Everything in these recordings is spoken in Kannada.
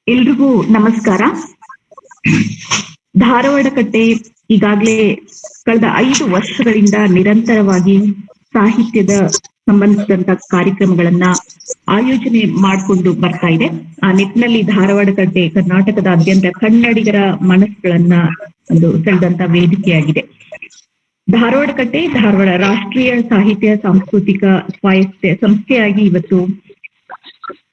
ಎಲ್ರಿಗೂ ನಮಸ್ಕಾರ. ಧಾರವಾಡ ಕಟ್ಟೆ ಈಗಾಗಲೇ ಕಳೆದ 5 ವರ್ಷಗಳಿಂದ ನಿರಂತರವಾಗಿ ಸಾಹಿತ್ಯದ ಸಂಬಂಧಿಸಿದಂತ ಕಾರ್ಯಕ್ರಮಗಳನ್ನ ಆಯೋಜನೆ ಮಾಡಿಕೊಂಡು ಬರ್ತಾ ಇದೆ. ಆ ನಿಟ್ಟಿನಲ್ಲಿ ಧಾರವಾಡ ಕಟ್ಟೆ ಕರ್ನಾಟಕದಾದ್ಯಂತ ಕನ್ನಡಿಗರ ಮನಸ್ಸುಗಳನ್ನ ಒಂದು ಸೆಳೆದಂತ ವೇದಿಕೆಯಾಗಿದೆ. ಧಾರವಾಡ ಕಟ್ಟೆ ಧಾರವಾಡ ರಾಷ್ಟ್ರೀಯ ಸಾಹಿತ್ಯ ಸಾಂಸ್ಕೃತಿಕ ಸ್ವಾಯತ್ತ ಸಂಸ್ಥೆಯಾಗಿ ಇವತ್ತು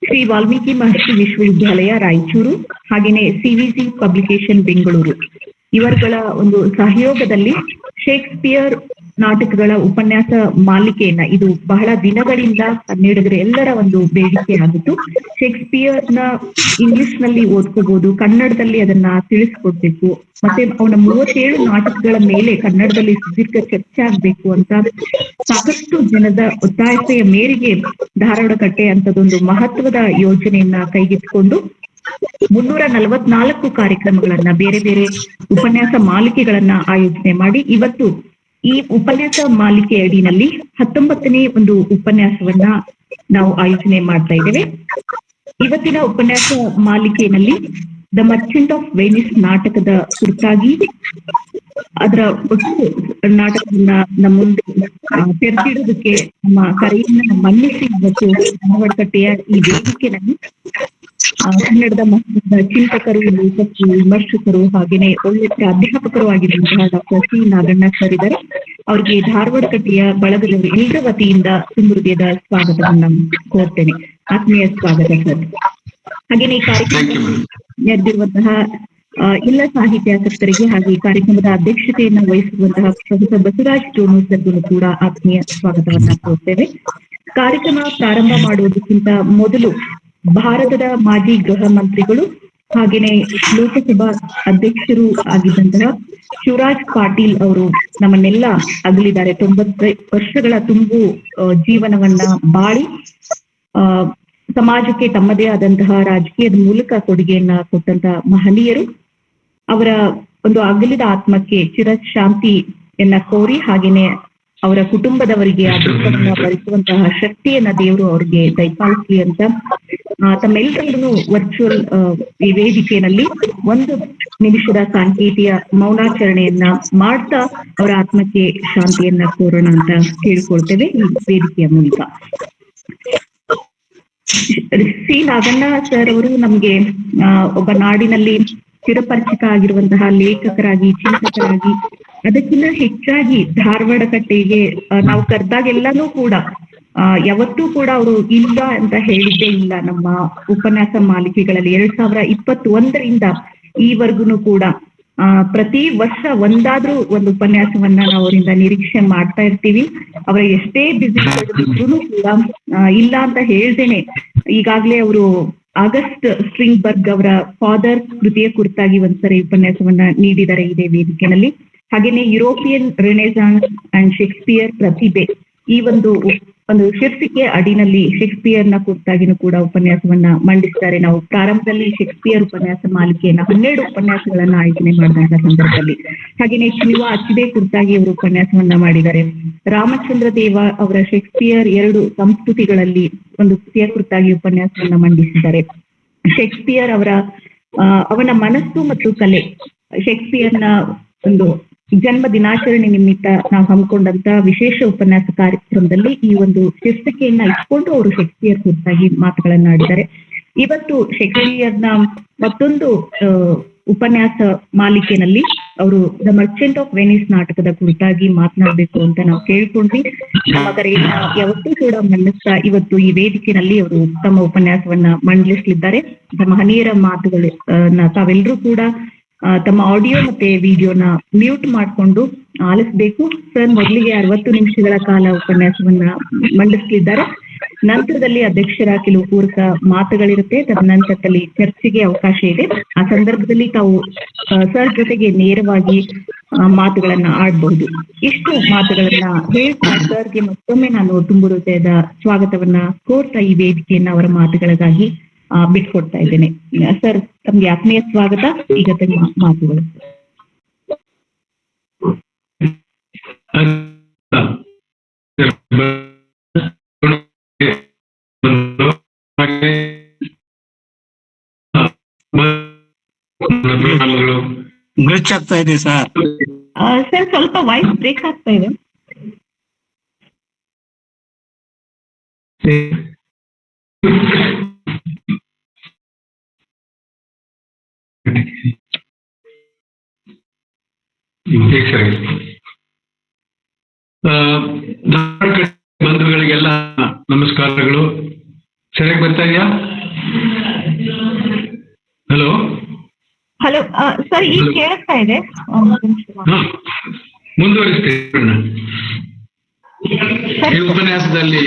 ಶ್ರೀ ವಾಲ್ಮೀಕಿ ಮಹರ್ಷಿ ವಿಶ್ವವಿದ್ಯಾಲಯ ರಾಯಚೂರು ಹಾಗೇನೆ ಸಿವಿಸಿ ಪಬ್ಲಿಕೇಶನ್ ಬೆಂಗಳೂರು ಇವರುಗಳ ಒಂದು ಸಹಯೋಗದಲ್ಲಿ ಶೇಕ್ಸ್ಪಿಯರ್ ನಾಟಕಗಳ ಉಪನ್ಯಾಸ ಮಾಲಿಕೆಯನ್ನ, ಇದು ಬಹಳ ದಿನಗಳಿಂದ ಕನ್ನಡಿಗರ ಎಲ್ಲರ ಒಂದು ಬೇಡಿಕೆ ಆಗಿತ್ತು. ಶೇಕ್ಸ್ಪಿಯರ್ನ ಇಂಗ್ಲಿಷ್ ನಲ್ಲಿ ಓದ್ಕೋಬಹುದು, ಕನ್ನಡದಲ್ಲಿ ಅದನ್ನ ತಿಳಿಸ್ಕೊಡ್ಬೇಕು, ಮತ್ತೆ ಅವನ 37 ನಾಟಕಗಳ ಮೇಲೆ ಕನ್ನಡದಲ್ಲಿ ಸುದೀರ್ಘ ಚರ್ಚೆ ಆಗ್ಬೇಕು ಅಂತ ಸಾಕಷ್ಟು ಜನದ ಒತ್ತಾಯತೆಯ ಮೇರೆಗೆ ಧಾರವಾಡ ಕಟ್ಟೆ ಅಂತದೊಂದು ಮಹತ್ವದ ಯೋಜನೆಯನ್ನ ಕೈಗೆತ್ತಿಕೊಂಡು 344 ಕಾರ್ಯಕ್ರಮಗಳನ್ನ, ಬೇರೆ ಬೇರೆ ಉಪನ್ಯಾಸ ಮಾಲಿಕೆಗಳನ್ನ ಆಯೋಜನೆ ಮಾಡಿ ಇವತ್ತು ಈ ಉಪನ್ಯಾಸ ಮಾಲಿಕೆ ಅಡಿನಲ್ಲಿ 19ನೇ ಒಂದು ಉಪನ್ಯಾಸವನ್ನ ನಾವು ಆಯೋಜನೆ ಮಾಡ್ತಾ ಇದ್ದೇವೆ. ಇವತ್ತಿನ ಉಪನ್ಯಾಸ ಮಾಲಿಕೆಯಲ್ಲಿ ದ ಮರ್ಚೆಂಟ್ ಆಫ್ ವೆನಿಸ್ ನಾಟಕದ ಕುರಿತಾಗಿ ಅದರ ಒಟ್ಟು ನಾಟಕವನ್ನ ನಮ್ಮ ಮುಂದೆ ತೆರೆದಿಡೋದಕ್ಕೆ ನಮ್ಮ ಕರೆಯನ್ನ ಮನ್ನಿಸಿ ಇವತ್ತು ಧಾರವಾಡ ಕಟ್ಟೆಯ ಈ ವೇದಿಕೆಯಲ್ಲಿ ಕನ್ನಡದ ಮಹತ್ವದ ಚಿಂತಕರು, ಲೇಖಕರು, ವಿಮರ್ಶಕರು ಹಾಗೇನೆ ಒಳ್ಳೆ ಪ್ರಾಧ್ಯಾಪಕರು ಆಗಿರುವಂತಹ ಡಾಕ್ಟರ್ ಸಿ ನಾಗಣ್ಣ ಸರ್ ಇದ್ದಾರೆ. ಅವರಿಗೆ ಧಾರವಾಡ ಕಟ್ಟೆಯ ಬಳಗದವರು ಎಲ್ಲರ ವತಿಯಿಂದ ತುಂಬುಹೃದಯದ ಸ್ವಾಗತವನ್ನ ಕೋರ್ತೇನೆ. ಆತ್ಮೀಯ ಸ್ವಾಗತ ಸರ್. ಹಾಗೇನೆ ಈ ಕಾರ್ಯಕ್ರಮ ನಡೆದಿರುವಂತಹ ಎಲ್ಲ ಸಾಹಿತ್ಯಾಸಕ್ತರಿಗೆ ಹಾಗೆ ಈ ಕಾರ್ಯಕ್ರಮದ ಅಧ್ಯಕ್ಷತೆಯನ್ನ ವಹಿಸಿರುವಂತಹ ಪ್ರೊಫೆಸರ್ ಬಸವರಾಜ್ ಜೋನು ಸರ್ಗೂ ಕೂಡ ಆತ್ಮೀಯ ಸ್ವಾಗತವನ್ನ ಕೋರ್ತೇವೆ. ಕಾರ್ಯಕ್ರಮ ಪ್ರಾರಂಭ ಮಾಡುವುದಕ್ಕಿಂತ ಮೊದಲು ಭಾರತದ ಮಾಜಿ ಗೃಹ ಮಂತ್ರಿಗಳು ಹಾಗೇನೆ ಲೋಕಸಭಾ ಅಧ್ಯಕ್ಷರು ಆಗಿದ್ದಂತಹ ಶಿವರಾಜ್ ಪಾಟೀಲ್ ಅವರು ನಮ್ಮನ್ನೆಲ್ಲ ಅಗಲಿದ್ದಾರೆ. 90 ವರ್ಷಗಳ ತುಂಬು ಜೀವನವನ್ನ ಬಾಳಿ ಸಮಾಜಕ್ಕೆ ತಮ್ಮದೇ ಆದಂತಹ ರಾಜಕೀಯದ ಮೂಲಕ ಕೊಡುಗೆಯನ್ನ ಕೊಟ್ಟಂತಹ ಮಹನೀಯರು. ಅವರ ಒಂದು ಅಗಲಿದ ಆತ್ಮಕ್ಕೆ ಚಿರಶಾಂತಿಯನ್ನ ಕೋರಿ ಹಾಗೇನೆ ಅವರ ಕುಟುಂಬದವರಿಗೆ ಆ ದುಃಖವನ್ನ ಭರಿಸುವಂತಹ ಶಕ್ತಿಯನ್ನ ದೇವರು ಅವರಿಗೆ ದಯಪಾಲಿಸಲಿ ಅಂತ ತಮ್ಮೆಲ್ಲರನ್ನು ವರ್ಚುವಲ್ ಈ ವೇದಿಕೆಯಲ್ಲಿ 1 ನಿಮಿಷದ ಸಾಂಕೇತಿಕ ಮೌನಾಚರಣೆಯನ್ನ ಮಾಡ್ತಾ ಅವರ ಆತ್ಮಕ್ಕೆ ಶಾಂತಿಯನ್ನ ಕೋರೋಣ ಅಂತ ಕೇಳ್ಕೊಳ್ತೇವೆ ಈ ವೇದಿಕೆಯ ಮೂಲಕ. ಸಿ ನಾಗಣ್ಣ ಸರ್ ಅವರು ನಮ್ಗೆ ಒಬ್ಬ ನಾಡಿನಲ್ಲಿ ಚಿರಪರಿಚಿತ ಆಗಿರುವಂತಹ ಲೇಖಕರಾಗಿ, ಚಿಂತಕರಾಗಿ, ಅದಕ್ಕಿಂತ ಹೆಚ್ಚಾಗಿ ಧಾರವಾಡ ಕಟ್ಟೆಗೆ ನಾವು ಕರೆದಾಗೆಲ್ಲಾನು ಕೂಡ ಯಾವತ್ತೂ ಕೂಡ ಅವರು ಇಲ್ಲ ಅಂತ ಹೇಳಿದ್ದೇ ಇಲ್ಲ. ನಮ್ಮ ಉಪನ್ಯಾಸ ಮಾಲಿಕೆಗಳಲ್ಲಿ 2021ರಿಂದ ಈವರೆಗೂ ಕೂಡ ಪ್ರತಿ ವರ್ಷ ಒಂದಾದ್ರೂ ಒಂದು ಉಪನ್ಯಾಸವನ್ನ ನಾವು ಅವರಿಂದ ನಿರೀಕ್ಷೆ ಮಾಡ್ತಾ ಇರ್ತೀವಿ. ಅವರ ಎಷ್ಟೇ ಬಿಸಿ ಇದ್ರೂ ಕೂಡ ಇಲ್ಲ ಅಂತ ಹೇಳ್ದೇನೆ ಈಗಾಗ್ಲೇ ಅವರು ಆಗಸ್ಟ್ ಸ್ಟ್ರಿಂಗ್ಬರ್ಗ್ ಅವರ ಫಾದರ್ ಕೃತಿಯ ಕುರಿತಾಗಿ ಒಂದ್ಸರಿ ಉಪನ್ಯಾಸವನ್ನ ನೀಡಿದ್ದಾರೆ ಇದೇ ವೇದಿಕೆಯಲ್ಲಿ. ಹಾಗೇನೆ ಯುರೋಪಿಯನ್ ರೆನೆಸಾನ್ಸ್ ಅಂಡ್ ಶೇಕ್ಸ್ಪಿಯರ್ ಪ್ರತಿಭೆ ಈ ಒಂದು ಶೀರ್ಷಿಕೆ ಅಡಿನಲ್ಲಿ ಶೇಕ್ಸ್ಪಿಯರ್ನ ಕುರಿತಾಗಿನೂ ಕೂಡ ಉಪನ್ಯಾಸವನ್ನ ಮಂಡಿಸಿದ್ದಾರೆ. ನಾವು ಪ್ರಾರಂಭದಲ್ಲಿ ಶೇಕ್ಸ್ಪಿಯರ್ ಉಪನ್ಯಾಸ ಮಾಲಿಕೆಯನ್ನ 12 ಉಪನ್ಯಾಸಗಳನ್ನ ಆಯೋಜನೆ ಮಾಡಿದಂತ ಸಂದರ್ಭದಲ್ಲಿ ಹಾಗೇನೆ ಶಿವ ಅಚ್ಚಿದೆ ಕುರಿತಾಗಿ ಅವರು ಉಪನ್ಯಾಸವನ್ನ ಮಾಡಿದ್ದಾರೆ. ರಾಮಚಂದ್ರ ದೇವ ಅವರ ಶೇಕ್ಸ್ಪಿಯರ್ 2 ಸಂಸ್ಕೃತಿಗಳಲ್ಲಿ ಒಂದು ಕೃತಿಯ ಕುರಿತಾಗಿ ಉಪನ್ಯಾಸವನ್ನ ಮಂಡಿಸಿದ್ದಾರೆ. ಶೇಕ್ಸ್ಪಿಯರ್ ಅವನ ಮನಸ್ಸು ಮತ್ತು ಕಲೆ, ಶೇಕ್ಸ್ಪಿಯರ್ನ ಒಂದು ಜನ್ಮ ದಿನಾಚರಣೆ ನಿಮಿತ್ತ ನಾವು ಹಮ್ಮಿಕೊಂಡಂತ ವಿಶೇಷ ಉಪನ್ಯಾಸ ಕಾರ್ಯಕ್ರಮದಲ್ಲಿ ಈ ಒಂದು ಶೀರ್ಷಿಕೆಯನ್ನ ಇಟ್ಕೊಂಡು ಅವರು ಶೇಕ್ಸ್ಪಿಯರ್ ಕುರಿತಾಗಿ ಮಾತುಗಳನ್ನಾಡಿದ್ದಾರೆ. ಇವತ್ತು ಶೇಕ್ಸ್ಪಿಯರ್ನ ಮತ್ತೊಂದು ಉಪನ್ಯಾಸ ಮಾಲಿಕೆಯಲ್ಲಿ ಅವರು ದ ಮರ್ಚೆಂಟ್ ಆಫ್ ವೆನಿಸ್ ನಾಟಕದ ಕುರಿತಾಗಿ ಮಾತನಾಡಬೇಕು ಅಂತ ನಾವು ಕೇಳ್ಕೊಂಡ್ವಿ. ನಮ್ಮ ಕರೆಯನ್ನ ಯಾವತ್ತೂ ಕೂಡ ಮನ್ನಿಸ್ತಾ ಇವತ್ತು ಈ ವೇದಿಕೆಯಲ್ಲಿ ಅವರು ತಮ್ಮ ಉಪನ್ಯಾಸವನ್ನ ಮಂಡಿಸಲಿದ್ದಾರೆ. ಮಹನೀಯರ ಮಾತುಗಳನ್ನ ತಾವೆಲ್ಲರೂ ಕೂಡ ತಮ್ಮ ಆಡಿಯೋ ಮತ್ತೆ ವಿಡಿಯೋನ ಮ್ಯೂಟ್ ಮಾಡಿಕೊಂಡು ಆಲಿಸ್ಬೇಕು. ಸರ್ ಮೊದಲಿಗೆ 60 ನಿಮಿಷಗಳ ಕಾಲ ಉಪನ್ಯಾಸವನ್ನ ಮಂಡಿಸಲಿದ್ದಾರೆ. ನಂತರದಲ್ಲಿ ಅಧ್ಯಕ್ಷರ ಕೆಲವು ಪೂರಕ ಮಾತುಗಳಿರುತ್ತೆ. ತದನಂತರದಲ್ಲಿ ಚರ್ಚೆಗೆ ಅವಕಾಶ ಇದೆ. ಆ ಸಂದರ್ಭದಲ್ಲಿ ತಾವು ಸರ್ ಜೊತೆಗೆ ನೇರವಾಗಿ ಮಾತುಗಳನ್ನ ಆಡಬಹುದು. ಇಷ್ಟು ಮಾತುಗಳನ್ನ ಹೇಳ್ತಾ ಸರ್ಗೆ ಮತ್ತೊಮ್ಮೆ ನಾನು ತುಂಬು ಹೃದಯದ ಸ್ವಾಗತವನ್ನ ಕೋರ್ತಾ ಈ ವೇದಿಕೆಯನ್ನ ಅವರ ಮಾತುಗಳಿಗಾಗಿ ಬಿಟ್ಕೊಡ್ತಾ ಇದ್ದೇನೆ. ಸರ್, ತಮ್ಗೆ ಆತ್ಮೀಯ ಸ್ವಾಗತ. ಈಗ ತಮ್ಮ ಮಾತುಗಳು. ಗ್ಲಿಚ್ ಆಗ್ತಾ ಇದೆ ಸರ್. ಸರ್, ಸ್ವಲ್ಪ ವಾಯ್ಸ್ ಬ್ರೇಕ್ ಆಗ್ತಾ ಇದೆ. ಬಂಧುಗಳಿಗೆಲ್ಲ ನಮಸ್ಕಾರಗಳು. ಸರಿಯಾಗಿ ಬರ್ತಾ ಇದೆಯಾ? ಹಲೋ ಹಲೋ ಸರ್, ಈಗ ಕೇಳಿಸ್ತಾ ಇದೆ. ಮುಂದುವರಿಸ್ತೇನೆ. ಈ ಉಪನ್ಯಾಸದಲ್ಲಿ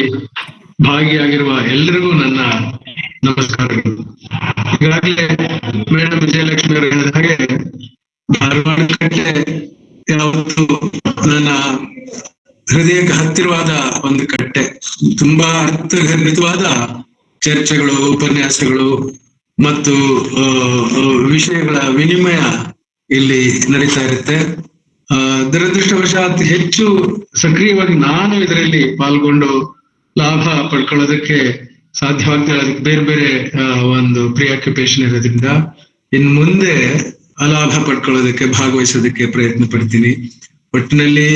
ಭಾಗಿಯಾಗಿರುವ ಎಲ್ಲರಿಗೂ ನನ್ನ ನಮಸ್ಕಾರಗಳು. ಈಗಾಗಲೇ ಮೇಡಮ್ ವಿಜಯಲಕ್ಷ್ಮಿ ಅವರು ಹೇಳಿದ ಹಾಗೆ ಧಾರವಾಡ ಕಟ್ಟೆ ಯಾವತ್ತು ನನ್ನ ಹೃದಯಕ್ಕೆ ಹತ್ತಿರವಾದ ಒಂದು ಕಟ್ಟೆ. ತುಂಬಾ ಅರ್ಥಗರ್ಭಿತವಾದ ಚರ್ಚೆಗಳು, ಉಪನ್ಯಾಸಗಳು ಮತ್ತು ವಿಷಯಗಳ ವಿನಿಮಯ ಇಲ್ಲಿ ನಡೀತಾ ಇರುತ್ತೆ. ದುರದೃಷ್ಟವಶಾತ್ ಹೆಚ್ಚು ಸಕ್ರಿಯವಾಗಿ ನಾನು ಇದರಲ್ಲಿ ಪಾಲ್ಗೊಂಡು ಲಾಭ ಪಡ್ಕೊಳ್ಳೋದಕ್ಕೆ ಸಾಧ್ಯವಾಗ್ತಿಲ್ಲ. ಅದಕ್ಕೆ ಬೇರೆ ಬೇರೆ ಒಂದು ಪ್ರಿಯಾಕ್ಯುಪೇಷನ್ ಇರೋದ್ರಿಂದ ಇನ್ನು ಮುಂದೆ ಲಾಭ ಪಡ್ಕೊಳ್ಳೋದಕ್ಕೆ, ಭಾಗವಹಿಸೋದಕ್ಕೆ ಪ್ರಯತ್ನ ಪಡ್ತೀನಿ. ಒಟ್ಟಿನಲ್ಲಿ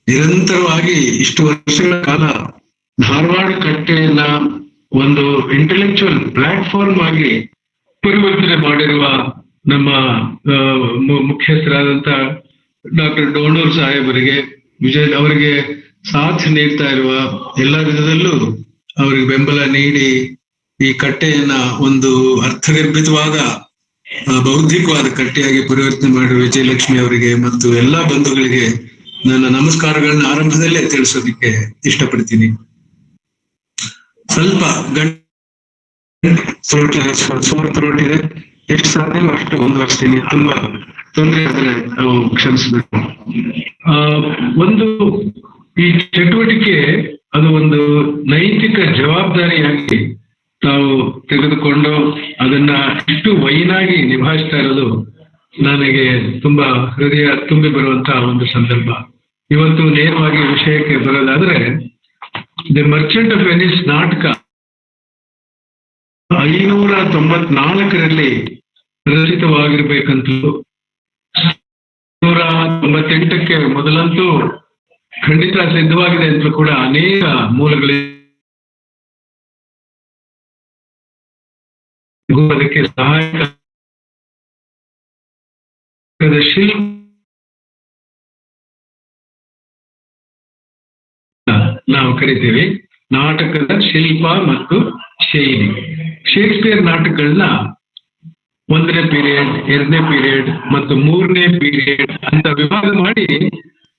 ನಿರಂತರವಾಗಿ ಇಷ್ಟು ವರ್ಷಗಳ ಕಾಲ ಧಾರವಾಡ ಕಟ್ಟೆಯನ್ನ ಒಂದು ಇಂಟೆಲೆಕ್ಚುಯಲ್ ಪ್ಲಾಟ್ಫಾರ್ಮ್ ಆಗಿ ಪರಿವರ್ತನೆ ಮಾಡಿರುವ ನಮ್ಮ ಮುಖ್ಯಸ್ಥರಾದಂತ ಡಾಕ್ಟರ್ ಡೋಣೂರ್ ಸಾಹೇಬರಿಗೆ, ಅವರಿಗೆ ಸಾಥ್ ನೀಡ್ತಾ ಇರುವ ಎಲ್ಲ ವಿಧದಲ್ಲೂ ಅವರಿಗೆ ಬೆಂಬಲ ನೀಡಿ ಈ ಕಟ್ಟೆಯನ್ನ ಒಂದು ಅರ್ಥಗರ್ಭಿತವಾದ ಬೌದ್ಧಿಕವಾದ ಕಟ್ಟೆಯಾಗಿ ಪರಿವರ್ತನೆ ಮಾಡಿರುವ ವಿಜಯಲಕ್ಷ್ಮಿ ಅವರಿಗೆ ಮತ್ತು ಎಲ್ಲಾ ಬಂಧುಗಳಿಗೆ ನನ್ನ ನಮಸ್ಕಾರಗಳನ್ನ ಆರಂಭದಲ್ಲೇ ತಿಳಿಸೋದಿಕ್ಕೆ ಇಷ್ಟಪಡ್ತೀನಿ. ಸ್ವಲ್ಪ ಸೋರ್ತಿದೆ, ಎಷ್ಟು ಸಾಧ್ಯವೋ ಅಷ್ಟು ಮುಂದುವರಿಸ್ತೀನಿ. ತುಂಬಾ ತೊಂದರೆ ಆದ್ರೆ ಕ್ಷಮಿಸ್ಬೇಕು. ಒಂದು ಈ ಚಟುವಟಿಕೆ ಅದು ಒಂದು ನೈತಿಕ ಜವಾಬ್ದಾರಿಯಾಗಿ ತಾವು ತೆಗೆದುಕೊಂಡು ಅದನ್ನ ಇಷ್ಟು ವೈನಾಗಿ ನಿಭಾಯಿಸ್ತಾ ಇರೋದು ನನಗೆ ತುಂಬಾ ಹೃದಯ ತುಂಬಿ ಬರುವಂತಹ ಒಂದು ಸಂದರ್ಭ. ಇವತ್ತು ನೇರವಾಗಿ ವಿಷಯಕ್ಕೆ ಬರೋದಾದ್ರೆ, ದಿ ಮರ್ಚೆಂಟ್ ಆಫ್ ವೆನಿಸ್ ನಾಟಕ 594ರಲ್ಲಿ ರಚಿತವಾಗಿರ್ಬೇಕಂತಲೂ 198ಕ್ಕೆ ಮೊದಲಂತೂ ಖಂಡಿತ ಸಿದ್ಧವಾಗಿದೆ ಅಂತಲೂ ಕೂಡ ಅನೇಕ ಮೂಲಗಳಿವೆ. ಅದಕ್ಕೆ ಸಹಾಯಕ ಶಿಲ್ಪ ನಾವು ಕರಿತೀವಿ. ನಾಟಕದ ಶಿಲ್ಪ ಮತ್ತು ಶೈಲಿ. ಶೇಕ್ಸ್ಪಿಯರ್ ನಾಟಕಗಳನ್ನ 1ನೇ ಪೀರಿಯಡ್, 2ನೇ ಪೀರಿಯಡ್ ಮತ್ತು 3ನೇ ಪೀರಿಯಡ್ ಅಂತ ವಿಭಾಗ ಮಾಡಿ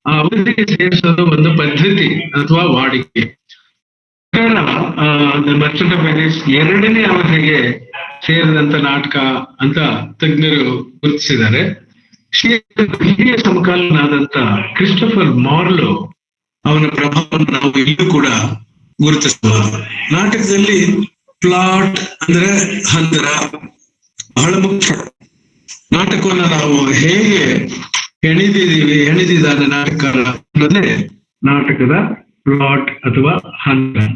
ಆ ಅವಧಿಗೆ ಸೇರಿಸೋದು ಒಂದು ಪದ್ಧತಿ ಅಥವಾ ವಾಡಿಕೆ. ಮರ್ಚೆಂಟ್ ಆಫ್ ವೆನಿಸ್ 2ನೇ ಅವಧಿಗೆ ಸೇರಿದಂತ ನಾಟಕ ಅಂತ ತಜ್ಞರು ಗುರುತಿಸಿದ್ದಾರೆ. ಹಿರಿಯ ಸಮಕಾಲೀನಾದಂತ ಕ್ರಿಸ್ಟೋಫರ್ ಮಾರ್ಲೋ ಅವನ ಪ್ರಭಾವವನ್ನು ನಾವು ಇಲ್ಲೂ ಕೂಡ ಗುರುತಿಸಬಹುದು. ನಾಟಕದಲ್ಲಿ ಪ್ಲಾಟ್ ಅಂದ್ರೆ ಹಂದರ ಬಹಳ ಮುಖ್ಯ. ನಾಟಕವನ್ನ ನಾವು ಹೇಗೆ ಹೆಣೆದಿದ್ದಾನೆ ನಾಟಕಕಾರ ಅನ್ನೋದೇ ನಾಟಕದ ಪ್ಲಾಟ್ ಅಥವಾ ಹಂದರ.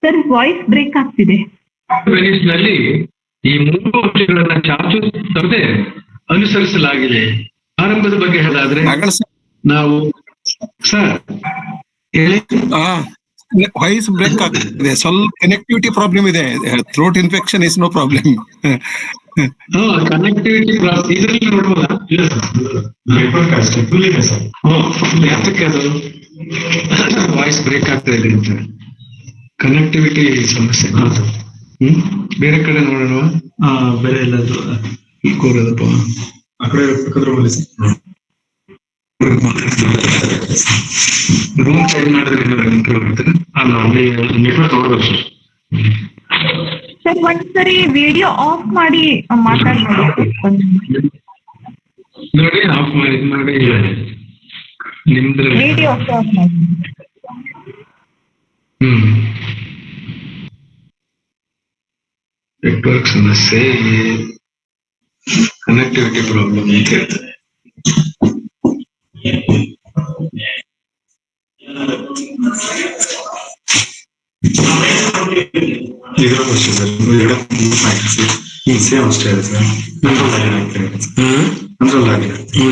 ಸರ್, ವಾಯ್ಸ್ ಬ್ರೇಕ್ ಆಗ್ತಿದೆ. ವೆನಿಸ್ನಲ್ಲಿ ಈ 3 ಅಂಶಗಳನ್ನ ಚಾಚು ತಪ್ಪದೆ ಅನುಸರಿಸಲಾಗಿದೆ. ಆರಂಭದ ಬಗ್ಗೆ ಹೇಳಾದ್ರೆ ನಾವು ಸರ್ ವಾಯ್ಸ್ ಬ್ರೇಕ್ ಆಗ್ತಿದೆ, ಸ್ವಲ್ಪ ಕನೆಕ್ಟಿವಿಟಿ ಪ್ರಾಬ್ಲಮ್ ಇದೆ. Throat infection is no problem. Connectivity ಇದರಲ್ಲಿ ನೋಡ್ಬೋದಾ? ಯಾತಕ್ಕೆ ಅದು ವಾಯ್ಸ್ ಬ್ರೇಕ್ ಆಗ್ತಾ ಇದೆ ಅಂತ? ಕನೆಕ್ಟಿವಿಟಿ ಸಮಸ್ಯೆ. ಬೇರೆ ಕಡೆ ನೋಡೋಣ. ಬೇರೆ ಎಲ್ಲಾದ್ರು ಕೋರೋದಪ್ಪ ಆ ಕಡೆ ರೂಮ್ ಚೇಂಜ್ ಮಾಡಿದ್ರೆ ಸರ್, ಒಂದ್ಸರಿ ವಿಡಿಯೋ ಆಫ್ ಮಾಡಿ ಮಾತಾಡ್ಬೋದು ನೋಡಿ. ಆಫ್ ಮಾಡಿ ನಿಮ್ದ್ರಲ್ಲಿ ವಿಡಿಯೋ ನೆಟ್ವರ್ಕ್ ಸಮಸ್ಯೆ, ಕನೆಕ್ಟಿವಿಟಿ ಪ್ರಾಬ್ಲಮ್ ಅಂತ ಹೇಳ್ತಾರೆ.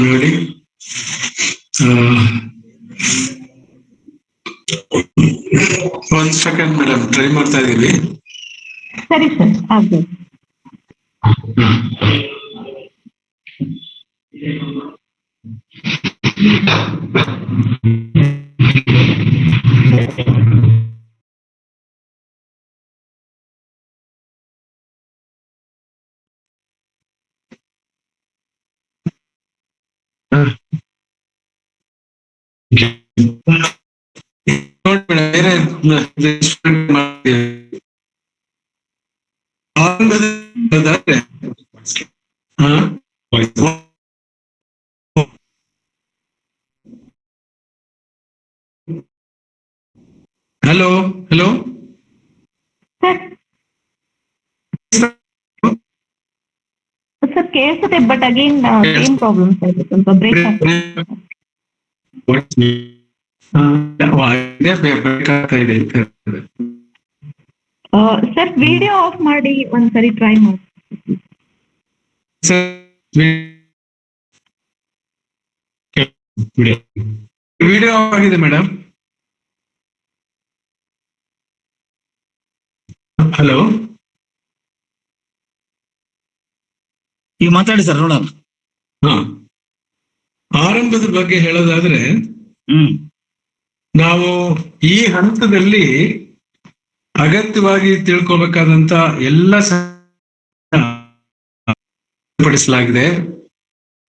ನೋಡಿ ಒಂದ್ ಸೆಕೆಂಡ್ ಮೇಡಮ್, ಟ್ರೈ ಮಾಡ್ತಾ ಇದೀವಿ. ಸರಿ ಸರ್, ಆಗ್ಬೋದು. ಹಲೋ ಹಲೋ ಸರ್ ಕೇಳಿಸುತ್ತೆ, but again same problem sir, ಸ್ವಲ್ಪ ಬ್ರೇಕ್ ಆಗ್ತದೆ. ಸರ್ ವಿಡಿಯೋ ಆಫ್ ಮಾಡಿ ಒಂದ್ಸರಿ ಟ್ರೈ ಮಾಡಿ. ವಿಡಿಯೋ ಆಫ್ ಆಗಿದೆ ಮೇಡಮ್. ಹಲೋ, ಈಗ ಮಾತಾಡಿ ಸರ್ ನೋಡೋಣ. ಆರಂಭದ ಬಗ್ಗೆ ಹೇಳೋದಾದ್ರೆ, ನಾವು ಈ ಹಂತದಲ್ಲಿ ಅಗತ್ಯವಾಗಿ ತಿಳ್ಕೊಬೇಕಾದಂತ ಎಲ್ಲ ಪಡಿಸಲಾಗಿದೆ.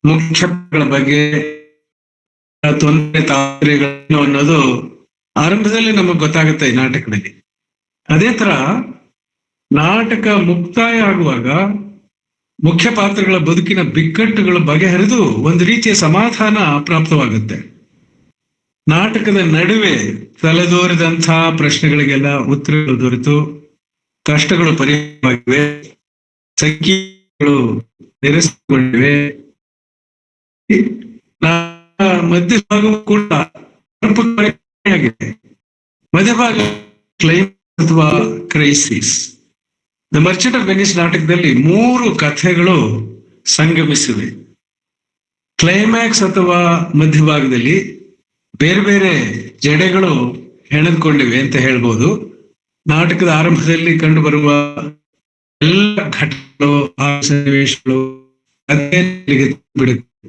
ಮುಖ್ಯಗಳ ಬಗ್ಗೆ ತೊಂದರೆಗಳು ಅನ್ನೋದು ಆರಂಭದಲ್ಲಿ ನಮಗ್ ಗೊತ್ತಾಗುತ್ತೆ ಈ ನಾಟಕದಲ್ಲಿ. ಅದೇ ತರ ನಾಟಕ ಮುಕ್ತಾಯ ಆಗುವಾಗ ಮುಖ್ಯ ಪಾತ್ರಗಳ ಬದುಕಿನ ಬಿಕ್ಕಟ್ಟುಗಳು ಬಗೆಹರಿದು ಒಂದು ರೀತಿಯ ಸಮಾಧಾನ ಪ್ರಾಪ್ತವಾಗುತ್ತೆ. ನಾಟಕದ ನಡುವೆ ತಲೆದೋರಿದಂತಹ ಪ್ರಶ್ನೆಗಳಿಗೆಲ್ಲ ಉತ್ತರಗಳು ದೊರೆತು ಕಷ್ಟಗಳು ಪರಿಹಾರವಾಗಿವೆ, ಸಂಖ್ಯೆಗಳು ನಿರಸನಗೊಂಡಿವೆ. ಮಧ್ಯಭಾಗವೂ ಕೂಡ ಆಗಿದೆ. ಮಧ್ಯಭಾಗ ಕ್ಲೈಮ್ಯಾಕ್ಸ್ ಅಥವಾ crisis. The Merchant of Venice ನಾಟಕದಲ್ಲಿ 3 ಕಥೆಗಳು ಸಂಗಮಿಸಿವೆ. ಕ್ಲೈಮ್ಯಾಕ್ಸ್ ಅಥವಾ ಮಧ್ಯಭಾಗದಲ್ಲಿ ಬೇರೆ ಬೇರೆ ಜಡೆಗಳು ಹೆಣೆದುಕೊಂಡಿವೆ ಅಂತ ಹೇಳ್ಬೋದು. ನಾಟಕದ ಆರಂಭದಲ್ಲಿ ಕಂಡು ಬರುವ ಎಲ್ಲ ಘಟನೆಗಳು, ಆ ಸನ್ನಿವೇಶಗಳು ಬಿಡುತ್ತೆ.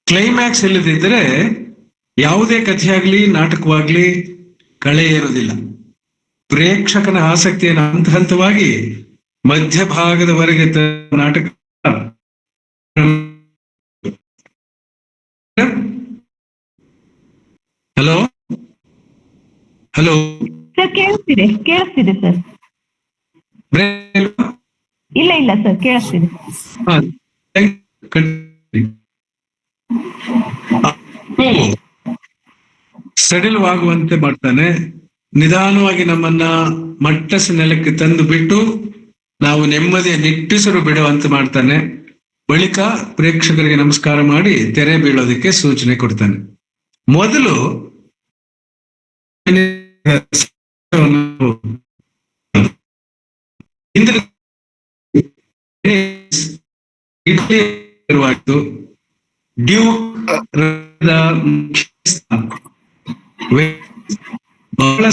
ಕ್ಲೈಮ್ಯಾಕ್ಸ್ ಇಲ್ಲದಿದ್ದರೆ ಯಾವುದೇ ಕಥೆಯಾಗ್ಲಿ ನಾಟಕವಾಗ್ಲಿ ಕಳೆ ಇರುವುದಿಲ್ಲ. ಪ್ರೇಕ್ಷಕನ ಆಸಕ್ತಿಯನ್ನು ಹಂತ ಹಂತವಾಗಿ ಮಧ್ಯಭಾಗದವರೆಗೆ ನಾಟಕ. ಹಲೋ ಹಲೋ ಸರ್ ಕೇಳಿಸ್ತಿದೆ ಸರ್. ಇಲ್ಲ ಸರ್, ಕೇಳಿಸ್ತಿದೆ. ಸಡಿಲವಾಗುವಂತೆ ಮಾಡ್ತಾನೆ. ನಿಧಾನವಾಗಿ ನಮ್ಮನ್ನ ಮಟ್ಟಸ ನೆಲಕ್ಕೆ ತಂದು ಬಿಟ್ಟು ನಾವು ನೆಮ್ಮದಿಯ ನಿಟ್ಟುಸಿರು ಬಿಡುವಂತೆ ಮಾಡ್ತಾನೆ. ಬಳಿಕ ಪ್ರೇಕ್ಷಕರಿಗೆ ನಮಸ್ಕಾರ ಮಾಡಿ ತೆರೆ ಬೀಳೋದಕ್ಕೆ ಸೂಚನೆ ಕೊಡ್ತಾನೆ. ಮೊದಲು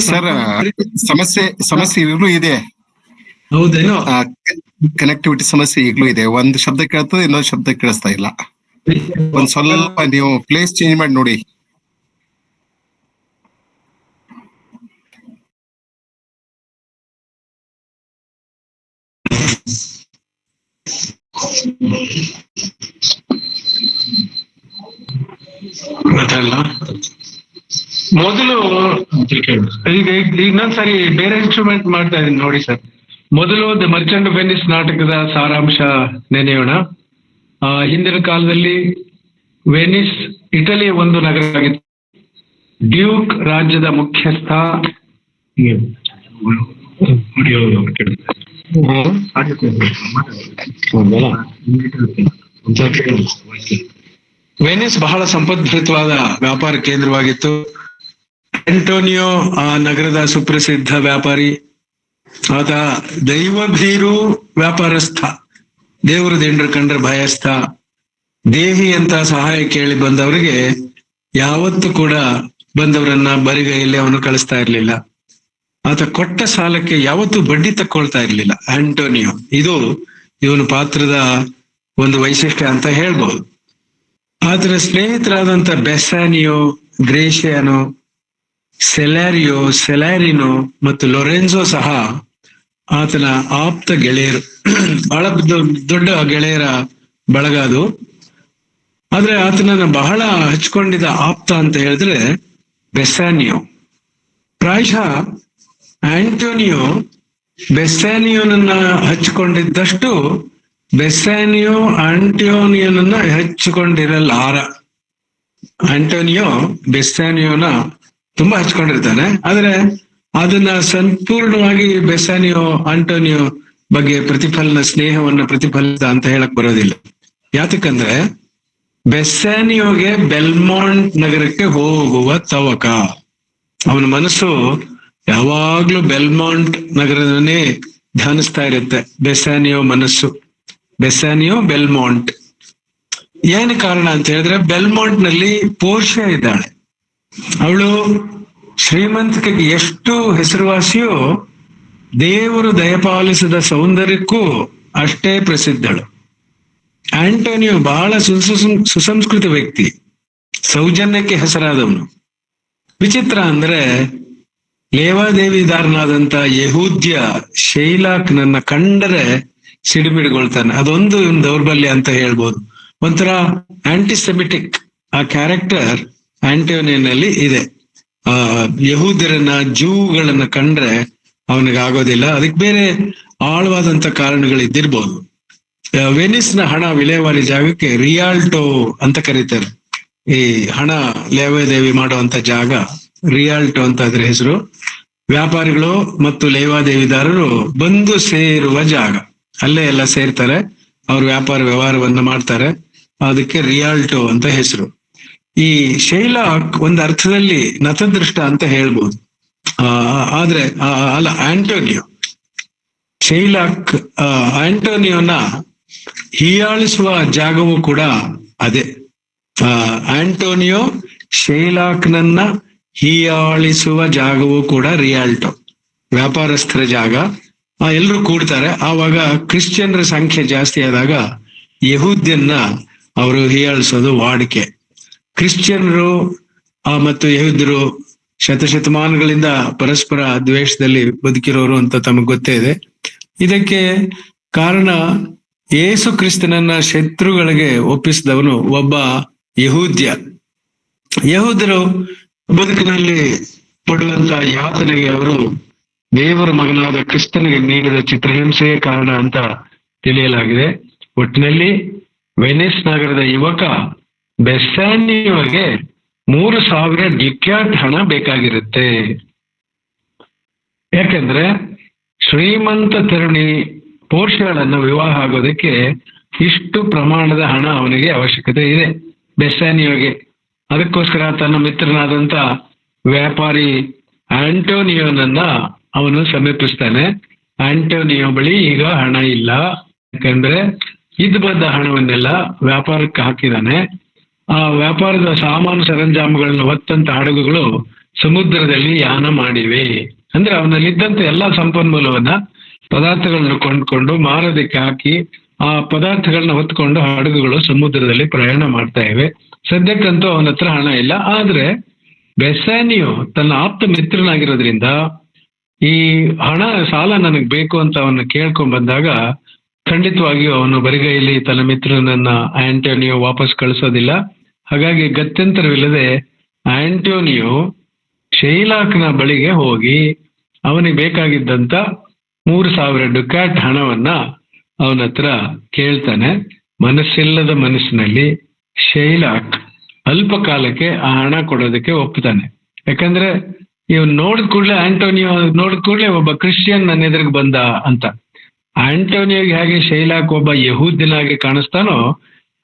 ಸರ್, ಸಮಸ್ಯೆ ಈಗಲೂ ಇದೆ. ಹೌದೇನೋ? ಕನೆಕ್ಟಿವಿಟಿ ಸಮಸ್ಯೆ ಈಗಲೂ ಇದೆ. ಒಂದು ಶಬ್ದ ಕೇಳ್ತದೆ, ಇನ್ನೊಂದು ಶಬ್ದ ಕೇಳಿಸ್ತಾ ಇಲ್ಲ. ಒಂದ್ ಸ್ವಲ್ಪ ನೀವು ಪ್ಲೇಸ್ ಚೇಂಜ್ ಮಾಡಿ ನೋಡಿ. ಮೊದಲು ಈಗ ಇನ್ನೊಂದ್ಸರಿ ಬೇರೆ ಇನ್ಸ್ಟ್ರೂಮೆಂಟ್ ಮಾಡ್ತಾ ಇದೀನಿ ನೋಡಿ ಸರ್. ಮೊದಲು ದ ಮರ್ಚೆಂಟ್ ಆಫ್ ವೆನಿಸ್ ನಾಟಕದ ಸಾರಾಂಶ ನೆನೆಯೋಣ. ಹಿಂದಿನ ಕಾಲದಲ್ಲಿ ವೆನಿಸ್ ಇಟಲಿಯ ಒಂದು ನಗರವಾಗಿತ್ತು. ಡ್ಯೂಕ್ ರಾಜ್ಯದ ಮುಖ್ಯಸ್ಥ ವೆನಿಸ್ ಬಹಳ ಸಂಪದ್ಭರಿತವಾದ ವ್ಯಾಪಾರ ಕೇಂದ್ರವಾಗಿತ್ತು. ಆಂಟೋನಿಯೋ ಆ ನಗರದ ಸುಪ್ರಸಿದ್ಧ ವ್ಯಾಪಾರಿ. ಆತ ದೈವಭೀರು ವ್ಯಾಪಾರಸ್ಥ, ದೇವರ ದಿಂಡ್ರು ಕಂಡ್ರೆ ಭಯಸ್ಥ, ದೇಹಿ ಅಂತ ಸಹಾಯ ಕೇಳಿ ಬಂದವರಿಗೆ ಯಾವತ್ತೂ ಕೂಡ ಬಂದವರನ್ನ ಬರಿಗೈಯಲ್ಲಿ ಅವನು ಕಳಿಸ್ತಾ ಇರ್ಲಿಲ್ಲ. ಆತ ಕೊಟ್ಟ ಸಾಲಕ್ಕೆ ಯಾವತ್ತೂ ಬಡ್ಡಿ ತಕ್ಕೊಳ್ತಾ ಇರ್ಲಿಲ್ಲ ಆಂಟೋನಿಯೋ. ಇದು ಇವನ ಪಾತ್ರದ ಒಂದು ವೈಶಿಷ್ಟ್ಯ ಅಂತ ಹೇಳ್ಬಹುದು. ಆತನ ಸ್ನೇಹಿತರಾದಂಥ ಬೆಸ್ಸಾನಿಯೋ, ಗ್ರೇಷಿಯಾನೋ, ಸೆಲಾರಿನೋ ಮತ್ತು ಲೊರೆನ್ಜೋ ಸಹ ಆತನ ಆಪ್ತ ಗೆಳೆಯರು. ಬಹಳ ದೊಡ್ಡ ಗೆಳೆಯರ ಬಳಗ ಅದು. ಆದ್ರೆ ಆತನನ್ನ ಬಹಳ ಹಚ್ಕೊಂಡಿದ್ದ ಆಪ್ತ ಅಂತ ಹೇಳಿದ್ರೆ ಬೆಸ್ಸಾನಿಯೋ. ಪ್ರಾಯಶಃ ಆಂಟೋನಿಯೋ ಬೆಸ್ಸಾನಿಯೋನನ್ನ ಹಚ್ಕೊಂಡಿದ್ದಷ್ಟು ಬೆಸ್ಸಾನಿಯೋ ಆಂಟೋನಿಯೋನನ್ನ ಹಚ್ಚಿಕೊಂಡಿರಲಾರ. ಆಂಟೋನಿಯೋ ಬೆಸ್ಸಾನಿಯೋನ ತುಂಬಾ ಹಚ್ಕೊಂಡಿರ್ತಾನೆ, ಆದ್ರೆ ಅದನ್ನ ಸಂಪೂರ್ಣವಾಗಿ ಬೆಸ್ಸಾನಿಯೋ ಆಂಟೋನಿಯೋ ಬಗ್ಗೆ ಪ್ರತಿಫಲನ ಸ್ನೇಹವನ್ನ ಪ್ರತಿಫಲಿತ ಅಂತ ಹೇಳಕ್ ಬರೋದಿಲ್ಲ. ಯಾತಕ್ಕಂದ್ರೆ ಬೆಸ್ಸಾನಿಯೋಗೆ ಬೆಲ್ಮಾಂಟ್ ನಗರಕ್ಕೆ ಹೋಗುವ ತವಕ. ಅವನ ಮನಸ್ಸು ಯಾವಾಗ್ಲೂ ಬೆಲ್ಮಾಂಟ್ ನಗರನೇ ಧ್ಯಾನಿಸ್ತಾ ಇರುತ್ತೆ. ಬೆಸ್ಸಾನಿಯೋ ಮನಸ್ಸು ಬೆಲ್ಮಾಂಟ್. ಏನು ಕಾರಣ ಅಂತ ಹೇಳಿದ್ರೆ ಬೆಲ್ಮಾಂಟ್ ನಲ್ಲಿ ಪೋರ್ಷಿಯಾ ಇದ್ದಾಳೆ. ಅವಳು ಶ್ರೀಮಂತಿಕೆಗೆ ಎಷ್ಟು ಹೆಸರುವಾಸಿಯೋ ದೇವರು ದಯಪಾಲಿಸಿದ ಸೌಂದರ್ಯಕ್ಕೂ ಅಷ್ಟೇ ಪ್ರಸಿದ್ಧಳು. ಆಂಟೋನಿಯೋ ಬಹಳ ಸುಸಂಸ್ಕೃತ ವ್ಯಕ್ತಿ, ಸೌಜನ್ಯಕ್ಕೆ ಹೆಸರಾದವನು. ವಿಚಿತ್ರ ಅಂದ್ರೆ ಲೇವಾದೇವಿದಾರನಾದಂತ ಯಹೂದ್ಯ ಶೈಲಾಕ್ ನನ್ನ ಕಂಡರೆ ಸಿಡಿಮಿಡಿಗೊಳ್ತಾನೆ. ಅದೊಂದು ಇವನ್ ದೌರ್ಬಲ್ಯ ಅಂತ ಹೇಳ್ಬೋದು. ಒಂಥರ ಆಂಟಿಸೆಮಿಟಿಕ್ ಆ ಕ್ಯಾರೆಕ್ಟರ್ ಆಂಟೋನಿಯನಲ್ಲಿ ಇದೆ. ಯಹೂದ್ಯರನ್ನ, ಜೂಗಳನ್ನ ಕಂಡ್ರೆ ಅವನಿಗೆ ಆಗೋದಿಲ್ಲ. ಅದಕ್ಕೆ ಬೇರೆ ಆಳವಾದಂತ ಕಾರಣಗಳಿದ್ದಿರ್ಬೋದು. ವೆನಿಸ್ನ ಹಣ ವಿಲೇವಾರಿ ಜಾಗಕ್ಕೆ ರಿಯಾಲ್ಟೋ ಅಂತ ಕರೀತಾರೆ. ಈ ಹಣ ಲೇವಾದೇವಿ ಮಾಡುವಂತ ಜಾಗ ರಿಯಾಲ್ಟೋ ಅಂತ ಅದ್ರ ಹೆಸರು. ವ್ಯಾಪಾರಿಗಳು ಮತ್ತು ಲೇವಾದೇವಿದಾರರು ಬಂದು ಸೇರುವ ಜಾಗ. ಅಲ್ಲೇ ಎಲ್ಲ ಸೇರ್ತಾರೆ, ಅವ್ರ ವ್ಯಾಪಾರ ವ್ಯವಹಾರವನ್ನ ಮಾಡ್ತಾರೆ. ಅದಕ್ಕೆ ರಿಯಾಲ್ಟೋ ಅಂತ ಹೆಸರು. ಈ ಶೈಲಾಕ್ ಒಂದು ಅರ್ಥದಲ್ಲಿ ನತದೃಷ್ಟ ಅಂತ ಹೇಳ್ಬೋದು. ಆದ್ರೆ ಅಲ್ಲ, ಶೈಲಾಕ್ ಆಂಟೋನಿಯೋನ ಹೀಯಾಳಿಸುವ ಜಾಗವೂ ಕೂಡ ಅದೇ. ಆಂಟೋನಿಯೋ ಶೈಲಾಕ್ನನ್ನ ಹೀಯಾಳಿಸುವ ಜಾಗವೂ ಕೂಡ ರಿಯಾಲ್ಟೋ, ವ್ಯಾಪಾರಸ್ಥರ ಜಾಗ. ಎಲ್ಲರೂ ಕೂಡ್ತಾರೆ. ಆವಾಗ ಕ್ರಿಶ್ಚಿಯನ್ರ ಸಂಖ್ಯೆ ಜಾಸ್ತಿ ಆದಾಗ ಯಹೂದ್ಯನ್ನ ಅವರು ಹೀಯಾಳಿಸೋದು ವಾಡಿಕೆ. ಕ್ರಿಶ್ಚಿಯನ್ರು ಮತ್ತು ಯಹೂದ್ಯರು ಶತಶತಮಾನಗಳಿಂದ ಪರಸ್ಪರ ದ್ವೇಷದಲ್ಲಿ ಬದುಕಿರೋರು ಅಂತ ತಮಗೆ ಗೊತ್ತೇ ಇದೆ. ಇದಕ್ಕೆ ಕಾರಣ ಯೇಸು ಕ್ರಿಸ್ತನನ್ನ ಶತ್ರುಗಳಿಗೆ ಒಪ್ಪಿಸಿದವನು ಒಬ್ಬ ಯಹೂದ್ಯ. ಯಹೂದ್ಯರು ಬದುಕಿನಲ್ಲಿ ಪಡುವಂತ ಯಾತನೆಗೆ ಅವರು ದೇವರ ಮಗನಾದ ಕ್ರಿಸ್ತನಿಗೆ ನೀಡಿದ ಚಿತ್ರಹಿಂಸೆಯೇ ಕಾರಣ ಅಂತ ತಿಳಿಯಲಾಗಿದೆ. ಒಟ್ಟಿನಲ್ಲಿ ವೆನಿಸ್ ನಗರದ ಯುವಕ ಬೆಸ್ಸಾನಿಯೋಗೆ 3,000 ಡ್ಯುಕ್ಯಾಟ್ ಹಣ ಬೇಕಾಗಿರುತ್ತೆ. ಯಾಕೆಂದ್ರೆ ಶ್ರೀಮಂತ ತರುಣಿ ಪೋರ್ಷಿಯಾಳನ್ನು ವಿವಾಹ ಆಗೋದಕ್ಕೆ ಇಷ್ಟು ಪ್ರಮಾಣದ ಹಣ ಅವನಿಗೆ ಅವಶ್ಯಕತೆ ಇದೆ ಬೆಸ್ಸಾನಿಯೋಗೆ. ಅದಕ್ಕೋಸ್ಕರ ತನ್ನ ಮಿತ್ರನಾದಂತ ವ್ಯಾಪಾರಿ ಆಂಟೋನಿಯೋನನ್ನ ಅವನು ಸಮೀಪಿಸ್ತಾನೆ. ಆಂಟೋನಿಯೋ ಬಳಿ ಈಗ ಹಣ ಇಲ್ಲ, ಯಾಕಂದ್ರೆ ಇದ್ದು ಬಂದ ಹಣವನ್ನೆಲ್ಲ ವ್ಯಾಪಾರಕ್ಕೆ ಹಾಕಿದಾನೆ. ಆ ವ್ಯಾಪಾರದ ಸಾಮಾನು ಸರಂಜಾಮುಗಳನ್ನು ಹೊತ್ತಂತ ಹಡಗುಗಳು ಸಮುದ್ರದಲ್ಲಿ ಯಾನ ಮಾಡಿವೆ. ಅಂದ್ರೆ ಅವನಲ್ಲಿದ್ದಂತ ಎಲ್ಲಾ ಸಂಪನ್ಮೂಲವನ್ನ, ಪದಾರ್ಥಗಳನ್ನು ಕೊಂಡ್ಕೊಂಡು ಮಾರೋದಕ್ಕೆ ಹಾಕಿ ಆ ಪದಾರ್ಥಗಳನ್ನ ಹೊತ್ಕೊಂಡು ಹಡಗುಗಳು ಸಮುದ್ರದಲ್ಲಿ ಪ್ರಯಾಣ ಮಾಡ್ತಾ ಇವೆ. ಸದ್ಯಕ್ಕಂತೂ ಅವನ ಹತ್ರ ಹಣ ಇಲ್ಲ. ಆದ್ರೆ ಬೆಸ್ಸಾನಿಯೋ ತನ್ನ ಆಪ್ತ ಮಿತ್ರನಾಗಿರೋದ್ರಿಂದ ಈ ಹಣ ಸಾಲ ನನಗೆ ಬೇಕು ಅಂತ ಅವನ್ನ ಕೇಳ್ಕೊಂಡ್ ಬಂದಾಗ ಖಂಡಿತವಾಗಿಯೂ ಅವನು ಬರಿಗೈಲಿ ತನ್ನ ಮಿತ್ರನನ್ನ ಆಂಟೋನಿಯೋ ವಾಪಸ್ ಕಳಿಸೋದಿಲ್ಲ. ಹಾಗಾಗಿ ಗತ್ಯಂತರವಿಲ್ಲದೆ ಆಂಟೋನಿಯೋ ಶೈಲಾಕ್ನ ಬಳಿಗೆ ಹೋಗಿ ಅವನಿಗೆ ಬೇಕಾಗಿದ್ದಂತ 3,000 ಡುಕ್ಯಾಟ್ ಹಣವನ್ನ ಅವನ ಹತ್ರ ಕೇಳ್ತಾನೆ. ಮನಸ್ಸಿಲ್ಲದ ಮನಸ್ಸಿನಲ್ಲಿ ಶೈಲಾಕ್ ಅಲ್ಪ ಕಾಲಕ್ಕೆ ಆ ಹಣ ಕೊಡೋದಕ್ಕೆ ಒಪ್ತಾನೆ. ಯಾಕಂದ್ರೆ ಇವ್ ನೋಡಿದ ಕೂಡಲೇ ಆಂಟೋನಿಯೋ ನೋಡಿದ ಕೂಡಲೇ ಒಬ್ಬ ಕ್ರಿಶ್ಚಿಯನ್ ನನ್ನ ಎದುರಿಗೆ ಬಂದ ಅಂತ. ಆಂಟೋನಿಯೋಗೆ ಹೇಗೆ ಶೈಲಾಕ್ ಒಬ್ಬ ಯಹೂದ್ಯನಾಗಿ ಕಾಣಿಸ್ತಾನೋ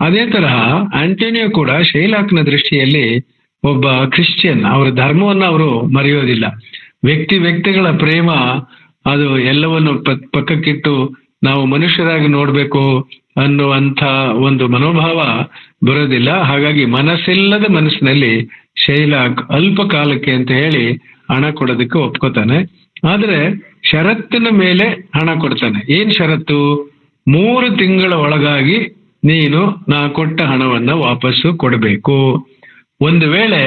ಅದೇ ತರಹ ಆಂಟೋನಿಯೋ ಕೂಡ ಶೈಲಾಕ್ನ ದೃಷ್ಟಿಯಲ್ಲಿ ಒಬ್ಬ ಕ್ರಿಶ್ಚಿಯನ್. ಅವರ ಧರ್ಮವನ್ನು ಅವರು ಮರೆಯೋದಿಲ್ಲ. ವ್ಯಕ್ತಿಗಳ ಪ್ರೇಮ ಅದು ಎಲ್ಲವನ್ನು ಪಕ್ಕಕ್ಕಿಟ್ಟು ನಾವು ಮನುಷ್ಯರಾಗಿ ನೋಡ್ಬೇಕು ಅನ್ನುವಂಥ ಒಂದು ಮನೋಭಾವ ಬರೋದಿಲ್ಲ. ಹಾಗಾಗಿ ಮನಸ್ಸಿಲ್ಲದ ಮನಸ್ಸಿನಲ್ಲಿ ಶೈಲಾಕ್ ಅಲ್ಪ ಕಾಲಕ್ಕೆ ಅಂತ ಹೇಳಿ ಹಣ ಕೊಡೋದಕ್ಕೆ ಒಪ್ಕೋತಾನೆ. ಆದ್ರೆ ಷರತ್ತಿನ ಮೇಲೆ ಹಣ ಕೊಡ್ತಾನೆ. ಏನ್ ಷರತ್ತು? 3 ತಿಂಗಳ ಒಳಗಾಗಿ ನೀನು ನಾ ಕೊಟ್ಟ ಹಣವನ್ನ ವಾಪಸ್ಸು ಕೊಡಬೇಕು. ಒಂದು ವೇಳೆ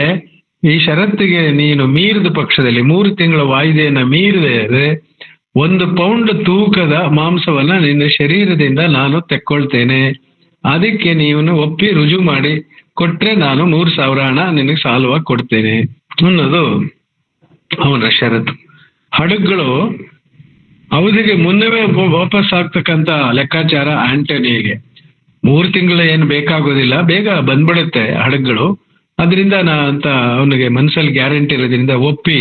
ಈ ಷರತ್ತಿಗೆ ನೀನು ಮೀರಿದ ಪಕ್ಷದಲ್ಲಿ 3 ತಿಂಗಳ ವಾಯಿದೆಯನ್ನ ಮೀರಿದರೆ 1 ಪೌಂಡ್ ತೂಕದ ಮಾಂಸವನ್ನ ನಿನ್ನ ಶರೀರದಿಂದ ನಾನು ತೆಕ್ಕೊಳ್ತೇನೆ. ಅದಕ್ಕೆ ನೀನು ಒಪ್ಪಿ ರುಜು ಮಾಡಿ ಕೊಟ್ರೆ ನಾನು 3,000 ಹಣ ನಿನಗೆ ಸಾಲವಾಗಿ ಕೊಡ್ತೇನೆ ಅನ್ನೋದು ಅವನ ಷರತ್ತು. ಹಡಗುಗಳು ಅವಧಿಗೆ ಮುನ್ನವೇ ವಾಪಸ್ ಆಗ್ತಕ್ಕಂಥ ಲೆಕ್ಕಾಚಾರ ಆಂಟೋನಿಯೋಗೆ. 3 ತಿಂಗಳು ಏನು ಬೇಕಾಗೋದಿಲ್ಲ, ಬೇಗ ಬಂದ್ಬಿಡುತ್ತೆ ಹಡಗುಗಳು. ಅದರಿಂದ ಅಂತ ಅವನಿಗೆ ಮನಸ್ಸಲ್ಲಿ ಗ್ಯಾರಂಟಿ ಇರೋದ್ರಿಂದ ಒಪ್ಪಿ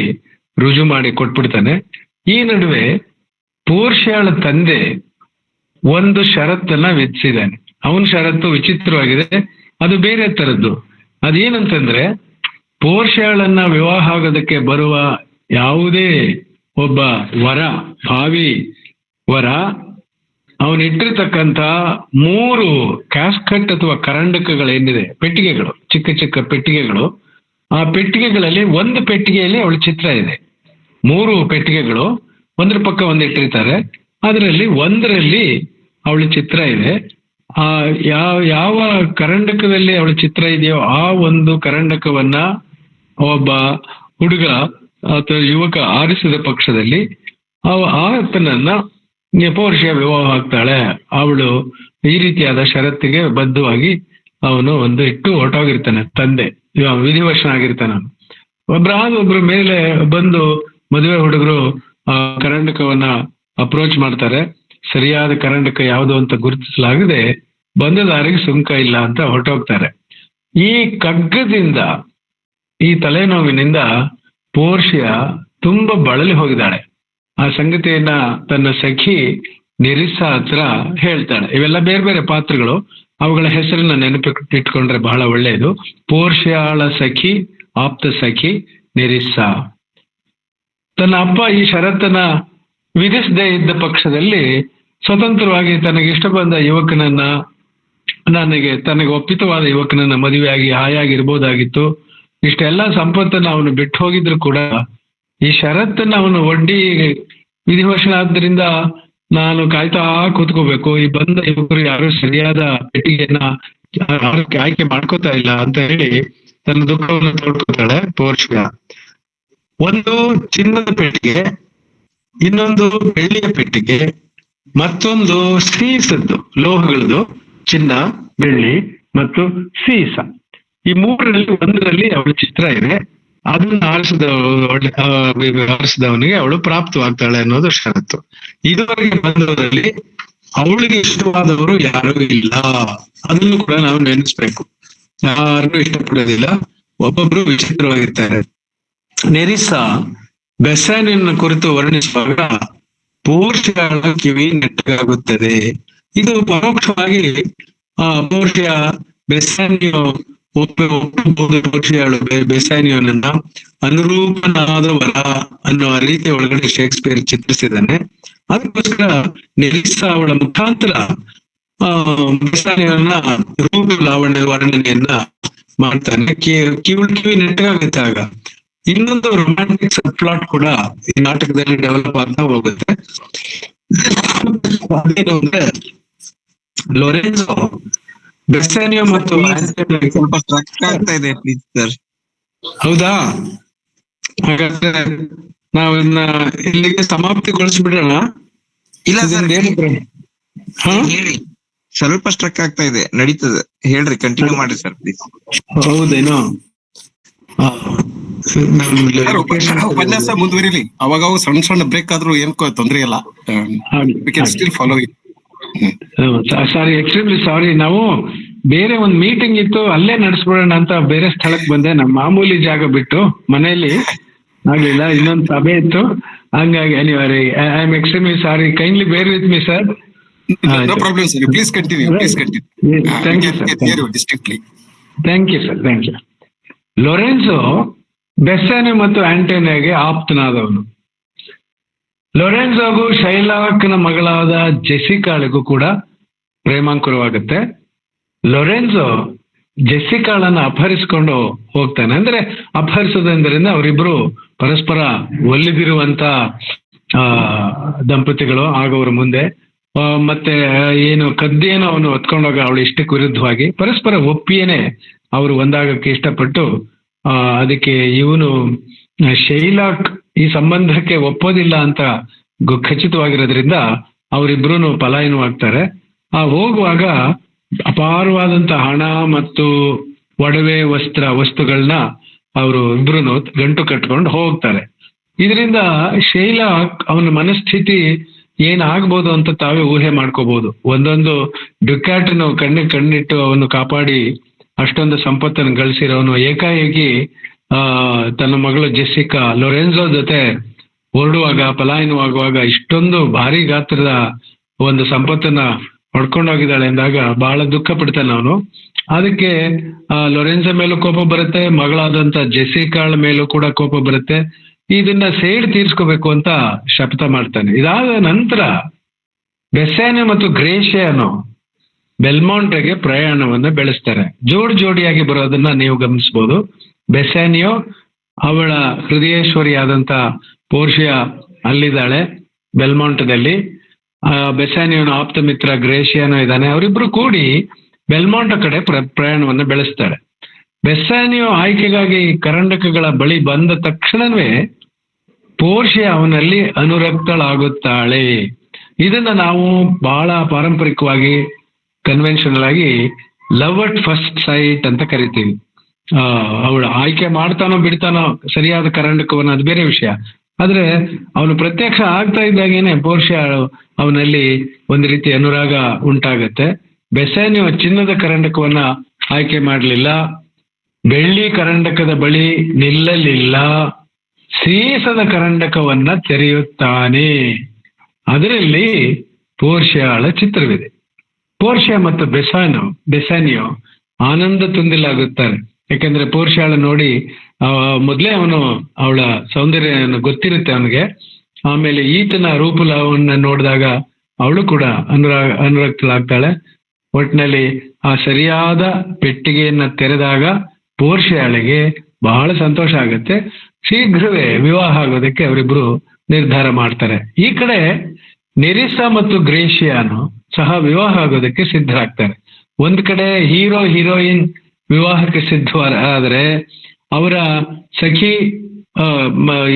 ರುಜು ಮಾಡಿ ಕೊಟ್ಬಿಡ್ತಾನೆ. ಈ ನಡುವೆ ಪೋರ್ಷಿಯಾಳ ತಂದೆ ಒಂದು ಷರತ್ತನ್ನ ವಿಧಿಸಿದ್ದಾನೆ. ಅವನ ಷರತ್ತು ವಿಚಿತ್ರವಾಗಿದೆ, ಅದು ಬೇರೆ ತರದ್ದು. ಅದೇನಂತಂದ್ರೆ ಪೋರ್ಷಿಯಾಳನ್ನ ವಿವಾಹ ಆಗೋದಕ್ಕೆ ಬರುವ ಯಾವುದೇ ಒಬ್ಬ ವರ, ಭಾವಿ ವರ, ಅವನಿಟ್ಟಿರ್ತಕ್ಕಂಥ 3 ಕ್ಯಾಸ್ಕಟ್ ಅಥವಾ ಕರಂಡಕಗಳೇನಿದೆ, ಪೆಟ್ಟಿಗೆಗಳು, ಚಿಕ್ಕ ಚಿಕ್ಕ ಪೆಟ್ಟಿಗೆಗಳು. ಆ ಪೆಟ್ಟಿಗೆಗಳಲ್ಲಿ ಒಂದು ಪೆಟ್ಟಿಗೆಯಲ್ಲಿ ಅವಳ ಚಿತ್ರ ಇದೆ. 3 ಪೆಟ್ಟಿಗೆಗಳು ಒಂದ್ರ ಪಕ್ಕ ಒಂದಿಟ್ಟಿರ್ತಾರೆ. ಅದರಲ್ಲಿ ಒಂದರಲ್ಲಿ ಅವಳ ಚಿತ್ರ ಇದೆ. ಆ ಯಾವ ಕರಂಡಕದಲ್ಲಿ ಅವಳ ಚಿತ್ರ ಇದೆಯೋ ಆ ಒಂದು ಕರಂಡಕವನ್ನ ಒಬ್ಬ ಹುಡುಗ ಅಥವಾ ಯುವಕ ಆರಿಸಿದ ಪಕ್ಷದಲ್ಲಿ ಆತನನ್ನ ಪೋರ್ಷಿಯ ವಿವಾಹ ಆಗ್ತಾಳೆ. ಅವಳು ಈ ರೀತಿಯಾದ ಷರತ್ತಿಗೆ ಬದ್ಧವಾಗಿ ಅವನು ಒಂದು ಇಟ್ಟು ಹೊರಟೋಗಿರ್ತಾನೆ. ತಂದೆ ವಿಧಿವಶನಾಗಿರ್ತಾನೆ. ಒಬ್ರ ಮೇಲೆ ಬಂದು ಮದುವೆ ಹುಡುಗರು ಆ ಕರಂಡಕವನ್ನ ಅಪ್ರೋಚ್ ಮಾಡ್ತಾರೆ. ಸರಿಯಾದ ಕರಂಡಕ ಯಾವುದು ಅಂತ ಗುರುತಿಸಲಾಗದೆ ಬಂದ ದಾರಿಗೆ ಸುಂಕ ಇಲ್ಲ ಅಂತ ಹೊರಟೋಗ್ತಾರೆ. ಈ ಕಗ್ಗದಿಂದ, ಈ ತಲೆನೋವಿನಿಂದ ಪೋರ್ಷಿಯ ತುಂಬಾ ಬಳಲಿ ಹೋಗಿದ್ದಾಳೆ. ಆ ಸಂಗತಿಯನ್ನ ತನ್ನ ಸಖಿ ನೆರಿಸಾ ಹತ್ರ ಹೇಳ್ತಾಳೆ. ಇವೆಲ್ಲ ಬೇರೆ ಬೇರೆ ಪಾತ್ರಗಳು, ಅವುಗಳ ಹೆಸರನ್ನ ನೆನಪಿಟ್ಕೊಂಡ್ರೆ ಬಹಳ ಒಳ್ಳೆಯದು. ಪೋರ್ಷಿಯಾಳ ಸಖಿ, ಆಪ್ತ ಸಖಿ ನೆರಿಸಾ. ತನ್ನ ಅಪ್ಪ ಈ ಷರತ್ತನ್ನ ವಿಧಿಸದೇ ಇದ್ದ ಪಕ್ಷದಲ್ಲಿ ಸ್ವತಂತ್ರವಾಗಿ ತನಗೆ ಇಷ್ಟ ಬಂದ ಯುವಕನನ್ನ, ತನಗೆ ಒಪ್ಪಿತವಾದ ಯುವಕನನ್ನ ಮದುವೆಯಾಗಿ ಹಾಯಾಗಿರ್ಬೋದಾಗಿತ್ತು. ಇಷ್ಟೆಲ್ಲ ಸಂಪತ್ತನ್ನ ಅವನು ಬಿಟ್ಟು ಹೋಗಿದ್ರು ಕೂಡ ಈ ಷರತ್ತನ್ನ ಅವನು ಒಡ್ಡಿ ವಿಧಿವಶನಾದ್ದರಿಂದ ನಾನು ಕಾಯ್ತಾ ಕೂತ್ಕೋಬೇಕು, ಈ ಬಂದ ಯುವಕರು ಯಾರು ಸರಿಯಾದ ಪೆಟ್ಟಿಗೆಯನ್ನ ಆಯ್ಕೆ ಮಾಡ್ಕೋತಾ ಇಲ್ಲ ಅಂತ ಹೇಳಿ ತನ್ನ ದುಃಖವನ್ನು ತೋಡ್ಕೋತಾಳೆ ಪೋರ್ಷಿಯ. ಒಂದು ಚಿನ್ನದ ಪೆಟ್ಟಿಗೆ, ಇನ್ನೊಂದು ಬೆಳ್ಳಿಯ ಪೆಟ್ಟಿಗೆ, ಮತ್ತೊಂದು ಸೀಸದ್ದು, ಲೋಹಗಳದ್ದು, ಚಿನ್ನ, ಬೆಳ್ಳಿ ಮತ್ತು ಸೀಸ. ಈ 3ರಲ್ಲಿ ಒಂದರಲ್ಲಿ ಅವಳ ಚಿತ್ರ ಇದೆ. ಅದನ್ನ ಆರಿಸಿದವನಿಗೆ ಅವಳು ಪ್ರಾಪ್ತವಾಗ್ತಾಳೆ ಅನ್ನೋದು ಷರತ್ತು. ಇದುವರೆಗೆ ಬಂದವರಲ್ಲಿ ಅವಳಿಗೆ ಇಷ್ಟವಾದವರು ಯಾರೂ ಇಲ್ಲ. ಅದನ್ನು ಕೂಡ ನಾವು ನೆನೆಸ್ಬೇಕು. ಯಾರಿಗೂ ಇಷ್ಟಪಡೋದಿಲ್ಲ, ಒಬ್ಬೊಬ್ರು ವಿಚಿತ್ರವಾಗಿರ್ತಾರೆ. ನೆರಿಸಾ ಬೆಸ್ಸಾನಿಯನ್ನ ಕುರಿತು ವರ್ಣಿಸುವಾಗ ಪೋರ್ಷಿಯಾಳ ಕಿವಿ ನೆಟ್ಟಗಾಗುತ್ತದೆ. ಇದು ಪರೋಕ್ಷವಾಗಿ ಪೋರ್ಷಿಯ ಬೆಸ್ಸಾನಿಯೋ ಒಪ್ಪಬಹುದು. ಪೋರ್ಷಿಯಾಳು ಬೆಸ್ಸಾನಿಯೋನನ್ನ ಅನುರೂಪನಾದ ವರ ಅನ್ನುವ ರೀತಿ ಒಳಗಡೆ ಶೇಕ್ಸ್ಪಿಯರ್ ಚಿತ್ರಿಸಿದ್ದಾನೆ. ಅದಕ್ಕೋಸ್ಕರ ನೆರಿಸಾ ಅವಳ ಮುಖಾಂತರ ಬೆಸ್ಸಾನಿಯೋನ ರೂಪ ಲಾವಣ್ಯ ವರ್ಣನೆಯನ್ನ ಮಾಡ್ತಾನೆ. ಕಿವಿ ನೆಟ್ಟಗಾಗುತ್ತೆ. ಆಗ ಇನ್ನೊಂದು ರೊಮ್ಯಾಂಟಿಕ್ ಸಬ್ ಪ್ಲಾಟ್ ಕೂಡ ಈ ನಾಟಕದಲ್ಲಿ ಡೆವಲಪ್ ಆಗ್ತಾ ಹೋಗುತ್ತೆ. ಅದೇನು ಅಂದ್ರೆ ಲೊರೆನ್ಸೋ ಬೆಸ್ಸಾನಿಯೋ ಮತ್ತು ಸ್ವಲ್ಪ ಸ್ಟ್ರಕ್ ಆಗ್ತಾ ಇದೆ ಪ್ಲೀಸ್ ಸರ್. ಹೌದಾ? ಹಾಗಾದ್ರೆ ನಾವು ಇಲ್ಲಿಗೆ ಸಮಾಪ್ತಿಗೊಳಿಸ್ಬಿಡೋಣ. ಇಲ್ಲ ಸರ್, ಹೇಳಿ. ಸ್ವಲ್ಪ ಸ್ಟ್ರಕ್ ಆಗ್ತಾ ಇದೆ, ನಡೀತದೆ, ಹೇಳ್ರಿ, ಕಂಟಿನ್ಯೂ ಮಾಡ್ರಿ ಸರ್ ಪ್ಲೀಸ್. ಹೌದೇನೋ? ಉಪನ್ಯಾಸ ಮುಂದುವರಿಲಿ. ಅವಾಗ ಸಣ್ಣ ಸಣ್ಣ ಬ್ರೇಕ್ ಆದ್ರೂ ಏನ್ ತೊಂದ್ರೆ ಇಲ್ಲ. We can still follow it. Sorry, extremely sorry. ನಾವು ಬೇರೆ ಒಂದು ಮೀಟಿಂಗ್ ಇತ್ತು, ಅಲ್ಲೇ ನಡೆಸ್ಬಿಡೋಣ ಅಂತ ಬೇರೆ ಸ್ಥಳಕ್ಕೆ ಬಂದೆ. ನಮ್ಮ ಮಾಮೂಲಿ ಜಾಗ ಬಿಟ್ಟು ಮನೆಯಲ್ಲಿ ಆಗ್ಲಿಲ್ಲ, ಇನ್ನೊಂದು ಸಭೆ ಇತ್ತು, ಹಂಗಾಗಿ ಅನಿವಾರ್ಯ. I am extremely sorry, kindly ಬೇರ್ with me sir. No problem, sir. Please continue. Please continue. Thank you, sir. Hear you distinctly. Thank you sir, thank you. Lorenzo Bassanio ಮತ್ತು ಆಂಟೋನಿಯಾಗೆ ಆಪ್ತನಾದವನು. ಲೊರೆನ್ಸೋಗೂ ಶೈಲಾಕ್ನ ಮಗಳಾದ ಜೆಸಿಕಾಳಿಗೂ ಕೂಡ ಪ್ರೇಮಾಂಕುರವಾಗುತ್ತೆ. ಲೊರೆನ್ಸೋ ಜೆಸಿಕಾಳನ್ನ ಅಪಹರಿಸಿಕೊಂಡು ಹೋಗ್ತಾನೆ. ಅಂದ್ರೆ ಅಪಹರಿಸೋದ್ರಿಂದ ಅವರಿಬ್ರು ಪರಸ್ಪರ ಒಲಿದಿರುವಂತ ದಂಪತಿಗಳು ಆಗೋರು ಮುಂದೆ. ಮತ್ತೆ ಏನು ಕದ್ದಿಯೇನೋ ಅವನು ಹೊತ್ಕೊಂಡೋಗ ಅವಳು ಇಷ್ಟಕ್ಕೆ ವಿರುದ್ಧವಾಗಿ ಪರಸ್ಪರ ಒಪ್ಪಿಯೇನೆ ಅವರು ಒಂದಾಗಕ್ಕೆ ಇಷ್ಟಪಟ್ಟು, ಅದಕ್ಕೆ ಇವನು ಶೈಲಾಕ್ ಈ ಸಂಬಂಧಕ್ಕೆ ಒಪ್ಪೋದಿಲ್ಲ ಅಂತ ಖಚಿತವಾಗಿರೋದ್ರಿಂದ ಅವರಿಬ್ರು ಪಲಾಯನವಾಗ್ತಾರೆ. ಹೋಗುವಾಗ ಅಪಾರವಾದಂತ ಹಣ ಮತ್ತು ಒಡವೆ ವಸ್ತುಗಳನ್ನ ಅವರು ಇಬ್ರು ಗಂಟು ಕಟ್ಕೊಂಡು ಹೋಗ್ತಾರೆ. ಇದರಿಂದ ಶೈಲಾಕ್ ಅವನ ಮನಸ್ಥಿತಿ ಏನಾಗ್ಬೋದು ಅಂತ ತಾವೇ ಊಹೆ ಮಾಡ್ಕೋಬಹುದು. ಒಂದೊಂದು ಡುಕ್ಯಾಟನ್ನು ಕಣ್ಣಿಟ್ಟು ಅವನು ಕಾಪಾಡಿ ಅಷ್ಟೊಂದು ಸಂಪತ್ತನ್ನು ಗಳಿಸಿರೋನು ಏಕಾಏಕಿ ತನ್ನ ಮಗಳು ಜೆಸಿಕಾ ಲೊರೆನ್ಸೋ ಜೊತೆ ಹೊರಡುವಾಗ, ಪಲಾಯನವಾಗುವಾಗ ಇಷ್ಟೊಂದು ಭಾರಿ ಗಾತ್ರದ ಒಂದು ಸಂಪತ್ತನ್ನ ಹೊಡ್ಕೊಂಡೋಗಿದ್ದಾಳೆ ಎಂದಾಗ ಬಹಳ ದುಃಖ ಪಡ್ತಾನೆ ಅವನು. ಅದಕ್ಕೆ ಲೊರೆನ್ಸೋ ಮೇಲೂ ಕೋಪ ಬರುತ್ತೆ, ಮಗಳಾದಂತ ಜೆಸಿಕಾಳ ಮೇಲೂ ಕೂಡ ಕೋಪ ಬರುತ್ತೆ. ಇದನ್ನ ಸೇಡ್ ತೀರ್ಸ್ಕೋಬೇಕು ಅಂತ ಶಪಥ ಮಾಡ್ತಾನೆ. ಇದಾದ ನಂತರ ಬೆಸ್ಸಾನಿಯೋ ಮತ್ತು ಗ್ರೇಷಿಯಾನೋ ಬೆಲ್ಮಾಂಟ್ಗೆ ಪ್ರಯಾಣವನ್ನ ಬೆಳೆಸ್ತಾರೆ. ಜೋಡಿಯಾಗಿ ಬರೋದನ್ನ ನೀವು ಗಮನಿಸಬಹುದು. ಬೆಸ್ಸಾನಿಯೋ ಅವಳ ಹೃದಯೇಶ್ವರಿಯಾದಂತ ಪೋರ್ಷಿಯಾ ಅಲ್ಲಿದ್ದಾಳೆ ಬೆಲ್ಮಾಂಟದಲ್ಲಿ. ಬೆಸ್ಸಾನಿಯೋನ ಆಪ್ತ ಮಿತ್ರ ಗ್ರೇಷಿಯಾನೋ ಇದ್ದಾನೆ. ಅವರಿಬ್ರು ಕೂಡಿ ಬೆಲ್ಮಾಂಟ ಕಡೆ ಪ್ರಯಾಣವನ್ನ ಬೆಳೆಸ್ತಾರೆ. ಬೆಸ್ಸಾನಿಯೋ ಆಯ್ಕೆಗಾಗಿ ಕರಂಡಕಗಳ ಬಳಿ ಬಂದ ತಕ್ಷಣವೇ ಪೋರ್ಷಿಯಾ ಅವನಲ್ಲಿ ಅನುರಕ್ತಳಾಗುತ್ತಾಳೆ. ಇದನ್ನ ನಾವು ಬಹಳ ಪಾರಂಪರಿಕವಾಗಿ ಕನ್ವೆನ್ಷನಲ್ ಆಗಿ ಲವ್ ಅಟ್ ಫಸ್ಟ್ ಸೈಟ್ ಅಂತ ಕರಿತೀವಿ. ಅವಳು ಆಯ್ಕೆ ಮಾಡ್ತಾನೋ ಬಿಡ್ತಾನೋ ಸರಿಯಾದ ಕರಂಡಕವನ್ನ, ಅದು ಬೇರೆ ವಿಷಯ. ಆದ್ರೆ ಅವನು ಪ್ರತ್ಯಕ್ಷ ಆಗ್ತಾ ಇದ್ದಾಗೇನೆ ಪೋರ್ಷಿಯಾ ಅವನಲ್ಲಿ ಒಂದು ರೀತಿ ಅನುರಾಗ ಉಂಟಾಗತ್ತೆ. ಬೆಸ್ಸಾನಿಯೋ ಚಿನ್ನದ ಕರಂಡಕವನ್ನ ಆಯ್ಕೆ ಮಾಡಲಿಲ್ಲ, ಬೆಳ್ಳಿ ಕರಂಡಕದ ಬಳಿ ನಿಲ್ಲಲಿಲ್ಲ, ಸೀಸದ ಕರಂಡಕವನ್ನ ತೆರೆಯುತ್ತಾನೆ. ಅದರಲ್ಲಿ ಪೋರ್ಷಿಯಾಳ ಚಿತ್ರವಿದೆ. ಪೋರ್ಷಿಯಾ ಮತ್ತು ಬೆಸ್ಸಾನಿಯೋ ಆನಂದ ತುಂದಿಲಾಗುತ್ತಾರೆ. ಯಾಕಂದ್ರೆ ಪೋರ್ಷಿಯಾಳ ನೋಡಿ ಮೊದಲೇ ಅವನು ಅವಳ ಸೌಂದರ್ಯ ಗೊತ್ತಿರುತ್ತೆ ಅವನಿಗೆ. ಆಮೇಲೆ ಈತನ ರೂಪುಲಾವನ್ನ ನೋಡಿದಾಗ ಅವಳು ಕೂಡ ಅನುರಕ್ತಳಾಗ್ತಾಳೆ. ಒಟ್ಟಿನಲ್ಲಿ ಆ ಸರಿಯಾದ ಪೆಟ್ಟಿಗೆಯನ್ನ ತೆರೆದಾಗ ಪೋರ್ಷಿಯಾಳಿಗೆ ಬಹಳ ಸಂತೋಷ ಆಗುತ್ತೆ. ಶೀಘ್ರವೇ ವಿವಾಹ ಆಗೋದಕ್ಕೆ ಅವರಿಬ್ರು ನಿರ್ಧಾರ ಮಾಡ್ತಾರೆ. ಈ ಕಡೆ ನೆರಿಸಾ ಮತ್ತು ಗ್ರೇಷಿಯಾನು ಸಹ ವಿವಾಹ ಆಗೋದಕ್ಕೆ ಸಿದ್ಧರಾಗ್ತಾರೆ. ಒಂದ್ ಕಡೆ ಹೀರೋಯಿನ್ ವಿವಾಹಕ್ಕೆ ಸಿದ್ಧವಾದರೆ ಅವರ ಸಖಿ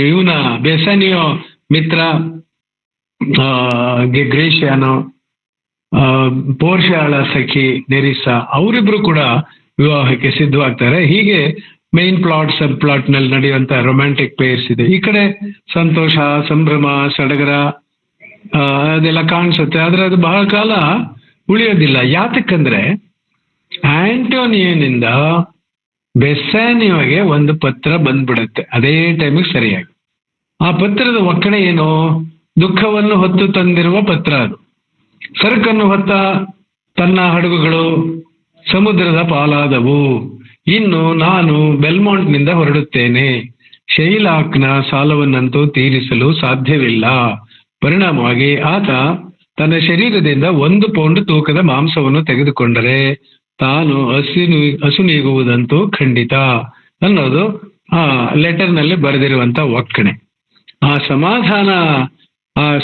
ಇವನ ಬೆಸ್ಸಾನಿಯೋ ಮಿತ್ರ ಗ್ರೇಷಿಯಾನೋ, ಪೋರ್ಷಿಯಾಳ ಸಖಿ ನೆರಿಸಾ, ಅವರಿಬ್ರು ಕೂಡ ವಿವಾಹಕ್ಕೆ ಸಿದ್ಧವಾಗ್ತಾರೆ. ಹೀಗೆ ಮೈನ್ ಪ್ಲಾಟ್ ಸಬ್ ಪ್ಲಾಟ್ ನಲ್ಲಿ ನಡೆಯುವಂತ ರೊಮ್ಯಾಂಟಿಕ್ ಪೇರ್ಸ್ ಇದೆ. ಈ ಕಡೆ ಸಂತೋಷ, ಸಂಭ್ರಮ, ಸಡಗರ ಅದೆಲ್ಲ ಕಾಣಿಸುತ್ತೆ. ಆದ್ರೆ ಅದು ಬಹಳ ಕಾಲ ಉಳಿಯೋದಿಲ್ಲ. ಯಾತಕ್ಕಂದ್ರೆ ಆಂಟೋನಿಯೋನಿಂದ ಬೆಸ್ಸಾನಿಯೋಗೆ ಒಂದು ಪತ್ರ ಬಂದ್ಬಿಡುತ್ತೆ ಅದೇ ಟೈಮಿಗೆ ಸರಿಯಾಗಿ. ಆ ಪತ್ರದ ಒಕ್ಕಣೆ ಏನು? ದುಃಖವನ್ನು ಹೊತ್ತು ತಂದಿರುವ ಪತ್ರ ಅದು. ಸರಕನ್ನು ಹೊತ್ತ ತನ್ನ ಹಡಗುಗಳು ಸಮುದ್ರದ ಪಾಲಾದವು. ಇನ್ನು ನಾನು ಬೆಲ್ಮಾಂಟ್ನಿಂದ ಹೊರಡುತ್ತೇನೆ. ಶೈಲಾಕ್ನ ಸಾಲವನ್ನಂತೂ ತೀರಿಸಲು ಸಾಧ್ಯವಿಲ್ಲ. ಪರಿಣಾಮವಾಗಿ ಆತ ತನ್ನ ಶರೀರದಿಂದ 1 ಪೌಂಡ್ ತೂಕದ ಮಾಂಸವನ್ನು ತೆಗೆದುಕೊಂಡರೆ ತಾನು ಹಸುನೀಗುವುದಂತೂ ಖಂಡಿತ ಅನ್ನೋದು ಆ ಲೆಟರ್ನಲ್ಲಿ ಬರೆದಿರುವಂತ ಒಕ್ಕಣೆ. ಆ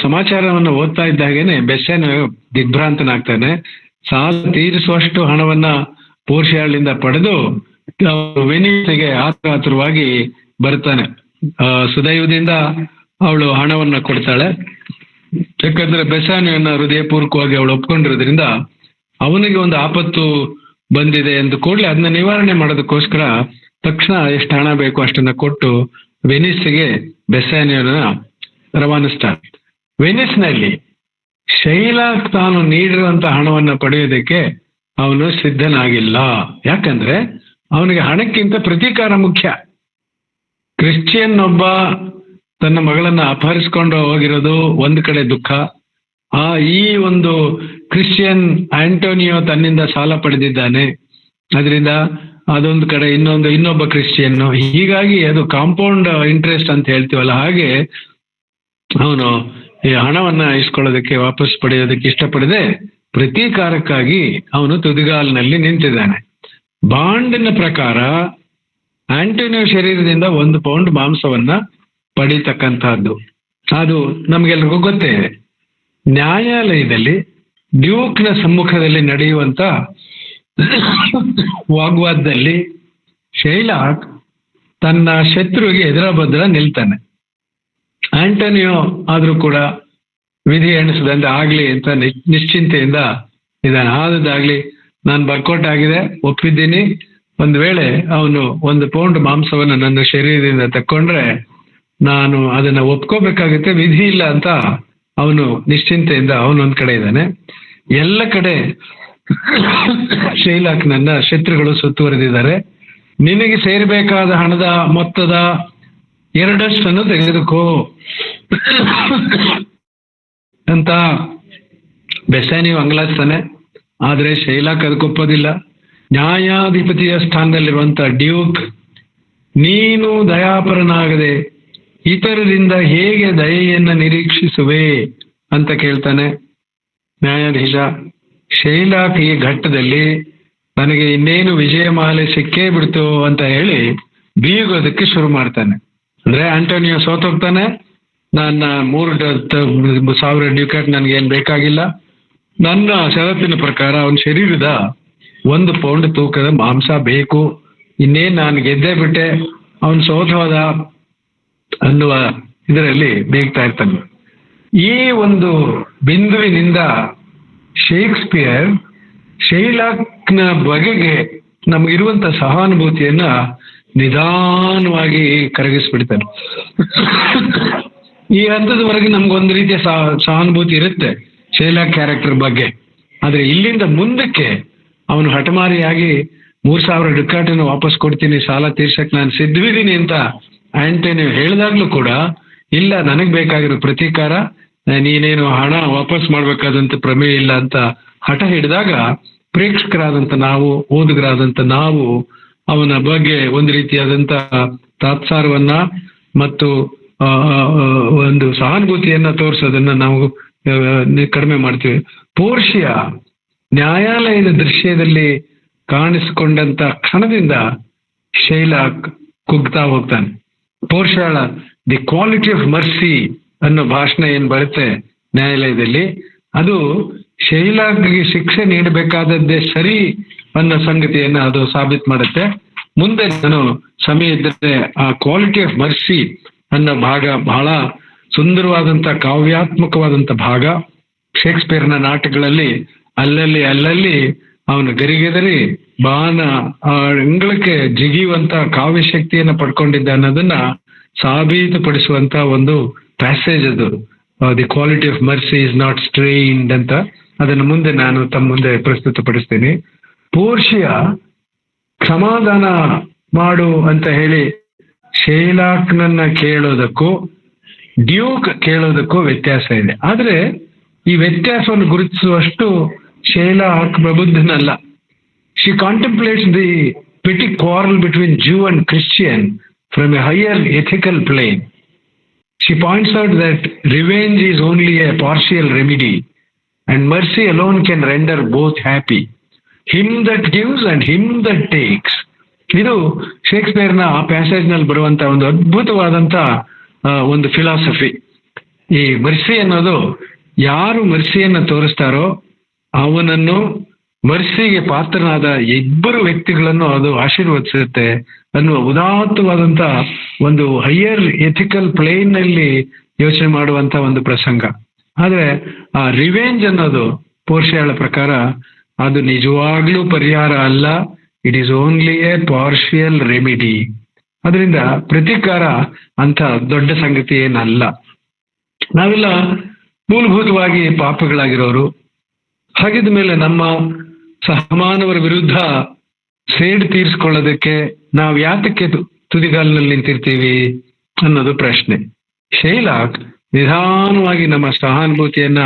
ಸಮಾಚಾರವನ್ನು ಓದ್ತಾ ಇದ್ದಾಗೇನೆ ಬೆಸ್ಸಾನಿಯೋ ದಿಗ್ಭ್ರಾಂತನಾಗ್ತಾನೆ. ಸಾಲ ತೀರಿಸುವಷ್ಟು ಹಣವನ್ನ ಪೋರ್ಷಿಯಾಳಿಂದ ಪಡೆದು ವೆನಿಸ್ಗೆ ಆತುರವಾಗಿ ಬರ್ತಾನೆ. ಸುದೈವದಿಂದ ಅವಳು ಹಣವನ್ನ ಕೊಡ್ತಾಳೆ. ಯಾಕಂದ್ರೆ ಬೆಸ್ಸಾನಿಯೋನ ಹೃದಯಪೂರ್ವಕವಾಗಿ ಅವಳು ಒಪ್ಕೊಂಡಿರೋದ್ರಿಂದ ಅವನಿಗೆ ಒಂದು ಆಪತ್ತು ಬಂದಿದೆ ಎಂದು ಕೂಡಲೇ ಅದನ್ನ ನಿವಾರಣೆ ಮಾಡೋದಕ್ಕೋಸ್ಕರ ತಕ್ಷಣ ಎಷ್ಟು ಹಣ ಬೇಕು ಅಷ್ಟನ್ನ ಕೊಟ್ಟು ವೆನಿಸ್ಗೆ ಬೆಸ್ಸಾನಿಯೋನ ರವಾನಿಸ್ತಾನೆ. ವೆನಿಸ್ನಲ್ಲಿ ಶೈಲಾಕ್ ತಾನು ನೀಡಿರುವಂತ ಹಣವನ್ನ ಪಡೆಯೋದಕ್ಕೆ ಅವನು ಸಿದ್ಧನಾಗಿಲ್ಲ. ಯಾಕಂದ್ರೆ ಅವನಿಗೆ ಹಣಕ್ಕಿಂತ ಪ್ರತೀಕಾರ ಮುಖ್ಯ. ಕ್ರಿಶ್ಚಿಯನ್ ಒಬ್ಬ ತನ್ನ ಮಗಳನ್ನ ಅಪಹರಿಸ್ಕೊಂಡು ಹೋಗಿರೋದು ಒಂದು ಕಡೆ ದುಃಖ. ಈ ಒಂದು ಕ್ರಿಶ್ಚಿಯನ್ ಆಂಟೋನಿಯೋ ತನ್ನಿಂದ ಸಾಲ ಪಡೆದಿದ್ದಾನೆ, ಅದರಿಂದ ಅದೊಂದು ಕಡೆ ಇನ್ನೊಬ್ಬ ಕ್ರಿಶ್ಚಿಯನ್, ಹೀಗಾಗಿ ಅದು ಕಾಂಪೌಂಡ್ ಇಂಟ್ರೆಸ್ಟ್ ಅಂತ ಹೇಳ್ತೀವಲ್ಲ, ಹಾಗೆ ಅವನು ಈ ಹಣವನ್ನ ಇಸ್ಕೊಳ್ಳೋದಕ್ಕೆ ವಾಪಸ್ ಪಡೆಯೋದಕ್ಕೆ ಇಷ್ಟಪಡದೆ ಪ್ರತೀಕಾರಕ್ಕಾಗಿ ಅವನು ತುದಿಗಾಲಿನಲ್ಲಿ ನಿಂತಿದ್ದಾನೆ. ಬಾಂಡಿನ ಪ್ರಕಾರ ಆಂಟೋನಿಯೋ ಶರೀರದಿಂದ 1 ಪೌಂಡ್ ಮಾಂಸವನ್ನ ಪಡೀತಕ್ಕಂತಹದ್ದು ಅದು ನಮ್ಗೆಲ್ರಿಗೂ ಗೊತ್ತೇ ಇದೆ. ನ್ಯಾಯಾಲಯದಲ್ಲಿ ಡ್ಯೂಕ್ನ ಸಮ್ಮುಖದಲ್ಲಿ ನಡೆಯುವಂತ ವಾಗ್ವಾದದಲ್ಲಿ ಶೈಲಾಕ್ ತನ್ನ ಶತ್ರುವಿಗೆ ಎದುರಬದ್ರ ನಿಲ್ತಾನೆ. ಆಂಟೋನಿಯೋ ಆದ್ರೂ ಕೂಡ ವಿಧಿ ಎಣಿಸದಂತೆ ಆಗ್ಲಿ ಅಂತ ನಿಶ್ಚಿಂತೆಯಿಂದ ಇದ್ದಾನೆ. ಆದದ್ದಾಗ್ಲಿ, ನಾನು ಬರ್ಕೌಟ್ ಆಗಿದೆ, ಒಪ್ಪಿದ್ದೀನಿ, ಒಂದು ವೇಳೆ ಅವನು 1 ಪೌಂಡ್ ಮಾಂಸವನ್ನು ನನ್ನ ಶರೀರದಿಂದ ತಕ್ಕೊಂಡ್ರೆ ನಾನು ಅದನ್ನ ಒಪ್ಕೋಬೇಕಾಗುತ್ತೆ, ವಿಧಿ ಇಲ್ಲ ಅಂತ ಅವನು ನಿಶ್ಚಿಂತೆಯಿಂದ ಅವನೊಂದ್ ಕಡೆ ಇದ್ದಾನೆ. ಎಲ್ಲ ಕಡೆ ಶೈಲಾಕ್ ನನ್ನ ಶತ್ರುಗಳು ಸುತ್ತುವರೆದಿದ್ದಾರೆ. ನಿನಗೆ ಸೇರಬೇಕಾದ ಹಣದ ಮೊತ್ತದ 2% ತೆಗೆದುಕೋ ಅಂತ ಬೆಸಾನಿಯು ಅಂಗಲಾಚ್ತಾನೆ. ಆದ್ರೆ ಶೈಲಾಕ್ ಅದಕ್ಕೊಪ್ಪೋದಿಲ್ಲ. ನ್ಯಾಯಾಧಿಪತಿಯ ಸ್ಥಾನದಲ್ಲಿರುವಂತ ಡ್ಯೂಕ್, ನೀನು ದಯಾಪರನಾಗದೆ ಇತರರಿಂದ ಹೇಗೆ ದಯೆಯನ್ನ ನಿರೀಕ್ಷಿಸುವೆ ಅಂತ ಕೇಳ್ತಾನೆ. ನ್ಯಾಯಾಧೀಶ ಶೈಲಾಕ್ ಈ ಘಟ್ಟದಲ್ಲಿ ನನಗೆ ಇನ್ನೇನು ವಿಜಯಮಾಲೆ ಸಿಕ್ಕೇ ಬಿಡ್ತು ಅಂತ ಹೇಳಿ ಬೀಗೋದಕ್ಕೆ ಶುರು ಮಾಡ್ತಾನೆ. ಅಂದ್ರೆ ಆಂಟೋನಿಯೋ ಸೋತೋಗ್ತಾನೆ, ನನ್ನ 3,000 ಡ್ಯೂಕಾಟ್ ನನಗೇನು ಬೇಕಾಗಿಲ್ಲ, ನನ್ನ ಷರತ್ತಿನ ಪ್ರಕಾರ ಅವನ ಶರೀರದ 1 ಪೌಂಡ್ ತೂಕದ ಮಾಂಸ ಬೇಕು, ಇನ್ನೇನು ನಾನು ಗೆದ್ದೇ ಬಿಟ್ಟೆ, ಅವನು ಸೋತ್ ಹೋದ ಅನ್ನುವ ಇದರಲ್ಲಿ ಬೇಗ್ತಾ ಇರ್ತಾನೆ. ಈ ಒಂದು ಬಿಂದುವಿನಿಂದ ಶೇಕ್ಸ್ಪಿಯರ್ ಶೈಲಾಕ್ನ ಬಗೆಗೆ ನಮಗಿರುವಂತ ಸಹಾನುಭೂತಿಯನ್ನ ನಿಧಾನವಾಗಿ ಕರಗಿಸ್ಬಿಡ್ತಾನೆ. ಈ ಹಂತದವರೆಗೆ ನಮ್ಗೊಂದು ರೀತಿಯ ಸಹಾನುಭೂತಿ ಇರುತ್ತೆ ಶೈಲಾಕ್ ಕ್ಯಾರೆಕ್ಟರ್ ಬಗ್ಗೆ. ಆದ್ರೆ ಇಲ್ಲಿಂದ ಮುಂದಕ್ಕೆ ಅವನು ಹಠಮಾರಿಯಾಗಿ 3,000 ಡುಕಾಟನ್ನು ವಾಪಸ್ ಕೊಡ್ತೀನಿ, ಸಾಲ ತೀರ್ಸಕ್ ನಾನು ಸಿದ್ಧವಿದ್ದೀನಿ ಅಂತ ಆಂಟೋನಿಯೋ ಹೇಳಿದಾಗ್ಲೂ ಕೂಡ ಇಲ್ಲ, ನನಗ್ ಬೇಕಾಗಿರೋ ಪ್ರತೀಕಾರ, ನೀನೇನು ಹಣ ವಾಪಸ್ ಮಾಡ್ಬೇಕಾದಂತ ಪ್ರಮೇಯ ಇಲ್ಲ ಅಂತ ಹಠ ಹಿಡಿದಾಗ ಪ್ರೇಕ್ಷಕರಾದಂತ ನಾವು, ಓದುಗರಾದಂತ ನಾವು ಅವನ ಬಗ್ಗೆ ಒಂದು ರೀತಿಯಾದಂತ ತಾತ್ಸಾರವನ್ನ ಮತ್ತು ಒಂದು ಸಹಾನುಭೂತಿಯನ್ನ ತೋರಿಸೋದನ್ನ ನಾವು ಕಡಿಮೆ ಮಾಡ್ತೀವಿ. ಪೋರ್ಷಿಯ ನ್ಯಾಯಾಲಯದ ದೃಶ್ಯದಲ್ಲಿ ಕಾಣಿಸಿಕೊಂಡಂತ ಕ್ಷಣದಿಂದ ಶೈಲಾಕ್ ಕುಗ್ತಾ ಹೋಗ್ತಾನೆ. ಪೋರ್ಷಿಯಾಳ ದಿ ಕ್ವಾಲಿಟಿ ಆಫ್ ಮರ್ಸಿ ಅನ್ನೋ ಭಾಷಣ ಏನ್ ಬರುತ್ತೆ ನ್ಯಾಯಾಲಯದಲ್ಲಿ, ಅದು ಶೈಲಾಕ್ಗೆ ಶಿಕ್ಷೆ ನೀಡಬೇಕಾದದ್ದೇ ಸರಿ ಅನ್ನೋ ಸಂಗತಿಯನ್ನ ಅದು ಸಾಬೀತು ಮಾಡುತ್ತೆ. ಮುಂದೆ ನಾನು ಸಮಯ ಇದ್ದರೆ ಆ ಕ್ವಾಲಿಟಿ ಆಫ್ ಮರ್ಸಿ ಅನ್ನೋ ಭಾಗ ಬಹಳ ಸುಂದರವಾದಂತ ಕಾವ್ಯಾತ್ಮಕವಾದಂತ ಭಾಗ. ಶೇಕ್ಸ್ಪಿಯರ್ನ ನಾಟಕಗಳಲ್ಲಿ ಅಲ್ಲಲ್ಲಿ ಅವನು ಗರಿಗೆದರಿ ಬಾನ ಅಂಗಳಕ್ಕೆ ಜಿಗಿಯುವಂತ ಕಾವ್ಯ ಶಕ್ತಿಯನ್ನ ಪಡ್ಕೊಂಡಿದ್ದ ಅನ್ನೋದನ್ನ ಸಾಬೀತುಪಡಿಸುವಂತ ಒಂದು ಪ್ಯಾಸೇಜ್ ಅದು. The quality of mercy is not strained ಅಂತ. ಅದನ್ನು ಮುಂದೆ ನಾನು ತಮ್ಮ ಮುಂದೆ ಪ್ರಸ್ತುತಪಡಿಸ್ತೀನಿ. ಪೋರ್ಷಿಯ ಸಮಾಧಾನ ಮಾಡು ಅಂತ ಹೇಳಿ ಶೈಲಾಕ್ನನ್ನ ಕೇಳೋದಕ್ಕೂ ಡ್ಯೂಕ್ ಕೇಳೋದಕ್ಕೂ ವ್ಯತ್ಯಾಸ ಇದೆ. ಆದ್ರೆ ಈ ವ್ಯತ್ಯಾಸವನ್ನು ಗುರುತಿಸುವಷ್ಟು ಶೈಲಾಕ್ ಪ್ರಬುದ್ಧನಲ್ಲ. She contemplates the petty quarrel between Jew and Christian from a higher ethical plane. She points out that revenge is only a partial remedy and mercy alone can render both happy. Him that gives and him that takes. ಇದು ಶೇಕ್ಸ್ಪಿಯರ್ನ ಆ ಪ್ಯಾಸೇಜ್ ನಲ್ಲಿ ಬರುವಂತ ಒಂದು ಅದ್ಭುತವಾದಂತ ಒಂದು ಫಿಲಾಸಫಿ. ಈ ಮರ್ಸಿ ಅನ್ನೋದು ಯಾರು ಮರ್ಸಿಯನ್ನ ತೋರಿಸ್ತಾರೋ ಅವನನ್ನು, ಮರ್ಸಿಗೆ ಪಾತ್ರನಾದ ಇಬ್ಬರು ವ್ಯಕ್ತಿಗಳನ್ನು ಅದು ಆಶೀರ್ವದಿಸುತ್ತೆ ಅನ್ನುವ ಉದಾತ್ತವಾದಂತ ಒಂದು ಹೈಯರ್ ಎಥಿಕಲ್ ಪ್ಲೇನ್ ನಲ್ಲಿ ಯೋಚನೆ ಮಾಡುವಂತ ಒಂದು ಪ್ರಸಂಗ. ಆದ್ರೆ ಆ ರಿವೆಂಜ್ ಅನ್ನೋದು ಪೋರ್ಷಿಯಾಳ ಪ್ರಕಾರ ಅದು ನಿಜವಾಗ್ಲೂ ಪರಿಹಾರ ಅಲ್ಲ, it is only A partial remedy. ಅದರಿಂದ ಪ್ರತೀಕಾರ ಅಂತ ದೊಡ್ಡ ಸಂಗತಿ ಏನಲ್ಲ. ನಾವೆಲ್ಲ ಮೂಲಭೂತವಾಗಿ ಪಾಪಗಳಾಗಿರೋರು. ಹಾಗಿದ ಮೇಲೆ ನಮ್ಮ ಸಹಮಾನವರ ವಿರುದ್ಧ ಸೇಡು ತೀರಿಸ್ಕೊಳ್ಳೋದಕ್ಕೆ ನಾವು ಯಾತಕ್ಕೆ ತುದಿಗಾಲಿನಲ್ಲಿ ನಿಂತಿರ್ತೀವಿ ಅನ್ನೋದು ಪ್ರಶ್ನೆ. ಶೈಲಾಕ್ ನಿಧಾನವಾಗಿ ನಮ್ಮ ಸಹಾನುಭೂತಿಯನ್ನ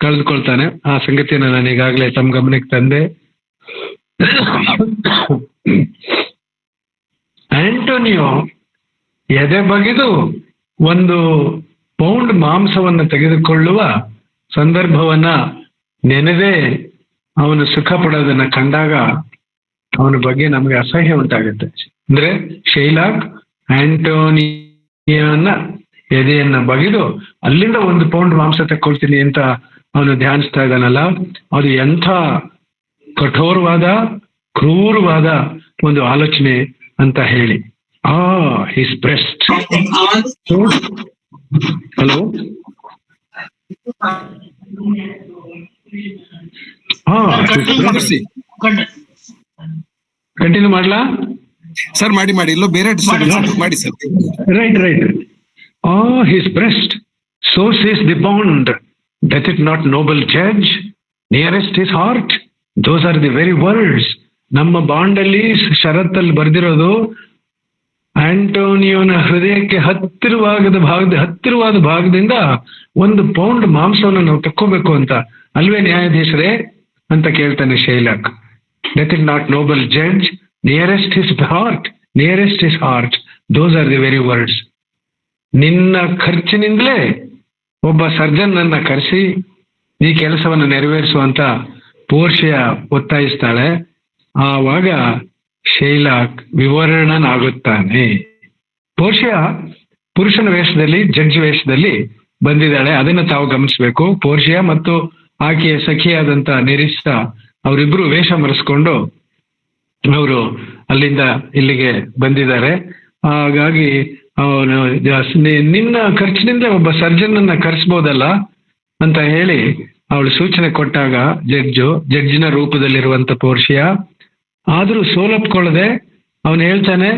ಕಳೆದುಕೊಳ್ತಾನೆ. ಆ ಸಂಗತಿಯನ್ನು ನಾನು ಈಗಾಗಲೇ ತಮ್ಮ ಗಮನಕ್ಕೆ ತಂದೆ. ಆಂಟೋನಿಯೋ ಎದೆ ಬಗೆದು 1 ಪೌಂಡ್ ಮಾಂಸವನ್ನು ತೆಗೆದುಕೊಳ್ಳುವ ಸಂದರ್ಭವನ್ನ ನೆನೆದೇ ಅವನು ಸುಖ ಪಡೋದನ್ನ ಕಂಡಾಗ ಅವನ ಬಗ್ಗೆ ನಮಗೆ ಅಸಹ್ಯ ಉಂಟಾಗುತ್ತೆ. ಅಂದ್ರೆ ಶೈಲಾಕ್ ಆಂಟೋನಿಯನ ಎದೆಯನ್ನ ಬಗೆದು ಅಲ್ಲಿಂದ 1 ಪೌಂಡ್ ಮಾಂಸ ತಕ್ಕೊಳ್ತೀನಿ ಅಂತ ಅವನು ಧ್ಯಾನಿಸ್ತಾ ಇದ್ದಾನಲ್ಲ, ಅದು ಎಂಥ ಕಠೋರವಾದ ಕ್ರೂರವಾದ ಒಂದು ಆಲೋಚನೆ ಅಂತ ಹೇಳಿ. His breast. ಹಲೋ, ಕಂಟಿನ್ಯೂ ಮಾಡ್ಲಾ ಸರ್? ಮಾಡಿ ಇಲ್ಲೋ ಬೇರೆ ಮಾಡಿ sir. Right. His breast, so says the bond, doth it not noble judge, nearest his heart, those are the very words. ನಮ್ಮ ಬಾಂಡ್ ಅಲ್ಲಿ ಷರತ್ತಲ್ಲಿ ಬರ್ದಿರೋದು ಆಂಟೋನಿಯೋನ ಹೃದಯಕ್ಕೆ ಹತ್ತಿರವಾದ ಭಾಗದಿಂದ 1 ಪೌಂಡ್ ಮಾಂಸವನ್ನು ನಾವು ತಕ್ಕೋಬೇಕು ಅಂತ ಅಲ್ವೇ ನ್ಯಾಯಾಧೀಶರೇ ಅಂತ ಕೇಳ್ತಾನೆ ಶೈಲಾಕ್. doth it not noble judge, nearest his heart, those are the very words. ನಿನ್ನ ಖರ್ಚಿನಿಂದಲೇ ಒಬ್ಬ ಸರ್ಜನ್ ಅನ್ನ ಕರೆಸಿ ಈ ಕೆಲಸವನ್ನು ನೆರವೇರಿಸುವಂತ ಪೋರ್ಷಿಯಾ ಒತ್ತಾಯಿಸ್ತಾಳೆ. ಆವಾಗ ಶೈಲಾಕ್ ವಿವರಣನಾಗುತ್ತಾನೆ. ಪೋರ್ಷಿಯಾ ಪುರುಷನ ವೇಷದಲ್ಲಿ, ಜಡ್ಜ್ ವೇಷದಲ್ಲಿ ಬಂದಿದ್ದಾಳೆ. ಅದನ್ನ ತಾವು ಗಮನಿಸಬೇಕು. ಪೋರ್ಷಿಯಾ ಮತ್ತು ಆಕೆಯ ಸಖಿಯಾದಂತ ನಿರೀಕ್ಷಾ ಅವರಿಬ್ರು ವೇಷ ಮರೆಸ್ಕೊಂಡು ಅವರು ಅಲ್ಲಿಂದ ಇಲ್ಲಿಗೆ ಬಂದಿದ್ದಾರೆ. ಹಾಗಾಗಿ ಅವನು ನಿನ್ನ ಖರ್ಚಿನಿಂದ ಒಬ್ಬ ಸರ್ಜನ್ ಅನ್ನ ಕರೆಸ್ಬೋದಲ್ಲ ಅಂತ ಹೇಳಿ ಅವಳು ಸೂಚನೆ ಕೊಟ್ಟಾಗ ಜಡ್ಜಿನ ರೂಪದಲ್ಲಿರುವಂತ ಪೋರ್ಷಿಯಾ ಆದ್ರೂ ಸೋಲಪ್ಕೊಳ್ಳದೆ ಅವನು ಹೇಳ್ತಾನೆ,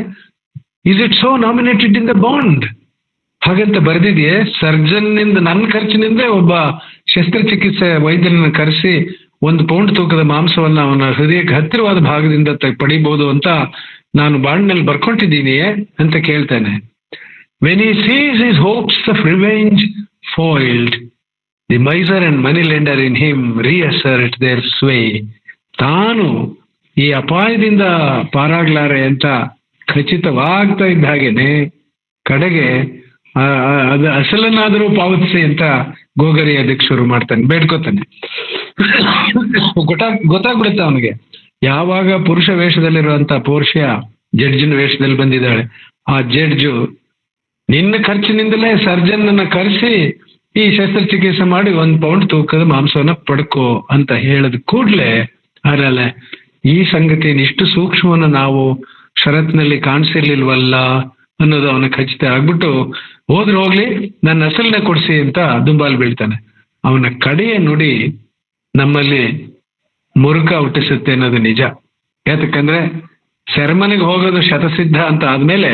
is it so nominated in the bond? ಹಾಗಂತ ಬರೆದಿದೆಯೇ? ಸರ್ಜನ್ ನಿಂದ ನನ್ನ ಖರ್ಚಿನಿಂದ ಒಬ್ಬ ಶಸ್ತ್ರಚಿಕಿತ್ಸೆ ವೈದ್ಯರನ್ನ ಕರೆಸಿ 1 ಪೌಂಡ್ ತೂಕದ ಮಾಂಸವನ್ನ ಅವನ ಹೃದಯಕ್ಕೆ ಹತ್ತಿರವಾದ ಭಾಗದಿಂದ ಪಡಿಬಹುದು ಅಂತ ನಾನು ಬಾಂಡ್ನಲ್ಲಿ ಬರ್ಕೊಂಡಿದ್ದೀನಿಯೇ ಅಂತ ಕೇಳ್ತಾನೆ. When he sees his hopes of revenge foiled, the miser and moneylender in him reassert their sway. ತಾನು ಈ ಅಪಾಯದಿಂದ ಪಾರಾಗ್ಲಾರೆ ಅಂತ ಖಚಿತವಾಗ್ತಾ ಇದ್ದ ಹಾಗೇನೆ ಕಡೆಗೆ ಅದು ಅಸಲನ್ನಾದರೂ ಪಾವತಿಸಿ ಅಂತ ಗೋಗರಿ ಅದಕ್ಕೆ ಶುರು ಮಾಡ್ತಾನೆ, ಬೇಡ್ಕೋತಾನೆ. ಗೊತ್ತಾಗ್ಬಿಡುತ್ತೆ ಅವನಿಗೆ ಯಾವಾಗ ಪುರುಷ ವೇಷದಲ್ಲಿರುವಂತ ಪೋರ್ಷಿಯಾ ಜಡ್ಜಿನ ವೇಷದಲ್ಲಿ ಬಂದಿದ್ದಾಳೆ. ಆ ಜಡ್ಜು ನಿನ್ನ ಖರ್ಚಿನಿಂದಲೇ ಸರ್ಜನ್ ಅನ್ನ ಕರೆಸಿ ಈ ಶಸ್ತ್ರಚಿಕಿತ್ಸೆ ಮಾಡಿ 1 ಪೌಂಡ್ ತೂಕದ ಮಾಂಸವನ್ನ ಪಡ್ಕೋ ಅಂತ ಹೇಳದ್ ಕೂಡ್ಲೆ ಅದರಲ್ಲ ಈ ಸಂಗತಿಯನ್ನು ಇಷ್ಟು ಸೂಕ್ಷ್ಮವನ್ನು ನಾವು ಷರತ್ನಲ್ಲಿ ಕಾಣಿಸಿರ್ಲಿಲ್ವಲ್ಲ ಅನ್ನೋದು ಅವನ ಖಚಿತ ಆಗ್ಬಿಟ್ಟು ಹೋಗ್ಲಿ ನನ್ನ ಅಸಲನ್ನ ಕೊಡಿಸಿ ಅಂತ ದುಂಬಾಲ್ ಬೀಳ್ತಾನೆ. ಅವನ ಕಡೆಯ ನುಡಿ ನಮ್ಮಲ್ಲಿ ಮುರುಕ ಹುಟ್ಟಿಸುತ್ತೆ ಅನ್ನೋದು ನಿಜ. ಯಾತಕ್ಕಂದ್ರೆ ಸೆರೆಮನೆಗೆ ಹೋಗೋದು ಶತಸಿದ್ಧ ಅಂತ ಆದ್ಮೇಲೆ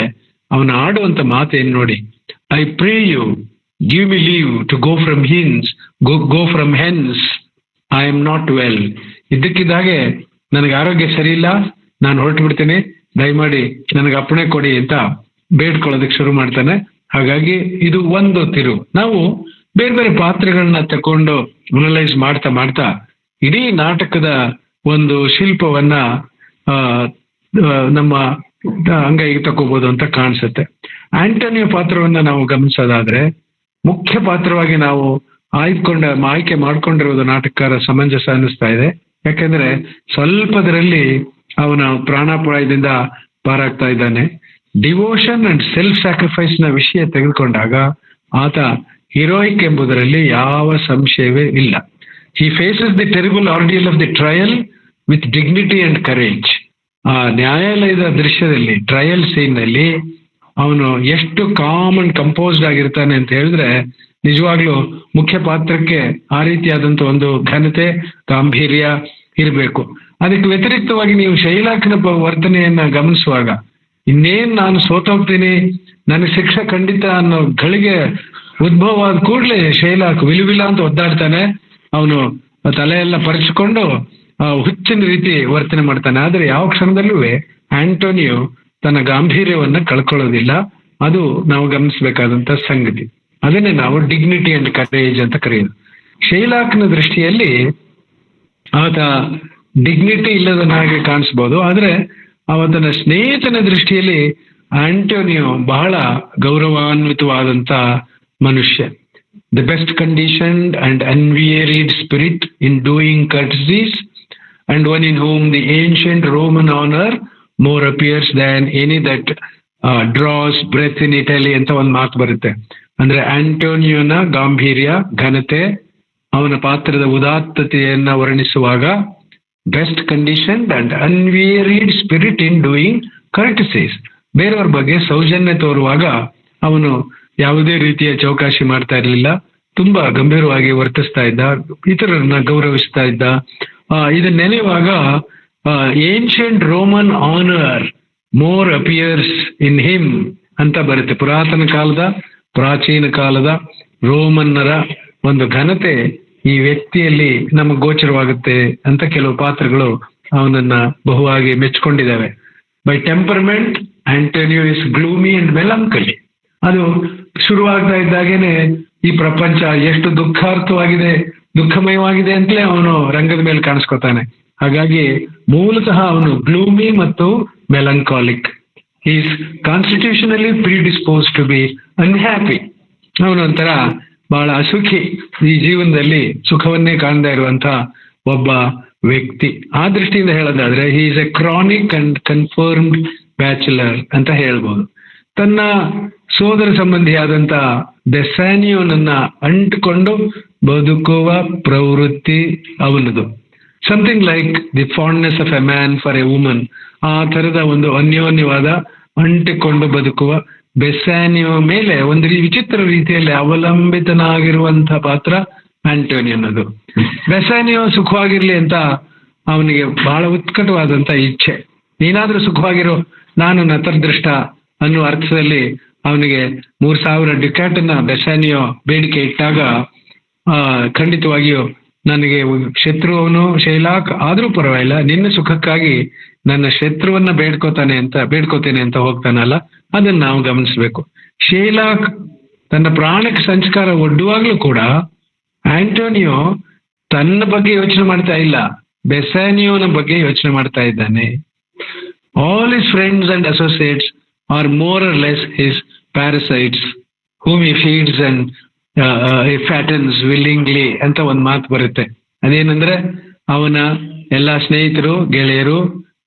ಅವನ ಆಡುವಂತ ಮಾತೇನು ನೋಡಿ, I pray you give me leave to go from hence, I am not well. ಇದ್ದಕ್ಕಿದ್ದಾಗೆ ನನಗೆ ಆರೋಗ್ಯ ಸರಿ ಇಲ್ಲ, ನಾನು ಹೊರಟು ಬಿಡ್ತೇನೆ, ದಯಮಾಡಿ ನನಗೆ ಅಪ್ಪಣೆ ಕೊಡಿ ಅಂತ ಬೇಡ್ಕೊಳ್ಳೋದಕ್ಕೆ ಶುರು ಮಾಡ್ತಾನೆ. ಹಾಗಾಗಿ ಇದು ಒಂದು ತಿರು. ನಾವು ಬೇರೆ ಬೇರೆ ಪಾತ್ರಗಳನ್ನ ತಕೊಂಡು ಅನಲೈಸ್ ಮಾಡ್ತಾ ಇಡೀ ನಾಟಕದ ಒಂದು ಶಿಲ್ಪವನ್ನ ನಮ್ಮ ಅಂಗೈಗೆ ತಗೋಬಹುದು ಅಂತ ಕಾಣಿಸುತ್ತೆ. ಆಂಟೋನಿಯೋ ಪಾತ್ರವನ್ನ ನಾವು ಗಮನಿಸೋದಾದ್ರೆ ಮುಖ್ಯ ಪಾತ್ರವಾಗಿ ನಾವು ಆಯ್ಕೆ ಮಾಡ್ಕೊಂಡಿರೋದು ನಾಟಕಕಾರ ಸಮಂಜಸ ಅನ್ನಿಸ್ತಾ ಇದೆ. ಯಾಕಂದ್ರೆ ಸ್ವಲ್ಪದರಲ್ಲಿ ಅವನ ಪ್ರಾಣಾಪಾಯದಿಂದ ಪಾರಾಗ್ತಾ ಇದ್ದಾನೆ. ಡಿವೋಷನ್ ಅಂಡ್ ಸೆಲ್ಫ್ ಸ್ಯಾಕ್ರಿಫೈಸ್ ನ ವಿಷಯ ತೆಗೆದುಕೊಂಡಾಗ ಆತ ಹೀರೋಯಿಕ್ ಎಂಬುದರಲ್ಲಿ ಯಾವ ಸಂಶಯವೇ ಇಲ್ಲ. He faces the terrible ordeal of the trial with dignity and courage. ಆ ನ್ಯಾಯಾಲಯದ ದೃಶ್ಯದಲ್ಲಿ, ಟ್ರಯಲ್ ಸೀನ್ ನಲ್ಲಿ ಅವನು ಎಷ್ಟು ಕಾಮ್ ಅಂಡ್ ಕಂಪೋಸ್ಡ್ ಆಗಿರ್ತಾನೆ ಅಂತ ಹೇಳಿದ್ರೆ ನಿಜವಾಗ್ಲೂ ಮುಖ್ಯ ಪಾತ್ರಕ್ಕೆ ಆ ರೀತಿಯಾದಂತ ಒಂದು ಘನತೆ, ಗಾಂಭೀರ್ಯ ಇರಬೇಕು. ಅದಕ್ಕೆ ವ್ಯತಿರಿಕ್ತವಾಗಿ ನೀವು ಶೈಲಾಕ್ನ ವರ್ತನೆಯನ್ನ ಗಮನಿಸುವಾಗ ಇನ್ನೇನ್ ನಾನು ಸೋತೋಗ್ತೀನಿ, ನನಗೆ ಶಿಕ್ಷೆ ಖಂಡಿತ ಅನ್ನೋ ಗಳಿಗೆ ಉದ್ಭವ ಆದ ಕೂಡಲೇ ಶೈಲಾಕ್ ವಿಲುವಿಲ ಅಂತ ಒದ್ದಾಡ್ತಾನೆ. ಅವನು ತಲೆಯೆಲ್ಲ ಪರಚಿಕೊಂಡು ಹುಚ್ಚಿನ ರೀತಿ ವರ್ತನೆ ಮಾಡ್ತಾನೆ. ಆದ್ರೆ ಯಾವ ಕ್ಷಣದಲ್ಲೂ ಆಂಟೋನಿಯೋ ತನ್ನ ಗಾಂಭೀರ್ಯವನ್ನ ಕಳ್ಕೊಳ್ಳೋದಿಲ್ಲ. ಅದು ನಾವು ಗಮನಿಸಬೇಕಾದಂತ ಸಂಗತಿ. ಅದನ್ನೇ ನಾವು ಡಿಗ್ನಿಟಿ ಅಂಡ್ ಕರೇಜ್ ಅಂತ ಕರೆಯೋದು. ಶೈಲಾಕ್ನ ದೃಷ್ಟಿಯಲ್ಲಿ ಆತ ಡಿಗ್ನಿಟಿ ಇಲ್ಲದನಾಗೆ ಕಾಣಿಸ್ಬೋದು, ಆದ್ರೆ ಆತನ ಸ್ನೇಹಿತನ ದೃಷ್ಟಿಯಲ್ಲಿ ಆಂಟೋನಿಯೋ ಬಹಳ ಗೌರವಾನ್ವಿತವಾದಂತ ಮನುಷ್ಯ. The best conditioned and unwearied spirit in doing courtesies and one in whom the ancient Roman honour more appears than any that draws breath in Italy ಅಂತ ಒಂದು ಮಾತು ಬರುತ್ತೆ. ಅಂದ್ರೆ ಆಂಟೋನಿಯೋನ ಗಾಂಭೀರ್ಯ, ಘನತೆ, ಅವನ ಪಾತ್ರದ ಉದಾತ್ತತೆಯನ್ನ ವರ್ಣಿಸುವಾಗ best conditioned and unwearied spirit in doing courtesies, ಬೇರೆಯವ್ರ ಬಗ್ಗೆ ಸೌಜನ್ಯ ತೋರುವಾಗ ಅವನು ಯಾವುದೇ ರೀತಿಯ ಚೌಕಾಶಿ ಮಾಡ್ತಾ ಇರಲಿಲ್ಲ, ತುಂಬಾ ಗಂಭೀರವಾಗಿ ವರ್ತಿಸ್ತಾ ಇದ್ದ, ಇತರರನ್ನ ಗೌರವಿಸ್ತಾ ಇದ್ದ. ಇದನ್ನ ನೆನೆಯುವಾಗ ancient Roman honour more appears in him ಅಂತ ಬರುತ್ತೆ. ಪ್ರಾಚೀನ ಕಾಲದ ರೋಮನ್ನರ ಒಂದು ಘನತೆ ಈ ವ್ಯಕ್ತಿಯಲ್ಲಿ ನಮಗೆ ಗೋಚರವಾಗುತ್ತೆ ಅಂತ ಕೆಲವು ಪಾತ್ರಗಳು ಅವನನ್ನ ಬಹುವಾಗಿ ಮೆಚ್ಕೊಂಡಿದ್ದಾವೆ. By temperament Antonio is gloomy and melancholy. ಅದು ಶುರುವಾಗ್ತಾ ಇದ್ದಾಗೇನೆ ಈ ಪ್ರಪಂಚ ಎಷ್ಟು ದುಃಖಮಯವಾಗಿದೆ ಅಂತಲೇ ಅವನು ರಂಗದ ಮೇಲೆ ಕಾಣಿಸ್ಕೊತಾನೆ. ಹಾಗಾಗಿ ಮೂಲತಃ ಅವನು ಗ್ಲೂಮಿ ಮತ್ತು melancholic. Is constitutionally predispose to be unhappy. ಅವನೊಂಥರ ಬಹಳ ಅಸುಖಿ, ಈ ಜೀವನದಲ್ಲಿ ಸುಖವನ್ನೇ ಕಾಣದೇ ಇರುವಂತ ಒಬ್ಬ ವ್ಯಕ್ತಿ. ಆ ದೃಷ್ಟಿಯಿಂದ ಹೇಳೋದಾದ್ರೆ he is A chronic and confirmed bachelor ಅಂತ ಹೇಳ್ಬೋದು. ತನ್ನ ಸೋದರ ಸಂಬಂಧಿಯಾದಂತ ಬೆಸಾನಿಯೋನನ್ನ ಅಂಟಿಕೊಂಡು ಬದುಕುವ ಪ್ರವೃತ್ತಿ ಅವನದು. Something like the fondness of a man for a woman. ಆ ತರದ ಒಂದು ಅನ್ಯೋನ್ಯವಾದ ಅಂಟಿಕೊಂಡು ಬದುಕುವ ಬೆಸಾನಿಯೋ ಮೇಲೆ ಒಂದು ವಿಚಿತ್ರ ರೀತಿಯಲ್ಲಿ ಅವಲಂಬಿತನಾಗಿರುವಂತಹ ಪಾತ್ರ ಆಂಟೋನಿಯನ್ನದು. ಬೆಸಾನಿಯೋ ಸುಖವಾಗಿರ್ಲಿ ಅಂತ ಅವನಿಗೆ ಬಹಳ ಉತ್ಕಟವಾದಂತ ಇಚ್ಛೆ. ನೀನಾದ್ರೂ ಸುಖವಾಗಿರೋ, ನಾನು ನತರ್ದೃಷ್ಟ ಅನ್ನುವ ಅರ್ಥದಲ್ಲಿ ಅವನಿಗೆ 3,000 ಡುಕ್ಯಾಟನ್ನ ಬೆಸಾನಿಯೋ ಬೇಡಿಕೆ ಇಟ್ಟಾಗ ಖಂಡಿತವಾಗಿಯೂ ನನಗೆ ಶತ್ರುವನು ಶೈಲಾಕ್ ಆದ್ರೂ ಪರವಾಗಿಲ್ಲ, ನಿನ್ನ ಸುಖಕ್ಕಾಗಿ ನನ್ನ ಶತ್ರುವನ್ನ ಬೇಡ್ಕೋತೇನೆ ಅಂತ ಹೋಗ್ತಾನಲ್ಲ, ಅದನ್ನ ನಾವು ಗಮನಿಸ್ಬೇಕು. ಶೈಲಾಕ್ ತನ್ನ ಪ್ರಾಣಕ್ಕೆ ಸಂಸ್ಕಾರ ಒಡ್ಡುವಾಗ್ಲೂ ಕೂಡ ಆಂಟೋನಿಯೋ ತನ್ನ ಬಗ್ಗೆ ಯೋಚನೆ ಮಾಡ್ತಾ ಇಲ್ಲ, ಬೆಸಾನಿಯೋನ ಬಗ್ಗೆ ಯೋಚನೆ ಮಾಡ್ತಾ ಇದ್ದಾನೆ. All his friends and associates are more or less his parasites whom he feeds and fattens willingly ಅಂತ ಒಂದು ಮಾತು ಬರುತ್ತೆ. ಅದೇನಂದ್ರೆ ಅವನ ಎಲ್ಲ ಸ್ನೇಹಿತರು, ಗೆಳೆಯರು,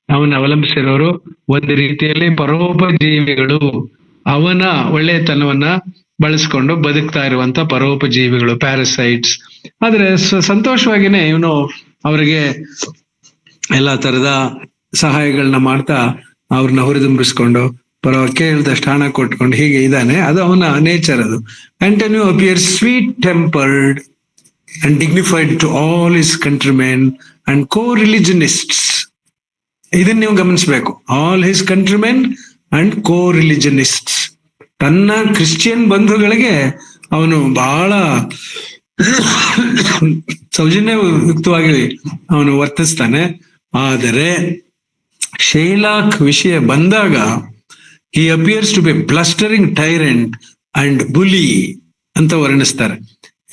ಅವನ ಅವಲಂಬಿಸಿರೋರು ಒಂದು ರೀತಿಯಲ್ಲಿ ಪರೋಪಜೀವಿಗಳು, ಅವನ ಒಳ್ಳೆತನವನ್ನ ಬಳಸ್ಕೊಂಡು ಬದುಕ್ತಾ ಇರುವಂತ ಪರೋಪಜೀವಿಗಳು, ಪ್ಯಾರಸೈಟ್ಸ್. ಆದ್ರೆ ಸಂತೋಷವಾಗಿನೇ ಇವನು ಅವರಿಗೆ ಎಲ್ಲಾ ತರದ ಸಹಾಯಗಳನ್ನ ಮಾಡ್ತಾ ಅವ್ರನ್ನ ಹುರಿದುಂಬಿಸ್ಕೊಂಡು ಕೇಳ್ದಷ್ಟು ಹಣ ಕೊಟ್ಕೊಂಡು ಹೀಗೆ ಇದ್ದಾನೆ. ಅದು ಅವನ ನೇಚರ್. ಅದು Antonio appears sweet tempered and dignified to all his countrymen and coreligionists. ಇದನ್ನ ನೀವು ಗಮನಿಸ್ಬೇಕು. All his countrymen and coreligionists. ತನ್ನ ಕ್ರಿಶ್ಚಿಯನ್ ಬಂಧುಗಳಿಗೆ ಅವನು ಬಹಳ ಸೌಜನ್ಯಯುಕ್ತವಾಗಿ ಅವನು ವರ್ತಿಸ್ತಾನೆ. ಆದರೆ ಶೈಲಾಕ್ ವಿಷಯ ಬಂದಾಗ he appears to be a blustering tyrant and bully ಅಂತ ವರ್ಣಿಸ್ತಾರೆ.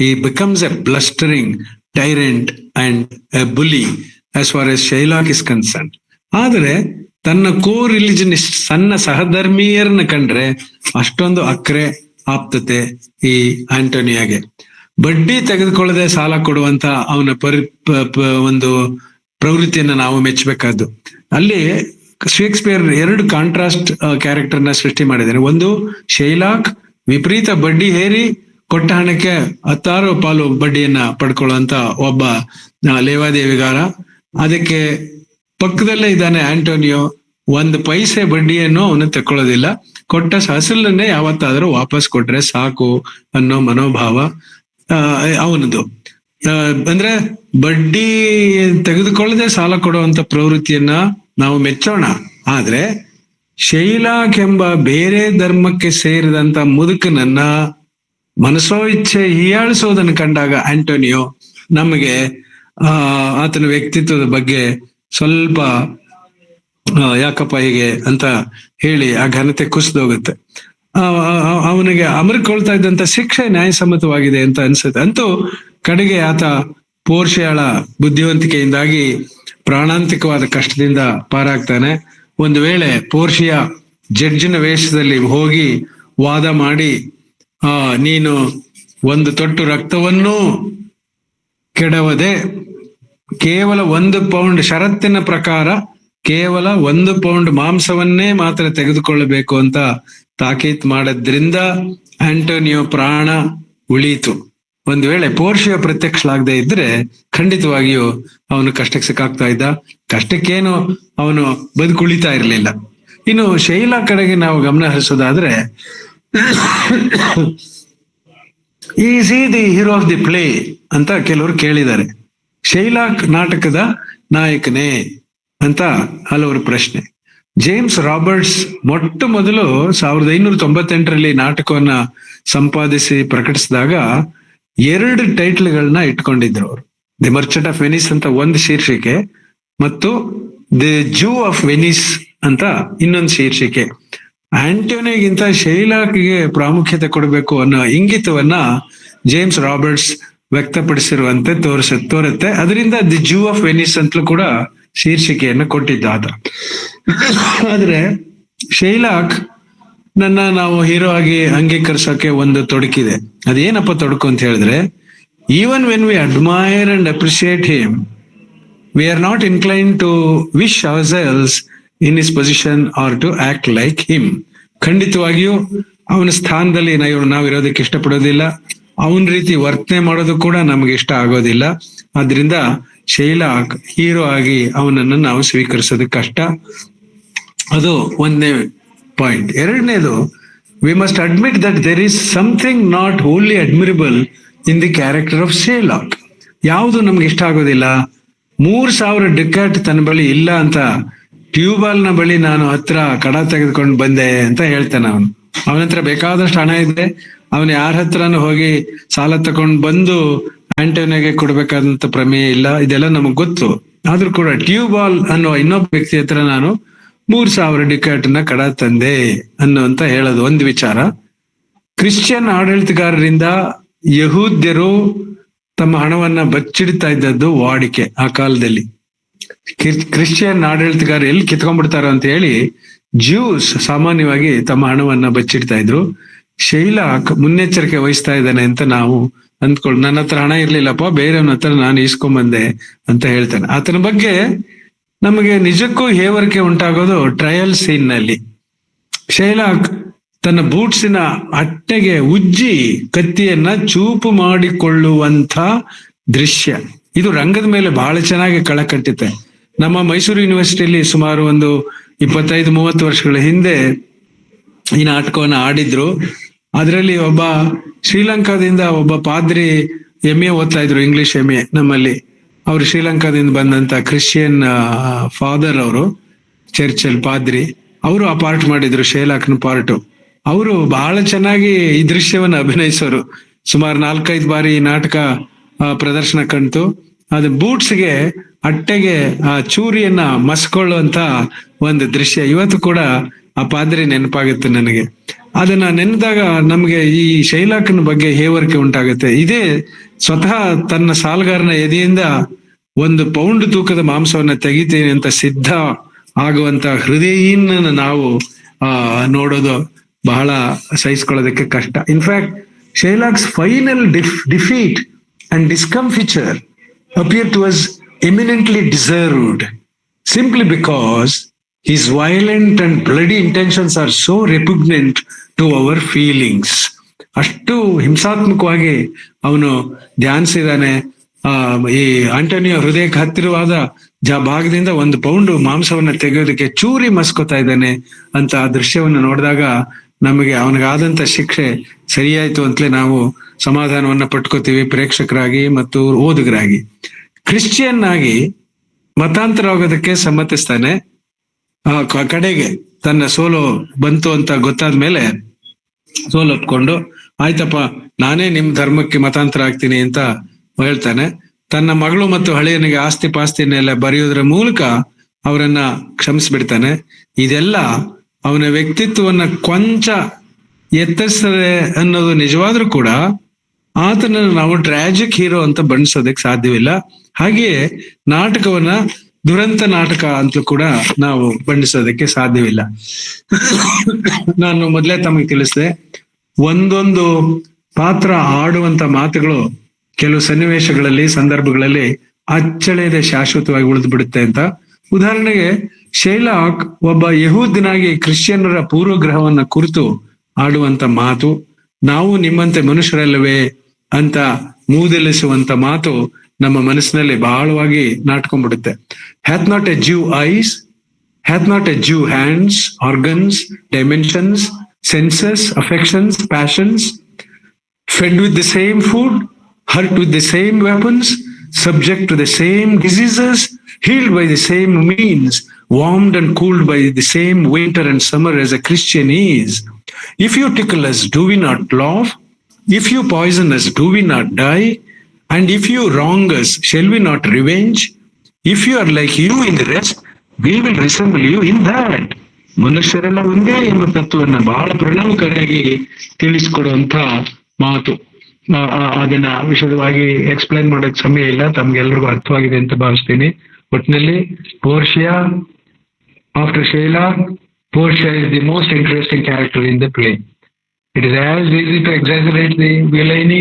He becomes a blustering tyrant and a bully as far as Shylock is concerned. ಆದರೆ ತನ್ನ ಕೋ-ರಿಲಿಜನಿಸ್ಟ್ ಸಣ್ಣ ಸಹಧರ್ಮೀಯರನ್ನ ಕಂಡ್ರೆ ಅಷ್ಟೊಂದು ಅಕ್ರೆ ಆಪ್ತತೆ ಈ ಆಂಟೋನಿಯಾಗೆ. ಬಡ್ಡಿ ತೆಗೆದುಕೊಳ್ಳದೆ ಸಾಲ ಕೊಡುವಂತ ಅವನ ಒಂದು ಪ್ರವೃತ್ತಿಯನ್ನ ನಾವು ಮೆಚ್ಚಬೇಕಾದ್ದು. ಅಲ್ಲಿ ಶೇಕ್ಸ್ಪಿಯರ್ 2 ಕಾಂಟ್ರಾಸ್ಟ್ ಕ್ಯಾರೆಕ್ಟರ್ನ ಸೃಷ್ಟಿ ಮಾಡಿದ್ದಾನೆ. ಒಂದು, ಶೈಲಾಕ್ ವಿಪರೀತ ಬಡ್ಡಿ ಹೇರಿ ಕೊಟ್ಟ ಹಣಕ್ಕೆ 10 ಪಾಲು ಬಡ್ಡಿಯನ್ನ ಪಡ್ಕೊಳ್ಳುವಂತ ಒಬ್ಬ ಲೇವಾದೇವಿಗಾರ. ಅದಕ್ಕೆ ಪಕ್ಕದಲ್ಲೇ ಇದ್ದಾನೆ ಆಂಟೋನಿಯೋ. 1 ಪೈಸೆ ಬಡ್ಡಿಯನ್ನು ಅವನು ತಕ್ಕೊಳ್ಳೋದಿಲ್ಲ, ಕೊಟ್ಟ ಅಸಲನ್ನೇ ಯಾವತ್ತಾದ್ರೂ ವಾಪಸ್ ಕೊಟ್ರೆ ಸಾಕು ಅನ್ನೋ ಮನೋಭಾವ ಅವನದು. ಅಂದ್ರೆ ಬಡ್ಡಿ ತೆಗೆದುಕೊಳ್ಳದೆ ಸಾಲ ಕೊಡುವಂತ ಪ್ರವೃತ್ತಿಯನ್ನ ನಾವು ಮೆಚ್ಚೋಣ. ಆದ್ರೆ ಶೈಲಾಕ್ ಎಂಬ ಬೇರೆ ಧರ್ಮಕ್ಕೆ ಸೇರಿದಂತ ಮುದುಕನನ್ನ ಮನಸೋ ಇಚ್ಛೆ ಹೀಯಾಳಿಸೋದನ್ನು ಕಂಡಾಗ ಆಂಟೋನಿಯೋ ನಮಗೆ ಆತನ ವ್ಯಕ್ತಿತ್ವದ ಬಗ್ಗೆ ಸ್ವಲ್ಪ ಯಾಕಪ್ಪ ಹೀಗೆ ಅಂತ ಹೇಳಿ ಆ ಘನತೆ ಕುಸಿದೋಗುತ್ತೆ. ಅವನಿಗೆ ಅಮರ್ಕೊಳ್ತಾ ಇದ್ದಂತ ಶಿಕ್ಷೆ ನ್ಯಾಯಸಮ್ಮತವಾಗಿದೆ ಅಂತ ಅನ್ಸುತ್ತೆ. ಅಂತೂ ಕಡೆಗೆ ಆತ ಪೋರ್ಷಿಯಾಳ ಬುದ್ಧಿವಂತಿಕೆಯಿಂದಾಗಿ ಪ್ರಾಣಾಂತಿಕವಾದ ಕಷ್ಟದಿಂದ ಪಾರಾಗ್ತಾನೆ. ಒಂದು ವೇಳೆ ಪೋರ್ಷಿಯಾ ಜಡ್ಜಿನ ವೇಷದಲ್ಲಿ ಹೋಗಿ ವಾದ ಮಾಡಿ ನೀನು ಒಂದು ತೊಟ್ಟು ರಕ್ತವನ್ನೂ ಕೆಡವದೆ ಕೇವಲ 1 ಪೌಂಡ್ ಷರತ್ತಿನ ಪ್ರಕಾರ ಕೇವಲ 1 ಪೌಂಡ್ ಮಾಂಸವನ್ನೇ ಮಾತ್ರ ತೆಗೆದುಕೊಳ್ಳಬೇಕು ಅಂತ ತಾಕೀತ್ ಮಾಡೋದ್ರಿಂದ ಆಂಟೋನಿಯೋ ಪ್ರಾಣ ಉಳೀತು. ಒಂದು ವೇಳೆ ಪೋರ್ಷಿಯಾ ಪ್ರತ್ಯಕ್ಷಲಾಗದೆ ಇದ್ರೆ ಖಂಡಿತವಾಗಿಯೂ ಅವನು ಕಷ್ಟಕ್ಕೆ ಸಿಕ್ಕಾಗ್ತಾ ಇದ್ದ. ಕಷ್ಟಕ್ಕೇನು ಅವನು ಬದುಕುಳಿತಾ ಇರಲಿಲ್ಲ. ಇನ್ನು ಶೈಲಾ ಕಡೆಗೆ ನಾವು ಗಮನ ಹರಿಸೋದಾದ್ರೆ, is he the hero of the play ಅಂತ ಕೆಲವರು ಕೇಳಿದ್ದಾರೆ. ಶೈಲಾಕ್ ನಾಟಕದ ನಾಯಕನೇ ಅಂತ ಹಲವರು ಪ್ರಶ್ನೆ. ಜೇಮ್ಸ್ ರಾಬರ್ಟ್ಸ್ ಮೊಟ್ಟ ಮೊದಲು 1598ರಲ್ಲಿ ನಾಟಕವನ್ನ ಸಂಪಾದಿಸಿ ಪ್ರಕಟಿಸಿದಾಗ 2 ಟೈಟ್ಲ್ಗಳನ್ನ ಇಟ್ಕೊಂಡಿದ್ರು ಅವರು. ದಿ ಮರ್ಚೆಂಟ್ ಆಫ್ ವೆನಿಸ್ ಅಂತ ಒಂದು ಶೀರ್ಷಿಕೆ ಮತ್ತು ದಿ ಜೂ ಆಫ್ ವೆನಿಸ್ ಅಂತ ಇನ್ನೊಂದು ಶೀರ್ಷಿಕೆ. ಆಂಟೋನಿಗಿಂತ ಶೈಲಾಕ್ಗೆ ಪ್ರಾಮುಖ್ಯತೆ ಕೊಡಬೇಕು ಅನ್ನೋ ಇಂಗಿತವನ್ನ ಜೇಮ್ಸ್ ರಾಬರ್ಟ್ಸ್ ವ್ಯಕ್ತಪಡಿಸಿರುವಂತೆ ತೋರುತ್ತೆ. ಅದರಿಂದ ದಿ ಜೂ ಆಫ್ ವೆನಿಸ್ ಅಂತಲೂ ಕೂಡ ಶೀರ್ಷಿಕೆಯನ್ನು ಕೊಟ್ಟಿದ್ದ ಆತ. ಆದ್ರೆ ಶೈಲಾಕ್ ನಾವು ಹೀರೋ ಆಗಿ ಅಂಗೀಕರಿಸೋಕೆ ಒಂದು ತೊಡಕಿದೆ. ಅದೇನಪ್ಪ ತೊಡಕು ಅಂತ ಹೇಳಿದ್ರೆ, even when we admire and appreciate him, we are not incline to wish ourselves in his position or to act like him. ಖಂಡಿತವಾಗಿಯೂ ಅವನ ಸ್ಥಾನದಲ್ಲಿ ನಾವು ಇರೋದಕ್ಕೆ ಇಷ್ಟಪಡೋದಿಲ್ಲ. ಅವನ ರೀತಿ ವರ್ತನೆ ಮಾಡೋದು ಕೂಡ ನಮ್ಗೆ ಇಷ್ಟ ಆಗೋದಿಲ್ಲ. ಆದ್ರಿಂದ ಶೈಲಾಕ್ ಹೀರೋ ಆಗಿ ಅವನನ್ನು ನಾವು ಸ್ವೀಕರಿಸೋದಕ್ಕೆ ಕಷ್ಟ. ಅದು ಒಂದನೇ ಪಾಯಿಂಟ್. ಎರಡನೇದು, we must admit that there is something not wholly admirable in the character of Shylock. ಯಾವುದು ನಮ್ಗೆ ಇಷ್ಟ ಆಗೋದಿಲ್ಲ. 3000 ಡಿಕಾಟ್ ತನ್ನ ಬಳಿ ಇಲ್ಲ ಅಂತ ಟ್ಯೂಬಾಲ್ನ ಬಳಿ ನಾನು ಹತ್ರ ಕಡ ತೆಗೆದುಕೊಂಡು ಬಂದೆ ಅಂತ ಹೇಳ್ತಾನೆ. ಅವನ ಹತ್ರ ಬೇಕಾದಷ್ಟು ಹಣ ಇದೆ. ಅವನು ಯಾರ ಹತ್ರನೂ ಹೋಗಿ ಸಾಲ ತಗೊಂಡು ಬಂದು ಆಂಟೋನಿಯೋಗೆ ಕೊಡ್ಬೇಕಾದಂತ ಪ್ರಮೇಯ ಇಲ್ಲ. ಇದೆಲ್ಲ ನಮಗ್ ಗೊತ್ತು. ಆದ್ರೂ ಕೂಡ ಟ್ಯೂಬಾಲ್ ಅನ್ನೋ ಇನ್ನೊಬ್ಬ ವ್ಯಕ್ತಿ ಹತ್ರ ನಾನು 3000 ಡಿಕಾಟ್ನ ಕಡ ತಂದೆ ಅನ್ನುವಂತ ಹೇಳೋದು ಒಂದು ವಿಚಾರ. ಕ್ರಿಶ್ಚಿಯನ್ ಆಡಳಿತಗಾರರಿಂದ ಯಹೂದ್ಯರು ತಮ್ಮ ಹಣವನ್ನ ಬಚ್ಚಿಡ್ತಾ ಇದ್ದದ್ದು ವಾಡಿಕೆ ಆ ಕಾಲದಲ್ಲಿ. ಕ್ರಿಶ್ಚಿಯನ್ ಆಡಳಿತಗಾರ ಎಲ್ಲಿ ಕಿತ್ಕೊಂಡ್ಬಿಡ್ತಾರೋ ಅಂತ ಹೇಳಿ ಜ್ಯೂಸ್ ಸಾಮಾನ್ಯವಾಗಿ ತಮ್ಮ ಹಣವನ್ನ ಬಚ್ಚಿಡ್ತಾ ಇದ್ರು. ಶೈಲಾಕ್ ಮುನ್ನೆಚ್ಚರಿಕೆ ವಹಿಸ್ತಾ ಇದ್ದಾನೆ ಅಂತ ನಾವು ಅಂದ್ಕೊಂಡು, ನನ್ನ ಹತ್ರ ಹಣ ಇರ್ಲಿಲ್ಲಪ್ಪ, ಬೇರೆಯವನ ಹತ್ರ ನಾನು ಇಸ್ಕೊಂಬಂದೆ ಅಂತ ಹೇಳ್ತಾನೆ. ಆತನ ಬಗ್ಗೆ ನಮಗೆ ನಿಜಕ್ಕೂ ಹೇವರಿಕೆ ಉಂಟಾಗೋದು ಟ್ರಯಲ್ ಸೀನ್ ನಲ್ಲಿ. ಶೈಲಾಕ್ ತನ್ನ ಬೂಟ್ಸಿನ ಅಟ್ಟೆಗೆ ಉಜ್ಜಿ ಕತ್ತಿಯನ್ನ ಚೂಪು ಮಾಡಿಕೊಳ್ಳುವಂಥ ದೃಶ್ಯ ಇದು ರಂಗದ ಮೇಲೆ ಬಹಳ ಚೆನ್ನಾಗಿ ಕಳಕಟ್ಟಿದೆ. ನಮ್ಮ ಮೈಸೂರು ಯೂನಿವರ್ಸಿಟಿಯಲ್ಲಿ ಸುಮಾರು ಒಂದು 25-30 ವರ್ಷಗಳ ಹಿಂದೆ ಈ ನಾಟಕವನ್ನ ಆಡಿದ್ರು. ಅದರಲ್ಲಿ ಒಬ್ಬ ಶ್ರೀಲಂಕಾದಿಂದ ಒಬ್ಬ ಪಾದ್ರಿ MA ಓದ್ತಾ ಇದ್ರು, ಇಂಗ್ಲಿಷ್ MA ನಮ್ಮಲ್ಲಿ. ಅವರು ಶ್ರೀಲಂಕಾದಿಂದ ಬಂದಂತ ಕ್ರಿಶ್ಚಿಯನ್ ಫಾದರ್, ಅವರು ಚರ್ಚಲ್ ಪಾದ್ರಿ, ಅವರು ಆ ಪಾರ್ಟ್ ಮಾಡಿದ್ರು, ಶೈಲಾಕ್ನ ಪಾರ್ಟು. ಅವರು ಬಹಳ ಚೆನ್ನಾಗಿ ಈ ದೃಶ್ಯವನ್ನ ಅಭಿನಯಿಸೋರು. ಸುಮಾರು 4-5 ಬಾರಿ ಈ ನಾಟಕ ಪ್ರದರ್ಶನ ಕಂಡು. ಅದು ಬೂಟ್ಸ್ಗೆ ಅಟ್ಟೆಗೆ ಆ ಚೂರಿಯನ್ನ ಮಸ್ಕೊಳ್ಳುವಂತ ಒಂದು ದೃಶ್ಯ ಇವತ್ತು ಕೂಡ ಆ ಪಾದ್ರಿ ನೆನಪಾಗುತ್ತೆ ನನಗೆ. ಅದನ್ನ ನೆನೆದಾಗ ನಮ್ಗೆ ಈ ಶೈಲಾಕನ ಬಗ್ಗೆ ಹೇವರಿಕೆ ಉಂಟಾಗುತ್ತೆ. ಇದೇ ಸ್ವತಃ ತನ್ನ ಸಾಲಗಾರನ ಎದೆಯಿಂದ 1 ಪೌಂಡ್ ತೂಕದ ಮಾಂಸವನ್ನ ತೆಗಿತೀನಿ ಅಂತ ಸಿದ್ಧ ಆಗುವಂತ ಹೃದಯನ ನಾವು ನೋಡೋದು ಬಹಳ ಸಹಿಸ್ಕೊಳ್ಳೋದಕ್ಕೆ ಕಷ್ಟ. In fact Shylock's final defeat and discomfiture appear to us eminently deserved, simply because his violent and bloody intentions are so repugnant to our feelings. ಅಷ್ಟು ಹಿಂಸಾತ್ಮಕವಾಗಿ ಅವನು ಧ್ಯಾನಿಸಿದಾನೆ. ಈ ಆಂಟೋನಿಯೋ ಹೃದಯಕ್ಕೆ ಹತ್ತಿರವಾದ ಭಾಗದಿಂದ 1 ಪೌಂಡ್ ಮಾಂಸವನ್ನ ತೆಗೆಯೋದಕ್ಕೆ ಚೂರಿ ಮಸ್ಕೋತಾ ಇದ್ದಾನೆ ಅಂತ ಆ ದೃಶ್ಯವನ್ನು ನೋಡಿದಾಗ ನಮಗೆ ಅವನಿಗಾದಂತ ಶಿಕ್ಷೆ ಸರಿಯಾಯ್ತು ಅಂತಲೇ ನಾವು ಸಮಾಧಾನವನ್ನ ಪಟ್ಕೋತೀವಿ, ಪ್ರೇಕ್ಷಕರಾಗಿ ಮತ್ತು ಓದುಗರಾಗಿ. ಕ್ರಿಶ್ಚಿಯನ್ ಆಗಿ ಮತಾಂತರ ಆಗೋದಕ್ಕೆ ಸಮ್ಮತಿಸ್ತಾನೆ. ಕಡೆಗೆ ತನ್ನ ಸೋಲು ಬಂತು ಅಂತ ಗೊತ್ತಾದ್ಮೇಲೆ ಸೋಲೊಪ್ಕೊಂಡು, ಆಯ್ತಪ್ಪ ನಾನೇ ನಿಮ್ ಧರ್ಮಕ್ಕೆ ಮತಾಂತರ ಆಗ್ತೀನಿ ಅಂತ ಹೇಳ್ತಾನೆ. ತನ್ನ ಮಗಳು ಮತ್ತು ಹಳೆಯನಿಗೆ ಆಸ್ತಿ ಪಾಸ್ತಿನೆಲ್ಲ ಬರೆಯೋದ್ರ ಮೂಲಕ ಅವರನ್ನ ಕ್ಷಮಿಸ್ಬಿಡ್ತಾನೆ. ಇದೆಲ್ಲ ಅವನ ವ್ಯಕ್ತಿತ್ವವನ್ನ ಕೊಂಚ ಎತ್ತರಿಸ್ತದೆ ಅನ್ನೋದು ನಿಜವಾದ್ರೂ ಕೂಡ ಆತನನ್ನು ನಾವು ಟ್ರಾಜಿಕ್ ಹೀರೋ ಅಂತ ಬಣ್ಣಿಸೋದಕ್ಕೆ ಸಾಧ್ಯವಿಲ್ಲ. ಹಾಗೆಯೇ ನಾಟಕವನ್ನ ದುರಂತ ನಾಟಕ ಅಂತಲೂ ಕೂಡ ನಾವು ಬಣ್ಣಿಸೋದಕ್ಕೆ ಸಾಧ್ಯವಿಲ್ಲ. ನಾನು ಮೊದಲೇ ತಮಗೆ ತಿಳಿಸಿದೆ, ಒಂದೊಂದು ಪಾತ್ರ ಆಡುವಂತ ಮಾತುಗಳು ಕೆಲವು ಸನ್ನಿವೇಶಗಳಲ್ಲಿ, ಸಂದರ್ಭಗಳಲ್ಲಿ ಅಚ್ಚಳಿಯದೆ ಶಾಶ್ವತವಾಗಿ ಉಳಿದು ಬಿಡುತ್ತೆ ಅಂತ. ಉದಾಹರಣೆಗೆ, ಶೈಲಾಕ್ ಒಬ್ಬ ಯಹೂದ್ಯನಾಗಿ ಕ್ರಿಶ್ಚಿಯನ್ನರ ಪೂರ್ವಗ್ರಹವನ್ನ ಕುರಿತು ಆಡುವಂತ ಮಾತು, ನಾವು ನಿಮ್ಮಂತೆ ಮನುಷ್ಯರಲ್ಲವೇ ಅಂತ ಮೂದಲಿಸುವಂತ ಮಾತು ನಮ್ಮ ಮನಸ್ಸಿನಲ್ಲಿ ಬಹಳವಾಗಿ ನಾಟ್ಕೊಂಡ್ಬಿಡುತ್ತೆ. Hath not a Jew eyes, hath not a Jew hands, organs, dimensions, senses, affections, passions, fed with the same food, hurt with the same weapons, subject to the same diseases, healed by the same means, warmed and cooled by the same winter and summer as a Christian is. If you tickle us, do we not laugh? If you poison us, do we not die? And if you wrong us, shall we not revenge? If you are like you in the rest, we will resemble you in that. ಮನುಷ್ಯರೆಲ್ಲ ಒಂದೇ ಎಂಬ ತತ್ವವನ್ನ ಬಹಳ ಪರಿಣಾಮಕಾರಿಯಾಗಿ ತಿಳಿಸಿಕೊಡುವಂತ ಮಾತು. ಅದನ್ನ ವಿಶದವಾಗಿ ಎಕ್ಸ್ಪ್ಲೈನ್ ಮಾಡೋಕ್ ಸಮಯ ಇಲ್ಲ, ತಮ್ಗೆಲ್ರಿಗೂ ಅರ್ಥವಾಗಿದೆ ಅಂತ ಭಾವಿಸ್ತೀನಿ. ಒಟ್ಟಿನಲ್ಲಿ Portia after Shylock, Portia is the most interesting character in the play. It is as easy to exaggerate the villainy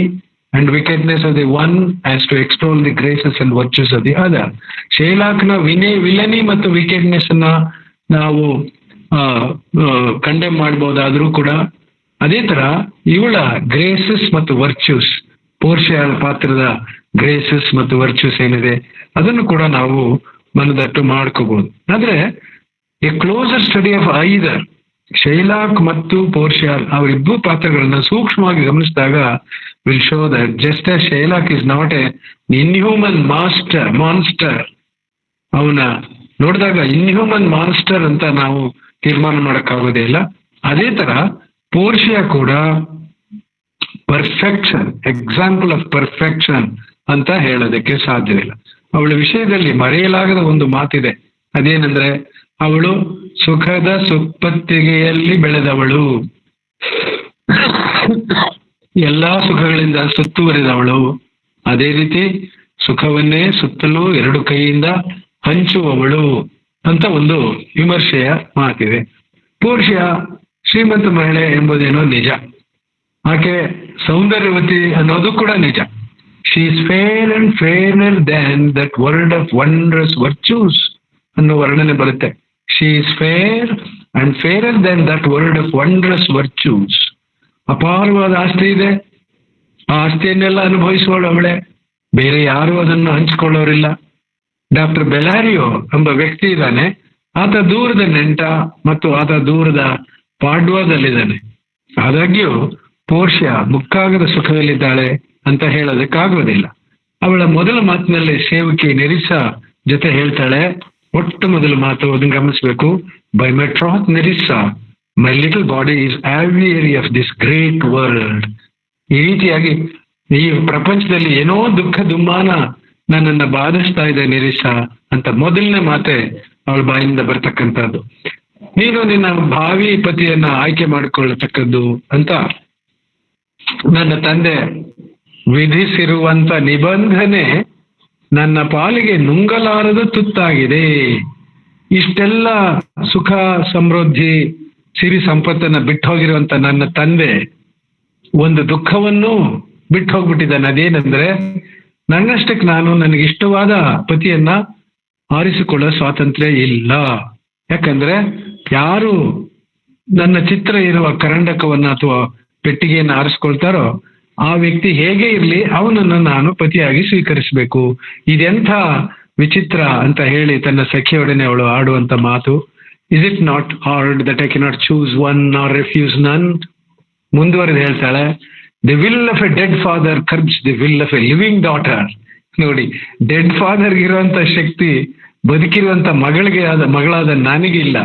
and wickedness of the one as to extol the graces and virtues of the other. ಶೈಲಾಕ್ನ ವಿಲನಿ ಮತ್ತು ವಿಕೆಡ್ನೆಸ್ ಅನ್ನ ನಾವು ಕಂಡೆಮ್ ಮಾಡಬಹುದಾದ್ರೂ ಕೂಡ, ಅದೇ ತರ ಇವಳ ಗ್ರೇಸಸ್ ಮತ್ತು ವರ್ಚ್ಯೂಸ್, ಪೋರ್ಷಿಯಾ ಪಾತ್ರದ ಗ್ರೇಸಸ್ ಮತ್ತು ವರ್ಚ್ಯೂಸ್ ಏನಿದೆ ಅದನ್ನು ಕೂಡ ನಾವು ಮನದಟ್ಟು ಮಾಡ್ಕೋಬಹುದು. ಆದ್ರೆ a closer study of either Shylock ಮತ್ತು ಪೋರ್ಷಿಯಾ ಅವರಿಬ್ಬರು ಪಾತ್ರಗಳನ್ನ ಸೂಕ್ಷ್ಮವಾಗಿ ಗಮನಿಸಿದಾಗ will show that just as Shylock is not a inhuman monster, ಅವನ ನೋಡಿದಾಗ ಇನ್ಹ್ಯೂಮನ್ ಮಾನ್ಸ್ಟರ್ ಅಂತ ನಾವು ತೀರ್ಮಾನ ಮಾಡಕ್ಕಾಗೋದೇ ಇಲ್ಲ. ಅದೇ ತರ ಪೋರ್ಷಿಯಾ ಕೂಡ ಪರ್ಫೆಕ್ಷನ್, ಎಕ್ಸಾಂಪಲ್ ಆಫ್ ಪರ್ಫೆಕ್ಷನ್ ಅಂತ ಹೇಳೋದಕ್ಕೆ ಸಾಧ್ಯವಿಲ್ಲ. ಅವಳ ವಿಷಯದಲ್ಲಿ ಮರೆಯಲಾಗದ ಒಂದು ಮಾತಿದೆ, ಅದೇನೆಂದ್ರೆ ಅವಳು ಸುಖದ ಸುಪ್ಪತ್ತಿಗೆಯಲ್ಲಿ ಬೆಳೆದವಳು, ಎಲ್ಲಾ ಸುಖಗಳಿಂದ ಸುತ್ತುವರಿದವಳು, ಅದೇ ರೀತಿ ಸುಖವನ್ನೇ ಸುತ್ತಲೂ ಎರಡು ಕೈಯಿಂದ ಹಂಚುವವಳು ಅಂತ ಒಂದು ವಿಮರ್ಶೆಯ ಮಾತಿದೆ. ಪೋರ್ಷಿಯಾ ಶ್ರೀಮಂತ ಮಹಿಳೆ ಎಂಬುದೇನೋ ನಿಜ, ಆಕೆ ಸೌಂದರ್ಯವತಿ ಅನ್ನೋದು ಕೂಡ ನಿಜ. She is fair and fairer than that world of wondrous virtues ಅನ್ನೋ ವರ್ಣನೆ ಬರುತ್ತೆ. She is fair and fairer than that world of wondrous virtues. ಅಪಾರವಾದ ಆಸ್ತಿ ಇದೆ, ಆ ಆಸ್ತಿಯನ್ನೆಲ್ಲ ಅನುಭವಿಸುವಳು ಅವಳೆ, ಬೇರೆ ಯಾರು ಅದನ್ನು ಹಂಚಿಕೊಳ್ಳೋರಿಲ್ಲ. ಡಾಕ್ಟರ್ ಬೆಲಾರಿಯೋ ಎಂಬ ವ್ಯಕ್ತಿ ಇದ್ದಾನೆ, ಆತ ದೂರದ ನೆಂಟ ಮತ್ತು ಆತ ದೂರದ ಪಾಡ್ವಾದಲ್ಲಿದ್ದಾನೆ. ಆದಾಗ್ಯೂ ಪೋರ್ಷಿಯಾ ಮುಕ್ಕಾಗದ ಸುಖದಲ್ಲಿದ್ದಾಳೆ ಅಂತ ಹೇಳೋದಕ್ಕಾಗೋದಿಲ್ಲ. ಅವಳ ಮೊದಲ ಮಾತಿನಲ್ಲಿ ಸೇವಕಿ ನೆರಿಸಾ ಜೊತೆ ಹೇಳ್ತಾಳೆ, ಒಟ್ಟು ಮೊದಲ ಮಾತು ಅದನ್ನು ಗಮನಿಸಬೇಕು, by my troth Nerissa my little body is aweary of this great world. ಈ ರೀತಿಯಾಗಿ ಈ ಪ್ರಪಂಚದಲ್ಲಿ ಏನೋ ದುಃಖ ದುಮ್ಮಾನ ನನ್ನನ್ನ ಬಾಧಿಸ್ತಾ ಇದೆ ನೆರಿಸಾ ಅಂತ ಮೊದಲನೇ ಮಾತೆ ಅವಳ ಬಾಯಿಂದ ಬರ್ತಕ್ಕಂಥದ್ದು. ನೀನು ನಿನ್ನ ಭಾವಿ ಪತಿಯನ್ನ ಆಯ್ಕೆ ಮಾಡಿಕೊಳ್ಳತಕ್ಕದ್ದು ಅಂತ ನನ್ನ ತಂದೆ ವಿಧಿಸಿರುವಂತ ನಿಬಂಧನೆ ನನ್ನ ಪಾಲಿಗೆ ನುಂಗಲಾರದ ತುತ್ತಾಗಿದೆ. ಇಷ್ಟೆಲ್ಲ ಸುಖ ಸಮೃದ್ಧಿ ಸಿರಿ ಸಂಪತ್ತನ್ನ ಬಿಟ್ಟು ಹೋಗಿರುವಂತ ನನ್ನ ತಂದೆ ಒಂದು ದುಃಖವನ್ನು ಬಿಟ್ಟು ಹೋಗ್ಬಿಟ್ಟಿದ್ದಾನೆ. ಅದೇನೆಂದ್ರೆ ನನ್ನಷ್ಟಕ್ಕೆ ನಾನು ನನಗಿಷ್ಟವಾದ ಪತಿಯನ್ನ ಆರಿಸಿಕೊಳ್ಳೋ ಸ್ವಾತಂತ್ರ್ಯ ಇಲ್ಲ. ಯಾಕಂದ್ರೆ ಯಾರು ನನ್ನ ಚಿತ್ರ ಇರುವ ಕರಂಡಕವನ್ನ ಅಥವಾ ಪೆಟ್ಟಿಗೆಯನ್ನು ಆರಿಸ್ಕೊಳ್ತಾರೋ ಆ ವ್ಯಕ್ತಿ ಹೇಗೆ ಇರ್ಲಿ ಅವನನ್ನು ನಾನು ಪತಿಯಾಗಿ ಸ್ವೀಕರಿಸಬೇಕು. ಇದೆಂಥ ವಿಚಿತ್ರ ಅಂತ ಹೇಳಿ ತನ್ನ ಸಖಿಯೊಡನೆ ಅವಳು ಆಡುವಂತ ಮಾತು. Is it not hard that I cannot choose one or refuse none. ಮುಂದುವರೆದು ಹೇಳ್ತಾಳೆ, the will of a dead father curbs the will of a living daughter. ನೋಡಿ, ಡೆಡ್ ಫಾದರ್ ಇರುವಂತ ಶಕ್ತಿ ಬದುಕಿರುವಂತ ಮಗಳಾದ ನನಗಿಲ್ಲ.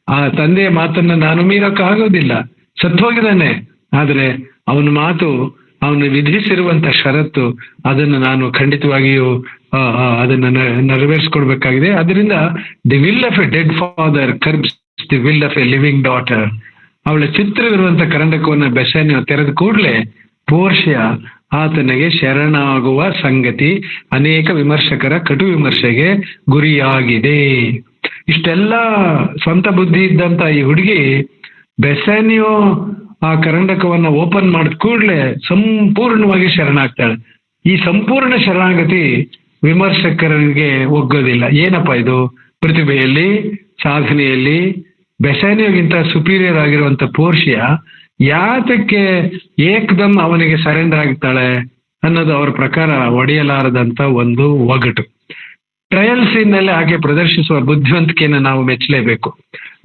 ಆ ತಂದೆಯ ಮಾತನ್ನ ನಾನು ಮೀರಕ್ಕಾಗೋದಿಲ್ಲ. ಸತ್ತೋಗಿದ್ದಾನೆ, ಆದ್ರೆ ಅವನ ಮಾತು ಅವನು ವಿಧಿಸಿರುವಂತ ಷರತ್ತು ಅದನ್ನು ನಾನು ಖಂಡಿತವಾಗಿಯೂ ಅದನ್ನ ನೆರವೇರಿಸ್ಕೊಡ್ಬೇಕಾಗಿದೆ. ಅದರಿಂದ the will of a dead father curbs the will of a living daughter. ಅವಳ ಚಿತ್ರವಿರುವಂತ ಕರಂಡಕವನ್ನ ಬೆಸಾನಿಯೋ ತೆರೆದ ಕೂಡಲೇ ಪೋರ್ಷಿಯಾ ಆತನಿಗೆ ಶರಣಾಗುವ ಸಂಗತಿ ಅನೇಕ ವಿಮರ್ಶಕರ ಕಟು ವಿಮರ್ಶೆಗೆ ಗುರಿಯಾಗಿದೆ. ಇಷ್ಟೆಲ್ಲ ಸ್ವಂತ ಬುದ್ಧಿ ಇದ್ದಂತ ಈ ಹುಡುಗಿ ಬೆಸಾನಿಯೋ ಆ ಕರಂಡಕವನ್ನ ಓಪನ್ ಮಾಡಿದ ಕೂಡಲೇ ಸಂಪೂರ್ಣವಾಗಿ ಶರಣಾಗ್ತಾಳೆ. ಈ ಸಂಪೂರ್ಣ ಶರಣಾಗತಿ ವಿಮರ್ಶಕರಿಗೆ ಒಗ್ಗೋದಿಲ್ಲ. ಏನಪ್ಪಾ ಇದು, ಪ್ರತಿಭೆಯಲ್ಲಿ ಸಾಧನೆಯಲ್ಲಿ ಬೆಸಾನಿಯೋಗಿಂತ ಸುಪೀರಿಯರ್ ಆಗಿರುವಂತ ಪೋರ್ಷಿಯಾ ಯಾತಕ್ಕೆ ಏಕದಮ್ ಅವನಿಗೆ ಸರೆಂಡರ್ ಆಗ್ತಾಳೆ ಅನ್ನೋದು ಅವ್ರ ಪ್ರಕಾರ ಒಡೆಯಲಾರದಂತ ಒಂದು ಒಗಟು. ಟ್ರಯಲ್ ಸೀನ್ ನಲ್ಲಿ ಆಕೆ ಪ್ರದರ್ಶಿಸುವ ಬುದ್ಧಿವಂತಿಕೆಯನ್ನು ನಾವು ಮೆಚ್ಚಲೇಬೇಕು.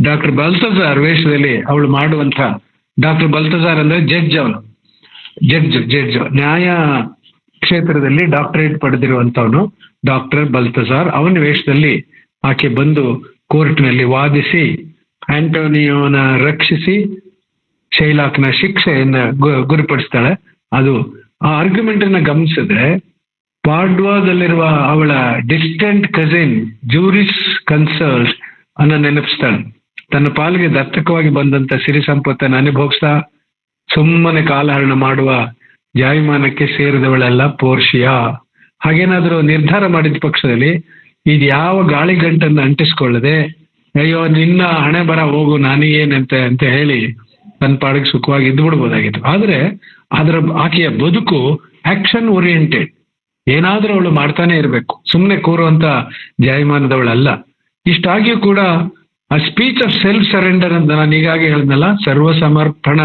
ಡಾಕ್ಟರ್ ಬಲ್ತಜಾರ್ ವೇಷದಲ್ಲಿ ಅವಳು ಮಾಡುವಂತ, ಡಾಕ್ಟರ್ ಬಲ್ತಜಾರ್ ಅಂದ್ರೆ ಜಡ್ಜ್, ಅವನು ಜಡ್ಜ್ ನ್ಯಾಯ ಕ್ಷೇತ್ರದಲ್ಲಿ ಡಾಕ್ಟರೇಟ್ ಪಡೆದಿರುವಂತವನು ಡಾಕ್ಟರ್ ಬಲ್ತಜಾರ್. ಅವನ ವೇಷದಲ್ಲಿ ಆಕೆ ಬಂದು ಕೋರ್ಟ್ನಲ್ಲಿ ವಾದಿಸಿ ಆಂಟೋನಿಯೋನ ರಕ್ಷಿಸಿ ಶೈಲಾಕ್ನ ಶಿಕ್ಷೆಯನ್ನ ಗುರಿಪಡಿಸ್ತಾಳೆ. ಅದು ಆ ಆರ್ಗ್ಯುಮೆಂಟ್ ಅನ್ನ ಗಮನಿಸಿದ್ರೆ ಪಾಡ್ವಾದಲ್ಲಿರುವ ಅವಳ ಡಿಸ್ಟೆಂಟ್ ಕಸಿನ್ ಜೂರಿಸ್ ಕನ್ಸಲ್ಟ್ ಅನ್ನ ನೆನಪಿಸ್ತಾಳೆ. ತನ್ನ ಪಾಲಿಗೆ ದತ್ತಕವಾಗಿ ಬಂದಂತ ಸಿರಿ ಸಂಪತ್ತನ್ನು ಅನುಭವಿಸ್ತಾ ಸುಮ್ಮನೆ ಕಾಲಹರಣ ಮಾಡುವ ಜಾಯಮಾನಕ್ಕೆ ಸೇರಿದವಳೆಲ್ಲ ಪೋರ್ಷಿಯಾ. ಹಾಗೇನಾದ್ರೂ ನಿರ್ಧಾರ ಮಾಡಿದ ಪಕ್ಷದಲ್ಲಿ ಇದು ಯಾವ ಗಾಳಿಗಂಟನ್ನು ಅಂಟಿಸ್ಕೊಳ್ಳದೆ ಅಯ್ಯೋ ನಿನ್ನ ಹಣೆ ಬರ ಹೋಗು ನಾನೇನಂತೆ ಅಂತ ಹೇಳಿ ತನ್ನ ಪಾಡಿಗೆ ಸುಖವಾಗಿ ಇದ್ದು ಬಿಡ್ಬೋದಾಗಿತ್ತು. ಆದ್ರೆ ಆಕೆಯ ಬದುಕು ಆಕ್ಷನ್ ಓರಿಯೆಂಟೆಡ್. ಏನಾದ್ರೂ ಅವಳು ಮಾಡ್ತಾನೆ ಇರಬೇಕು, ಸುಮ್ಮನೆ ಕೂರುವಂತ ಜಾಯಮಾನದವಳಲ್ಲ. ಇಷ್ಟಾಗಿಯೂ ಕೂಡ ಆ ಸ್ಪೀಚ್ ಆಫ್ ಸೆಲ್ಫ್ ಸರೆಂಡರ್ ಅಂತ ನಾನು ಈಗಾಗಲೇ ಹೇಳಿದ್ನಲ್ಲ, ಸರ್ವ ಸಮರ್ಪಣ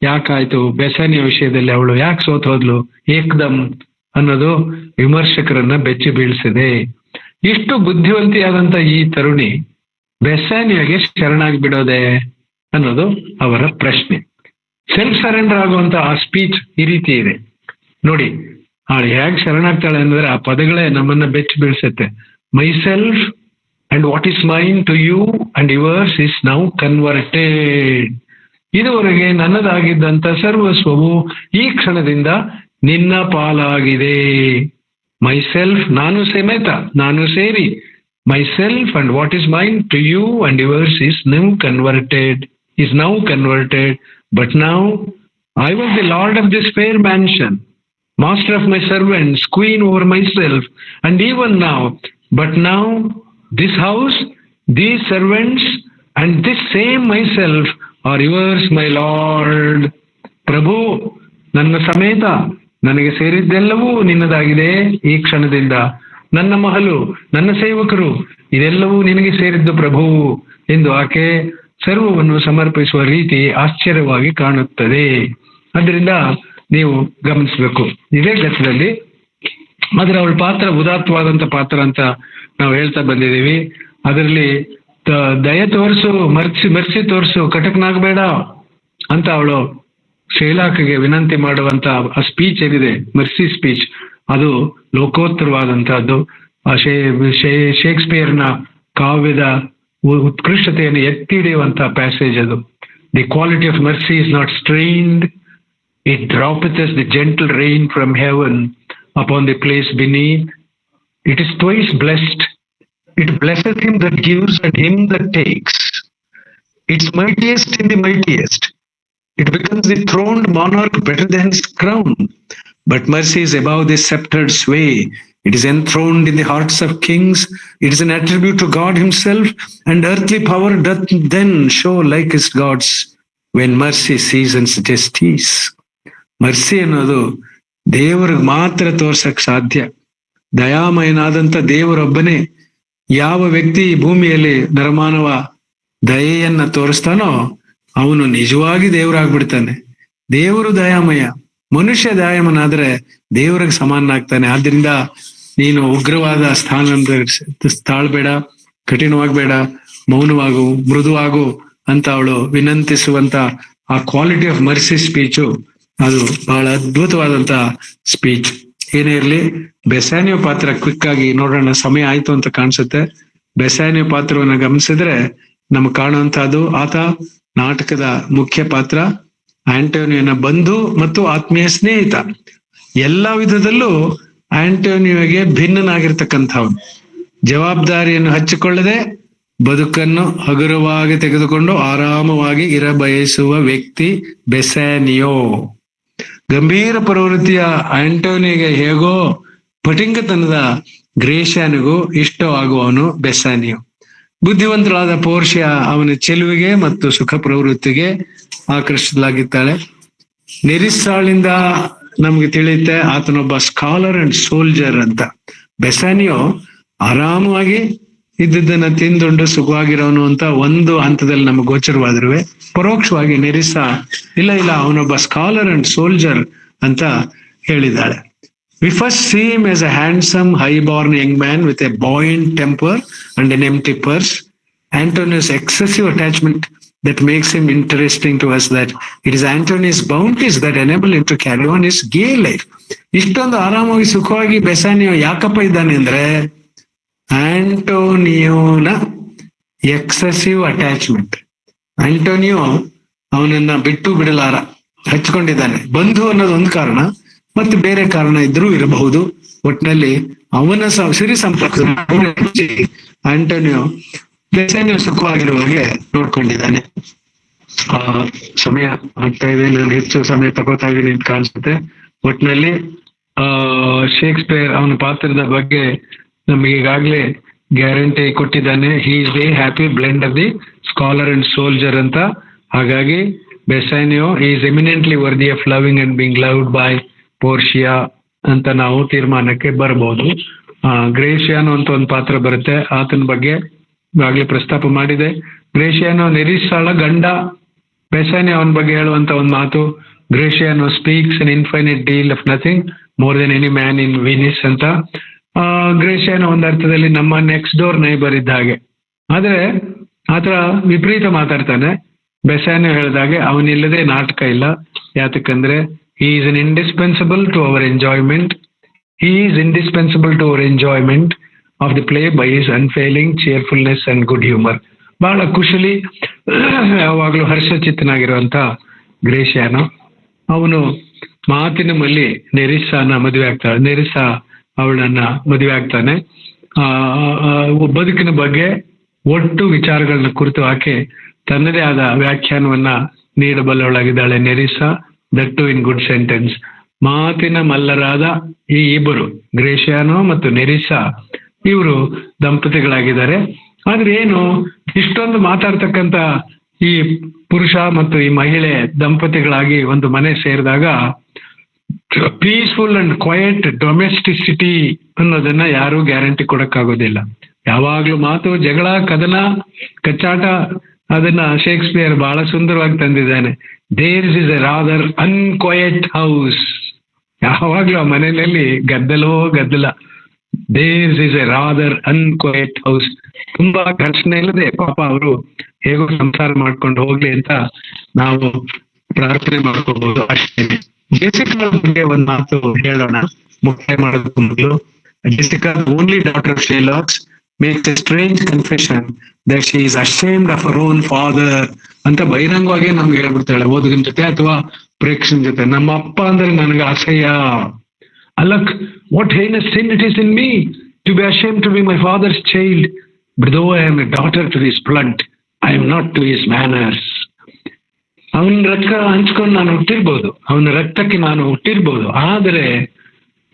ಯಾಕಾಯ್ತು ಬೆಸಾನಿಯ ವಿಷಯದಲ್ಲಿ ಅವಳು ಯಾಕೆ ಸೋತ್ ಹೋದ್ಲು ಏಕ್ದಮ್ ಅನ್ನೋದು ವಿಮರ್ಶಕರನ್ನ ಬೆಚ್ಚಿ ಬೀಳಿಸಿದೆ. ಇಷ್ಟು ಬುದ್ಧಿವಂತಿಯಾದಂತ ಈ ತರುಣಿ ಬೆಸಾನಿಯಾಗೆ ಶರಣಾಗಿ ಬಿಡೋದೆ ಅನ್ನೋದು ಅವರ ಪ್ರಶ್ನೆ. ಸೆಲ್ಫ್ ಸರೆಂಡರ್ ಆಗುವಂತ ಆ ಸ್ಪೀಚ್ ಈ ರೀತಿ ಇದೆ ನೋಡಿ. ಅವಳು ಹೇಗೆ ಶರಣಾಗ್ತಾಳೆ ಅಂದ್ರೆ ಆ ಪದಗಳೇ ನಮ್ಮನ್ನ ಬೆಚ್ಚಿ ಬೀಳ್ಸತ್ತೆ. Myself and what is mine to you and yours is now converted. ಇದುವರೆಗೆ ನನ್ನದಾಗಿದ್ದಂತ ಸರ್ವಸ್ವವು ಈ ಕ್ಷಣದಿಂದ ನಿನ್ನ ಪಾಲಾಗಿದೆ. ಮೈ ಸೆಲ್ಫ್ ನಾನು ಸಮೇತ, ನಾನು ಸೇರಿ, myself and what is mine to you and yours is now converted. But now I was the lord of this fair mansion, master of my servants, queen over myself, and even now, but now this house, these servants, and this same myself are yours, my Lord. ಪ್ರಭು, ನನ್ನ ಸಮೇತ ನನಗೆ ಸೇರಿದ್ದೆಲ್ಲವೂ ನಿನ್ನದಾಗಿದೆ ಈ ಕ್ಷಣದಿಂದ. ನನ್ನ ಮಹಲು, ನನ್ನ ಸೇವಕರು, ಇದೆಲ್ಲವೂ ನಿನಗೆ ಸೇರಿದ್ದು ಪ್ರಭು ಎಂದು ಆಕೆ ಸರ್ವವನ್ನು ಸಮರ್ಪಿಸುವ ರೀತಿ ಆಶ್ಚರ್ಯವಾಗಿ ಕಾಣುತ್ತದೆ. ಅದರಿಂದ ನೀವು ಗಮನಿಸಬೇಕು ಇದೇ ಗತಿಯಲ್ಲಿ. ಆದ್ರೆ ಅವಳ ಪಾತ್ರ ಉದಾತ್ತವಾದಂತ ಪಾತ್ರ ಅಂತ ನಾವು ಹೇಳ್ತಾ ಬಂದಿದ್ದೀವಿ. ಅದರಲ್ಲಿ ದಯ ತೋರಿಸು, ಮರ್ಸಿ ತೋರಿಸು, ಕಟಕ್ನಾಗಬೇಡ ಅಂತ ಅವಳು ಶೈಲಾಕ್ಗೆ ವಿನಂತಿ ಮಾಡುವಂತ ಆ ಸ್ಪೀಚ್ ಏನಿದೆ, ಮರ್ಸಿ ಸ್ಪೀಚ್, ಅದು ಲೋಕೋತ್ತರವಾದಂತಹದ್ದು. ಶೇಕ್ಸ್ಪಿಯರ್ನ ಕಾವ್ಯದ ಉತ್ಕೃಷ್ಟತೆಯನ್ನು ಎತ್ತಿ ಹಿಡಿಯುವಂತಹ ಪ್ಯಾಸೇಜ್ ಅದು. The quality of mercy is not strained, it droppeth as the gentle rain from heaven upon the place beneath. It is twice blessed. It blesseth him that gives and him that takes. It's mightiest in the mightiest. It becomes the throned monarch better than his crown. But mercy is above the sceptred sway. It is enthroned in the hearts of kings. It is an attribute to God himself, and earthly power doth then show like his gods when mercy seasons justice. Mercy ಅನ್ನೋದು ದೇವರಿಗೆ ಮಾತ್ರ ತೋರ್ಸಕ್ ಸಾಧ್ಯ. ದಯಾಮಯನಾದಂಥ ದೇವರೊಬ್ಬನೇ. ಯಾವ ವ್ಯಕ್ತಿ ಈ ಭೂಮಿಯಲ್ಲಿ ನರಮಾನವ ದಯೆಯನ್ನ ತೋರಿಸ್ತಾನೋ ಅವನು ನಿಜವಾಗಿ ದೇವರಾಗ್ಬಿಡ್ತಾನೆ. ದೇವರು ದಯಾಮಯ, ಮನುಷ್ಯ ದಯಾಮನಾದ್ರೆ ದೇವರಿಗೆ ಸಮಾನನಾಗ್ತಾನೆ. ಆದ್ರಿಂದ ನೀನು ಉಗ್ರವಾದ ಸ್ಥಾನ ತಾಳ್ಬೇಡ, ಕಠಿಣವಾಗ್ಬೇಡ, ಮೌನವಾಗು, ಮೃದುವಾಗು ಅಂತ ಅವಳು ವಿನಂತಿಸುವಂತ ಆ ಕ್ವಾಲಿಟಿ ಆಫ್ ಮರ್ಸಿ ಸ್ಪೀಚು ಅದು ಬಹಳ ಅದ್ಭುತವಾದಂತ ಸ್ಪೀಚ್. ಏನೇ ಇರ್ಲಿ, ಬೆಸಾನಿಯೋ ಪಾತ್ರ ಕ್ವಿಕ್ ಆಗಿ ನೋಡೋಣ, ಸಮಯ ಆಯ್ತು ಅಂತ ಕಾಣಿಸುತ್ತೆ. ಬೆಸಾನಿಯೋ ಪಾತ್ರವನ್ನ ಗಮನಿಸಿದ್ರೆ ನಮ್ಗೆ ಕಾಣುವಂತಹದ್ದು, ಆತ ನಾಟಕದ ಮುಖ್ಯ ಪಾತ್ರ. ಆಂಟೋನಿಯೋನ ಬಂಧು ಮತ್ತು ಆತ್ಮೀಯ ಸ್ನೇಹಿತ. ಎಲ್ಲಾ ವಿಧದಲ್ಲೂ ಆಂಟೋನಿಯೋಗೆ ಭಿನ್ನನಾಗಿರ್ತಕ್ಕಂಥವನು. ಜವಾಬ್ದಾರಿಯನ್ನು ಹಚ್ಚಿಕೊಳ್ಳದೆ ಬದುಕನ್ನು ಹಗುರವಾಗಿ ತೆಗೆದುಕೊಂಡು ಆರಾಮವಾಗಿ ಇರಬಯಸುವ ವ್ಯಕ್ತಿ ಬೆಸಾನಿಯೋ. ಗಂಭೀರ ಪ್ರವೃತ್ತಿಯ ಆಂಟೋನಿಯೋಗೆ ಹೇಗೋ ಪಟಿಂಗತನದ ಗ್ರೇಷಿಯಾನಿಗೂ ಇಷ್ಟವಾಗುವವನು ಬೆಸಾನಿಯೋ. ಬುದ್ಧಿವಂತರಾದ ಪೋರ್ಷಿಯ ಅವನ ಚೆಲುವಿಗೆ ಮತ್ತು ಸುಖ ಪ್ರವೃತ್ತಿಗೆ ಆಕರ್ಷಿತಲಾಗಿದ್ದಾಳೆ. ನೆರಿಸ್ಸಾಳಿಂದ ನಮ್ಗೆ ತಿಳಿಯುತ್ತೆ ಆತನೊಬ್ಬ ಸ್ಕಾಲರ್ ಅಂಡ್ ಸೋಲ್ಜರ್ ಅಂತ. ಬೆಸಾನಿಯೋ ಆರಾಮವಾಗಿ ಇದ್ದದ್ದನ್ನ ತಿಂದುಂಡು ಸುಖವಾಗಿರೋನು ಅಂತ ಒಂದು ಹಂತದಲ್ಲಿ ನಮಗೆ ಗೋಚರವಾದ್ರು, ಪರೋಕ್ಷವಾಗಿ ನೆರಿಸಾ ಇಲ್ಲ ಅವನೊಬ್ಬ ಸ್ಕಾಲರ್ ಅಂಡ್ ಸೋಲ್ಜರ್ ಅಂತ ಹೇಳಿದ್ದಾಳೆ. We first see him as a handsome, high-born young man with a buoyant temper and an empty purse. Antonio's excessive attachment that makes him interesting to us, that it is Antonio's bounties that enable him to carry on his gay life. ಇಷ್ಟೊಂದು ಆರಾಮಾಗಿ ಸುಖವಾಗಿ ಬೆಸಾನಿಯೋ ಯಾಕಪ್ಪ ಇದ್ದಾನೆ ಅಂದ್ರೆ ಆಂಟೋನಿಯೋನ ಎಕ್ಸೆಸಿವ್ ಅಟ್ಯಾಚ್ಮೆಂಟ್. ಆಂಟೋನಿಯೋ ಅವನನ್ನ ಬಿಟ್ಟು ಬಿಡಲಾರ, ಹಚ್ಕೊಂಡಿದ್ದಾನೆ. ಬಂಧು ಅನ್ನೋದು ಒಂದು ಕಾರಣ, ಮತ್ತೆ ಬೇರೆ ಕಾರಣ ಇದ್ರೂ ಇರಬಹುದು. ಒಟ್ಟಿನಲ್ಲಿ ಅವನ ಸಿರಿ ಸಂಪರ್ಕ ಆಂಟೋನಿಯೋ ಬೆಸಾನಿಯೋ ಸುಖವಾಗಿರುವ ಹಾಗೆ ನೋಡ್ಕೊಂಡಿದ್ದಾನೆ. ಸಮಯ ಆಗ್ತಾ ಇದೆ, ನಾನು ಹೆಚ್ಚು ಸಮಯ ತಗೋತಾ ಇದ್ದೀನಿ ಅಂತ ಕಾಣಿಸುತ್ತೆ. ಒಟ್ಟಿನಲ್ಲಿ ಶೇಕ್ಸ್ಪಿಯರ್ ಅವನ ಪಾತ್ರದ ಬಗ್ಗೆ ನಮಗೆ ಈಗಾಗ್ಲೇ ಗ್ಯಾರಂಟಿ ಕೊಟ್ಟಿದ್ದಾನೆ. He is the happy blend of the scholar and soldier ಅಂತ. ಹಾಗಾಗಿ Bassanio is eminently worthy of loving and being loved by Portia ಅಂತ ನಾವು ತೀರ್ಮಾನಕ್ಕೆ ಬರಬಹುದು. ಗ್ರೇಷಿಯಾನೋ ಅಂತ ಒಂದು ಪಾತ್ರ ಬರುತ್ತೆ, ಆತನ ಬಗ್ಗೆ ಈಗಾಗಲೇ ಪ್ರಸ್ತಾಪ ಮಾಡಿದೆ. ಗ್ರೇಷಿಯಾನೋ ನೆರಿಸ್ಸಾಳ ಗಂಡ. ಬೆಸಾನಿಯೋ ಅವನ ಬಗ್ಗೆ ಹೇಳುವಂತ ಒಂದು ಮಾತು, Gratiano speaks an infinite deal of nothing more than any man in Venice ಅಂತ. ಗ್ರೇಷಿಯಾನೋ ಒಂದು ಅರ್ಥದಲ್ಲಿ ನಮ್ಮ ನೆಕ್ಸ್ಟ್ ಡೋರ್ ನೈಬರ್ ಇದ್ದ ಹಾಗೆ. ಆದ್ರೆ ಆತರ ವಿಪರೀತ ಮಾತಾಡ್ತಾನೆ. ಬೆಸಾನಿಯೋ ಹೇಳಿದಾಗೆ ಅವನಿಲ್ಲದೆ ನಾಟಕ ಇಲ್ಲ. ಯಾತಕ್ಕಂದ್ರೆ he is an indispensable to our enjoyment. He is indispensable to our enjoyment of the play by his unfailing cheerfulness and good humor. ಬಹಳ ಕುಶಲಿ, ಯಾವಾಗಲೂ ಹರ್ಷಚಿತ್ತನಾಗಿರುವಂತ ಗ್ರೇಷಿಯಾನೋ ಅವನು ಮಾತಿನ ಮಲ್ಲಿ ನೆರಿಸ್ಸಾನ ಮದುವೆ ಆಗ್ತಾಳೆ. ನೆರಿಸ್ಸಾ ಅವಳನ್ನ ಮದುವೆ ಆಗ್ತಾನೆ. ಬದುಕಿನ ಬಗ್ಗೆ ಒಟ್ಟು ವಿಚಾರಗಳನ್ನ ಕುರಿತು ಆಕೆ ತನ್ನದೇ ಆದ ವ್ಯಾಖ್ಯಾನವನ್ನ ನೀಡಬಲ್ಲವಳಾಗಿದ್ದಾಳೆ Nerissa. That to in good sentence. ಮಾತಿನ ಮಲ್ಲರಾದ ಈ ಇಬ್ಬರು, ಗ್ರೇಷಿಯಾನೋ ಮತ್ತು ನೆರಿಸ್ಸಾ, ಇವರು ದಂಪತಿಗಳಾಗಿದ್ದಾರೆ. ಆದ್ರೆ ಏನು, ಇಷ್ಟೊಂದು ಮಾತಾಡ್ತಕ್ಕಂಥ ಈ ಪುರುಷ ಮತ್ತು ಈ ಮಹಿಳೆ ದಂಪತಿಗಳಾಗಿ ಒಂದು ಮನೆ ಸೇರಿದಾಗ ಪೀಸ್ಫುಲ್ ಅಂಡ್ ಕ್ವಯಟ್ ಡೊಮೆಸ್ಟಿಸಿಟಿ ಅನ್ನೋದನ್ನ ಯಾರು ಗ್ಯಾರಂಟಿ ಕೊಡಕ್ಕಾಗೋದಿಲ್ಲ. ಯಾವಾಗ್ಲೂ ಮಾತು, ಜಗಳ, ಕದನ, ಕಚ್ಚಾಟ, ಅದನ್ನ ಶೇಕ್ಸ್ಪಿಯರ್ ಬಹಳ ಸುಂದರವಾಗಿ ತಂದಿದ್ದಾನೆ. There's is a rather unquiet house. ಯಾವಾಗ್ಲೂ ಆ ಮನೆಯಲ್ಲಿ ಗದ್ದಲ. There's is a rather unquiet house. ತುಂಬಾ ಘರ್ಷಣೆ ಇಲ್ಲದೆ ಪಾಪ ಅವರು ಹೇಗೋ ಸಂಸಾರ ಮಾಡ್ಕೊಂಡು ಹೋಗ್ಲಿ ಅಂತ ನಾವು ಪ್ರಾರ್ಥನೆ ಮಾಡ್ಕೋಬಹುದು ಅಷ್ಟೇ. ಜೆಸಿಕಾ ಬಗ್ಗೆ ಒಂದ್ ಮಾತು ಹೇಳೋಣ ಮುಕ್ತಾಯ ಮಾಡೋದಕ್ಕೂ ಮೊದಲು. Jessica, only daughter of Shylock's, makes a strange confession that she is ashamed of her own father ಅಂತ ಬಹಿರಂಗವಾಗಿ ನಮ್ಗೆ ಹೇಳ್ಬಿಡ್ತಾಳೆ ಓದುಗನ ಜೊತೆ ಅಥವಾ ಪ್ರೇಕ್ಷಕನ ಜೊತೆ. ನಮ್ಮ ಅಪ್ಪ ಅಂದ್ರೆ ನನಗೆ ಅಸಹ್ಯ. ಅಲಕ್, what heinous sin it is in me to be ashamed to be my father's child, but though I am a daughter to his blood, I am not to his manners. ಅವನ ರಕ್ತ ಹಂಚ್ಕೊಂಡು ನಾನು ಹುಟ್ಟಿರ್ಬೋದು, ಅವನ ರಕ್ತಕ್ಕೆ ನಾನು ಹುಟ್ಟಿರ್ಬೋದು, ಆದರೆ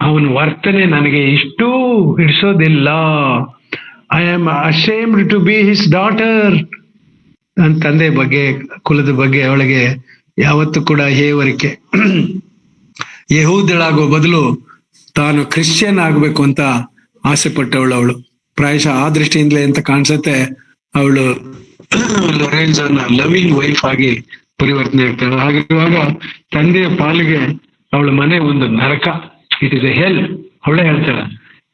ಅವನ ವರ್ತನೆ ನನಗೆ ಇಷ್ಟೂ ಹಿಡಿಸೋದಿಲ್ಲ. I am ashamed to be his daughter. ನನ್ನ ತಂದೆ ಬಗ್ಗೆ, ಕುಲದ ಬಗ್ಗೆ ಅವಳಿಗೆ ಯಾವತ್ತೂ ಕೂಡ ಹೇವರಿಕೆ. ಯಹೂದಳಾಗೋ ಬದಲು ತಾನು ಕ್ರಿಶ್ಚಿಯನ್ ಆಗ್ಬೇಕು ಅಂತ ಆಸೆ ಪಟ್ಟವಳು ಅವಳು. ಪ್ರಾಯಶಃ ಆ ದೃಷ್ಟಿಯಿಂದಲೇ ಅಂತ ಕಾಣಿಸುತ್ತೆ ಅವಳು ಲೊರೆನ್ಜೋನ ಲವಿಂಗ್ ವೈಫ್ ಆಗಿ ಪರಿವರ್ತನೆ ಆಗ್ತಾಳೆ. ಹಾಗಿರುವಾಗ ತಂದೆಯ ಪಾಲಿಗೆ ಅವಳ ಮನೆ ಒಂದು ನರಕ. ಇಟ್ ಇಸ್ ಎ ಹೆಲ್. ಅವಳೇ ಹೇಳ್ತಾಳೆ.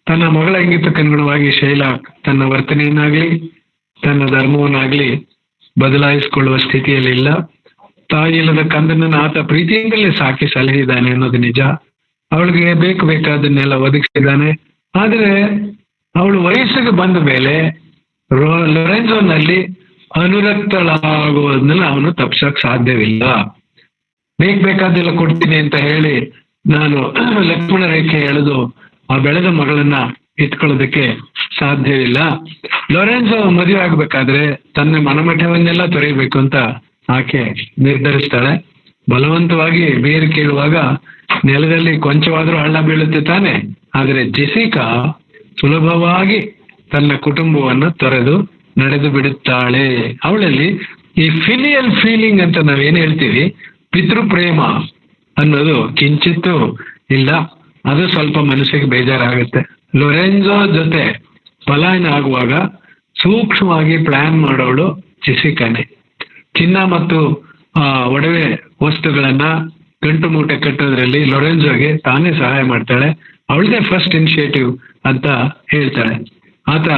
ತನ್ನ ಮಗಳ ಇಂಗಿತಕ್ಕನುಗುಣವಾಗಿ ಶೈಲಾಕ್ ತನ್ನ ವರ್ತನೆಯನ್ನಾಗ್ಲಿ ತನ್ನ ಧರ್ಮವನ್ನಾಗ್ಲಿ ಬದಲಾಯಿಸಿಕೊಳ್ಳುವ ಸ್ಥಿತಿಯಲ್ಲಿ ಇಲ್ಲ. ತಾಯಿ ಇಲ್ಲದ ಕಂದನನ್ನು ಆತ ಪ್ರೀತಿಯಿಂದಲೇ ಸಾಕಿ ಸಲಹಿದ್ದಾನೆ ಅನ್ನೋದು ನಿಜ. ಅವಳಿಗೆ ಬೇಕಾದನ್ನೆಲ್ಲ ಒದಗಿಸಿದ್ದಾನೆ. ಆದರೆ ಅವಳು ವಯಸ್ಸಿಗೆ ಬಂದ ಮೇಲೆ ಲೊರೆನ್ಜೋನಲ್ಲಿ ಅನುರಕ್ತಳಾಗುವುದನ್ನ ಅವನು ತಪ್ಪಿಸಕ್ ಸಾಧ್ಯವಿಲ್ಲ. ಬೇಕಾದೆಲ್ಲ ಕೊಡ್ತೀನಿ ಅಂತ ಹೇಳಿ ನಾನು ಲಕ್ಷ್ಮಣ ರೇಖೆ ಎಳೆದು ಆ ಬೆಳೆದ ಮಗಳನ್ನ ಇಟ್ಕೊಳ್ಳೋದಕ್ಕೆ ಸಾಧ್ಯವಿಲ್ಲ. ಲೊರೆನ್ಸೋ ಮದುವೆ ಆಗ್ಬೇಕಾದ್ರೆ ತನ್ನ ಮನಮಠವನ್ನೆಲ್ಲ ತೊರೆಯಬೇಕು ಅಂತ ಆಕೆ ನಿರ್ಧರಿಸ್ತಾಳೆ. ಬಲವಂತವಾಗಿ ಬೇರು ಕೇಳುವಾಗ ನೆಲದಲ್ಲಿ ಕೊಂಚವಾದ್ರೂ ಹಳ್ಳ ಬೀಳುತ್ತೆ ತಾನೆ. ಆದರೆ ಜೆಸಿಕಾ ಸುಲಭವಾಗಿ ತನ್ನ ಕುಟುಂಬವನ್ನು ತೊರೆದು ನಡೆದು ಬಿಡುತ್ತಾಳೆ. ಅವಳಲ್ಲಿ ಈ ಫಿಲಿಯಲ್ ಫೀಲಿಂಗ್ ಅಂತ ನಾವೇನ್ ಹೇಳ್ತೀವಿ, ಪಿತೃಪ್ರೇಮ ಅನ್ನೋದು ಕಿಂಚಿತ್ತೂ ಇಲ್ಲ. ಅದು ಸ್ವಲ್ಪ ಮನಸ್ಸಿಗೆ ಬೇಜಾರಾಗುತ್ತೆ. ಲೊರೆನ್ಸೋ ಜೊತೆ ಪಲಾಯನ ಆಗುವಾಗ ಸೂಕ್ಷ್ಮವಾಗಿ ಪ್ಲಾನ್ ಮಾಡೋಳು ಜೆಸಿಕಾನೆ. ಚಿನ್ನ ಮತ್ತು ಒಡವೆ ವಸ್ತುಗಳನ್ನ ಗಂಟು ಮೂಟೆ ಕಟ್ಟೋದ್ರಲ್ಲಿ ಲೊರೆನ್ಸೋಗೆ ತಾನೇ ಸಹಾಯ ಮಾಡ್ತಾಳೆ. ಅವಳದೇ ಫಸ್ಟ್ ಇನಿಷಿಯೇಟಿವ್ ಅಂತ ಹೇಳ್ತಾಳೆ. ಆತ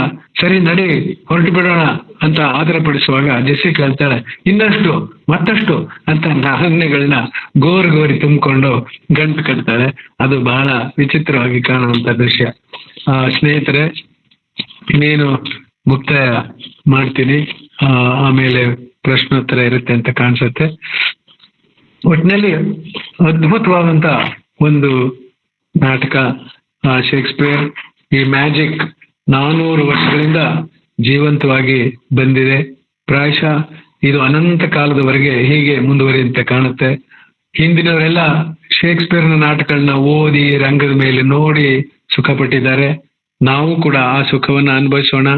ಸರಿ ನಡಿ ಹೊರಟು ಬಿಡೋಣ ಅಂತ ಆತರ ಪಡಿಸುವಾಗ ಜೆಸಿಕಾ ಹೇಳ್ತಾಳೆ, ಇನ್ನಷ್ಟು ಮತ್ತಷ್ಟು ಅಂತ ನಾಣ್ಯಗಳನ್ನ ಗೋರಿ ತುಂಬಿಕೊಂಡು ಗಂಟು ಕಟ್ತಾಳೆ. ಅದು ಬಹಳ ವಿಚಿತ್ರವಾಗಿ ಕಾಣುವಂತ ದೃಶ್ಯ. ಸ್ನೇಹಿತರೆ, ನೀನು ಮುಕ್ತಾಯ ಮಾಡ್ತೀನಿ, ಆಮೇಲೆ ಪ್ರಶ್ನೋತ್ತರ ಇರುತ್ತೆ ಅಂತ ಕಾಣಿಸುತ್ತೆ. ಒಟ್ಟಿನಲ್ಲಿ ಅದ್ಭುತವಾದಂತ ಒಂದು ನಾಟಕ ಶೇಕ್ಸ್ಪಿಯರ್. ಈ ಮ್ಯಾಜಿಕ್ 400 ವರ್ಷಗಳಿಂದ ಜೀವಂತವಾಗಿ ಬಂದಿದೆ. ಪ್ರಾಯಶಃ ಇದು ಅನಂತ ಕಾಲದವರೆಗೆ ಹೀಗೆ ಮುಂದುವರಿಯುವಂತೆ ಕಾಣುತ್ತೆ. ಹಿಂದಿನವರೆಲ್ಲ ಶೇಕ್ಸ್ಪಿಯರ್ನ ನಾಟಕಗಳನ್ನ ಓದಿ ರಂಗದ ಮೇಲೆ ನೋಡಿ ಸುಖಪಟ್ಟಿದ್ದಾರೆ. ನಾವು ಕೂಡ ಆ ಸುಖವನ್ನ ಅನುಭವಿಸೋಣ.